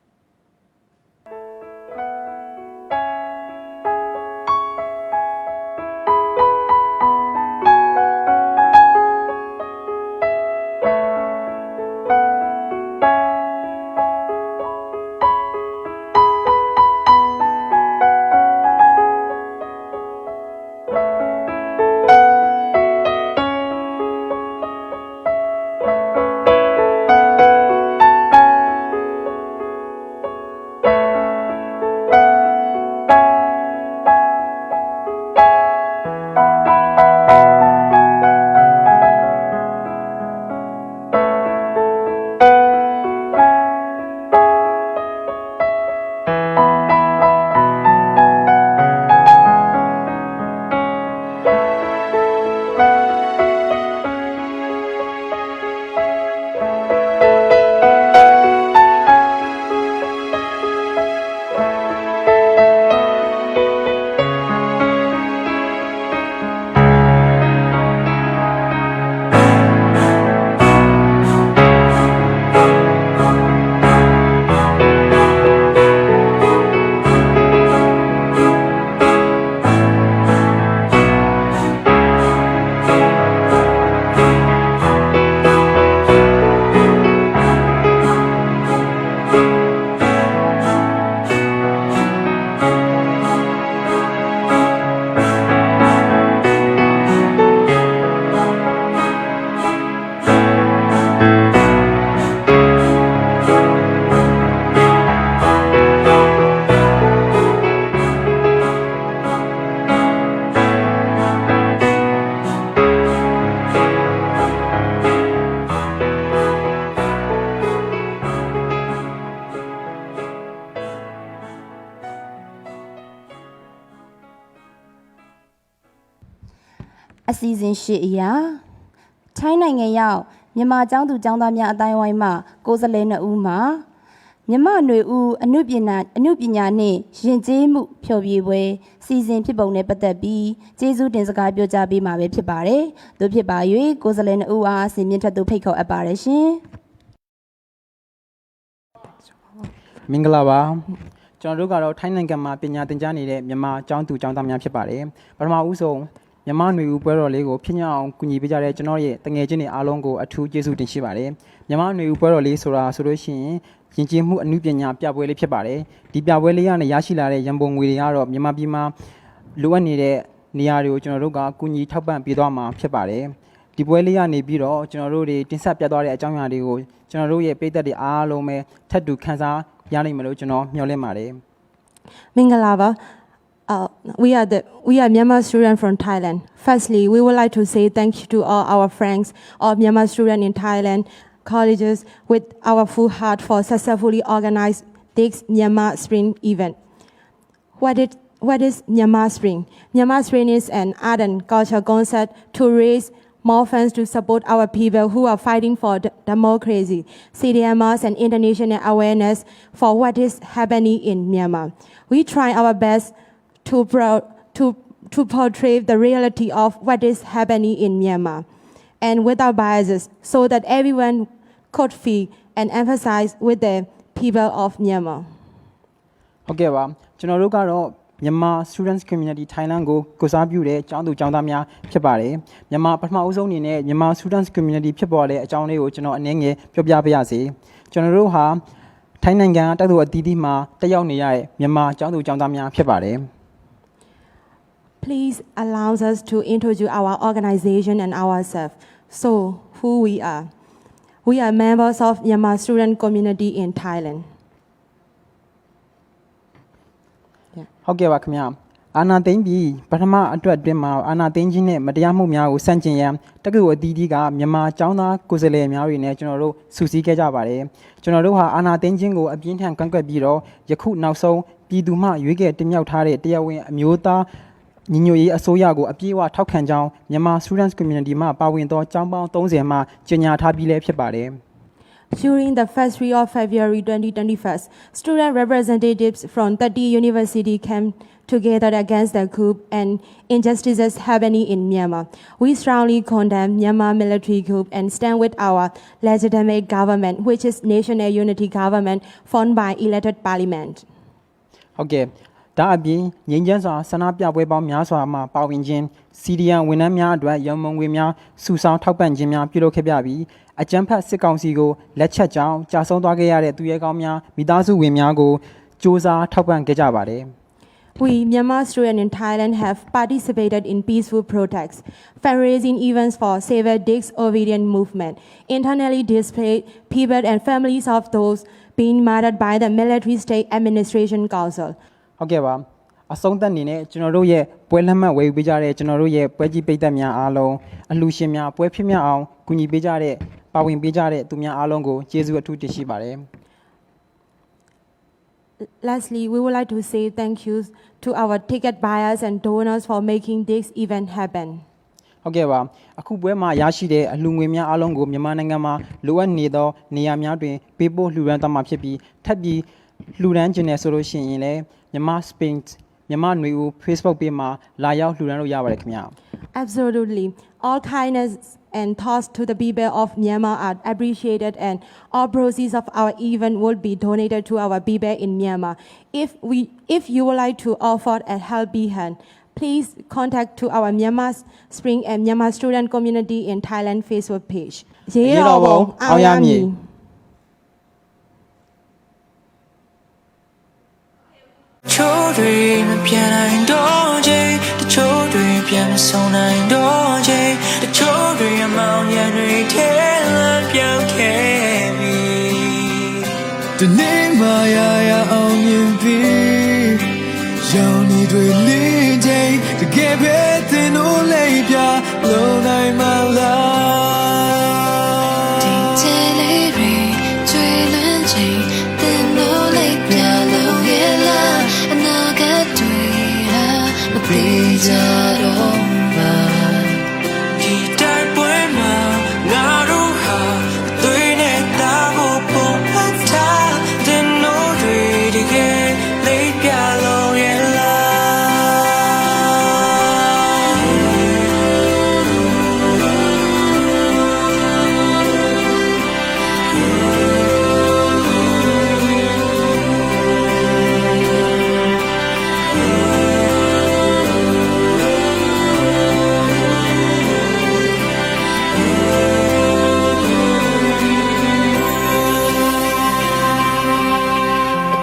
အစီအစဉ်ရှိအရာထိုင်းနိုင်ငံရောက်မြန်မာကျောင်းသူကျောင်းသားများအတိုင်းဝိုင်းမှကိုယ်စားလှယ်2ဦးမှာမြန်မာຫນွေဦးအနုပညာနှင့်ယဉ်ကျေးမှုဖျော်ဖြေပွဲစီစဉ်ဖြစ်ပုံနဲ့ပတ်သက်ပြီးကျေးဇူးတင်စကားပြောကြားပေးမှာပဲဖြစ်ပါတယ်။သို့ဖြစ်ပါ၍ကိုယ်စားလှယ်2ဦးအားဆင်မြင့်ထက်သို့ဖိတ်ခေါ်အပ်ပါတယ်ရှင်။မင်္ဂလာပါကျွန်တော်တို့ကတော့ထိုင်းနိုင်ငံမှာပညာသင်ကြားနေတဲ့မြန်မာကျောင်းသူကျောင်းသားများဖြစ်ပါတယ်ပထမဦးဆုံးမြန်မာຫນွေဦးပွဲတော်လေးကိုဖြစ်ညအောင်ကူညီပေးကြတဲ့ကျွန်တော်ရဲ့တငယ်ချင်းတွေအားလုံးကိုအထူးကျေးဇူးတင်ရှိပါတယ်မြန်မာຫນွေဦးပွဲတော်လေးဆိုတာဆိုလို့ရှိရင်ယဉ်ကျေးမှုအမှုပညာပြပွဲလေးဖြစ်ပါတယ်ဒီပြပွဲလေးကနေရရှိလာတဲ့ရန်ပုံငွေတွေကတော့မြန်မာပြည်မှာလိုအပ်နေတဲ့နေရာတွေကိုကျွန်တော်တို့ကကူညီထောက်ပံ့ပေးသွားမှာဖြစ်ပါတယ်ဒီပွဲလေးကနေပြီးတော့ကျွန်တော်တို့တွေတင်ဆက်ပြသွားတဲ့အကြောင်းအရာတွေကိုကျွန်တော်တို့ရဲ့ပြည်သက်တွေအားလုံးပဲထပ်တူခန်းစားရနိုင်မလို့ကျွန်တော်မျှော်လင့်ပါတယ်မင်္ဂလာပါwe are Myanmar students from Thailand. Firstly, we would like to say thank you to all our friends of Myanmar students in Thailand colleges with our full heart for successfully organizing this Myanmar Spring event. What is Myanmar Spring? Myanmar Spring is an art and culture concept to raise more funds to support our people who are fighting for democracy, CDMers and international awareness for what is happening in Myanmar. We try our best to portray the reality of what is happening in Myanmar and without biases so that everyone could feel and emphasize with the people of Myanmar. ဟုတ်ကဲ့ပါကျွန်တော်တို့ကတော့မြန်မာ Students Community Thailand ကိုကိုစားပြုတဲ့ကျောင်းသူကျောင်းသားများဖြစ်ပါတယ်မြန်မာပထမအဆုံးအနေနဲ့မြန်မာ Students Community ဖြစ်ပေါ်တဲ့အကြောင်းလေးကိုကျွန်တော်အနည်းငယ်ပြောပြပေးရစေကျွန်တော်တို့ဟာထိုင်းနိုင်ငံတက္ကသိုလ်အသီးသီးမှာတက်ရောက်နေရတဲ့မြန်မာကျောင်းသူကျောင်းသားများဖြစ်ပါတယ်Please allow us to introduce our organization and ourselves. So, who we are. We are members of Myanmar student community in Thailand. ဟုတ်ကဲ့ပါခင်ဗျာအာနာသိန်းပြီးပထမအတွက်တွင်မှာအာနာသိန်းကြီးနဲ့မတရားမှုများကိုစန့်ကျင်ရန်တက္ကသိုလ်အသီးသီးကမြန်မာကျောင်းသားကိုယ်စားလှယ်များတွေနဲ့ကျွန်တော်တို့စုစည်းခဲ့ကြပါတယ်ကျွန်တော်တို့ဟာအာနာသိန်းချင်းကိုအပြင်းထန်ကန့်ကွက်ပြီးတော့ယခုနောက်ဆုံးပြည်သူမှရွေးချယ်တင်မြှောက်ထားတဲ့တရားဝင်အမျိုးသားညီညွတ်ရေးအစိုးရကိုအပြည့်အဝထောက်ခံကြောင်းမြန်မာ Students Community မှပါဝင်သောကျောင်းပေါင်း30မှကြေညာထားပြီးလည်းဖြစ်ပါတယ်During the first week of February 2021, student representatives from 30 universities came together against the coup and injustices happening in Myanmar. We strongly condemn Myanmar military coup and stand with our legitimate government, which is national unity government formed by elected parliament. Okay. ဒါအပြင်ငြိမ်းချမ်းစွာဆန္ဒပြပွဲပေါင်းများစွာမှာပါဝင်ခြင်းစီဒီယန်ဝန်ထမ်းများအတွက်ရန်ပုံငွေများစုဆောင်းထောက်ပံ့ခြင်းများပြုလုပ်ခဲ့ပြပြီးအကြမ်းဖက်စစ်ကောင်စီကိုလက်ချက်ကြောင့်ကြာဆုံးသွားခဲ့ရတဲ့သူရဲကောင်းများမိသားစုဝင်များကိုစ조사ထောက်ပံ့ခဲ့ကြပါတယ် We Myanmar students in Thailand have participated in peaceful protests, fundraising events for Save Dix Obedient movement, internally displaced people and families of those being murdered by the military state administration council. ဟုတ်ကဲ့ပါအဆုံးသတ်အနေနဲ့ကျွန်တော်တို့ရဲ့ပွဲလက်မှတ်ဝယ်ယူပေးကြတဲ့ကျွန်တော်တို့ရဲ့ပွဲကြီးပိတ်သက်များအားလုံးအလှူရှင်များပွဲဖြစ်မြောက်အောင်ကူညီပေးကြတဲ့ပါဝင်ပေးကြတဲ့သူများအားလုံးကိုကျေးဇူးအထူးတင်ရှိပါတယ် Lastly, we would like to say thank you to our ticket buyers and donors for making this event happen. ဟုတ်ကဲ့ပါအခုပွဲမှာရရှိတဲ့အလှူငွေများအားလုံးကိုမြန်မာနိုင်ငံမှာလိုအပ်နေသောနေရာများတွင်ပေးပို့လှူဒါန်းသွားမှာဖြစ်ပြီးထပ်ပြီးလှူဒါန်းခြင်းနဲ့ဆိုလို့ရှိရင်လည်းမြန်မာ Spain မြန်မာຫນွေဦး Facebook page မှာလာရောက်လှူဒါန်းလို့ရပါတယ်ခင်ဗျာ Absolutely. All kindness and thoughts to the people of Myanmar are appreciated and all proceeds of our event will be donated to our people in Myanmar. If you would like to offer a helping hand, please contact to our Myanmar Spring and Myanmar Student Community in Thailand Facebook page. ရေတော်ဘုံအောင်ရမည် ချိုးတွေမပြန်နိုင်တော့ချိန်တချို့တွေပြန်မဆုံးနိုင်တော့ချိန်တချို့တွေအမောင်ရံတွေထဲလမ်းပြောင်းခဲ့ပြီဒီနေ့မှရအောင်မြင်ပြီးရောင်နေတွေလင်းချိန်တကယ်ပဲသင်တို့လေးပြလုံးနိုင်မလားဒီချေလေးတွေကျွေးလန်းချိန်သင်တို့လေးပြလုံးရဲ့လားအနာဂတ်တွေဟာမပြေကြတော့ပါ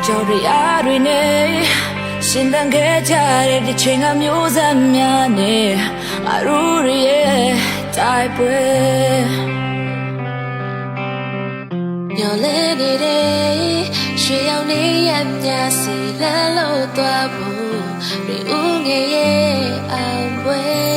ကြော်ရအားတွေနဲ့ရှင်သန်ခဲ့ကြတဲ့ဒီချိန်ကမျိုးဆက်များနဲ့အရူးရဲ့တိုက်ပွဲမျော်လင့်နေတဲ့ရွှေရောင်နေရမြစီလမ်းလို့သွားဖို့ရီဦးငယ်ရဲ့အောင်ပွဲ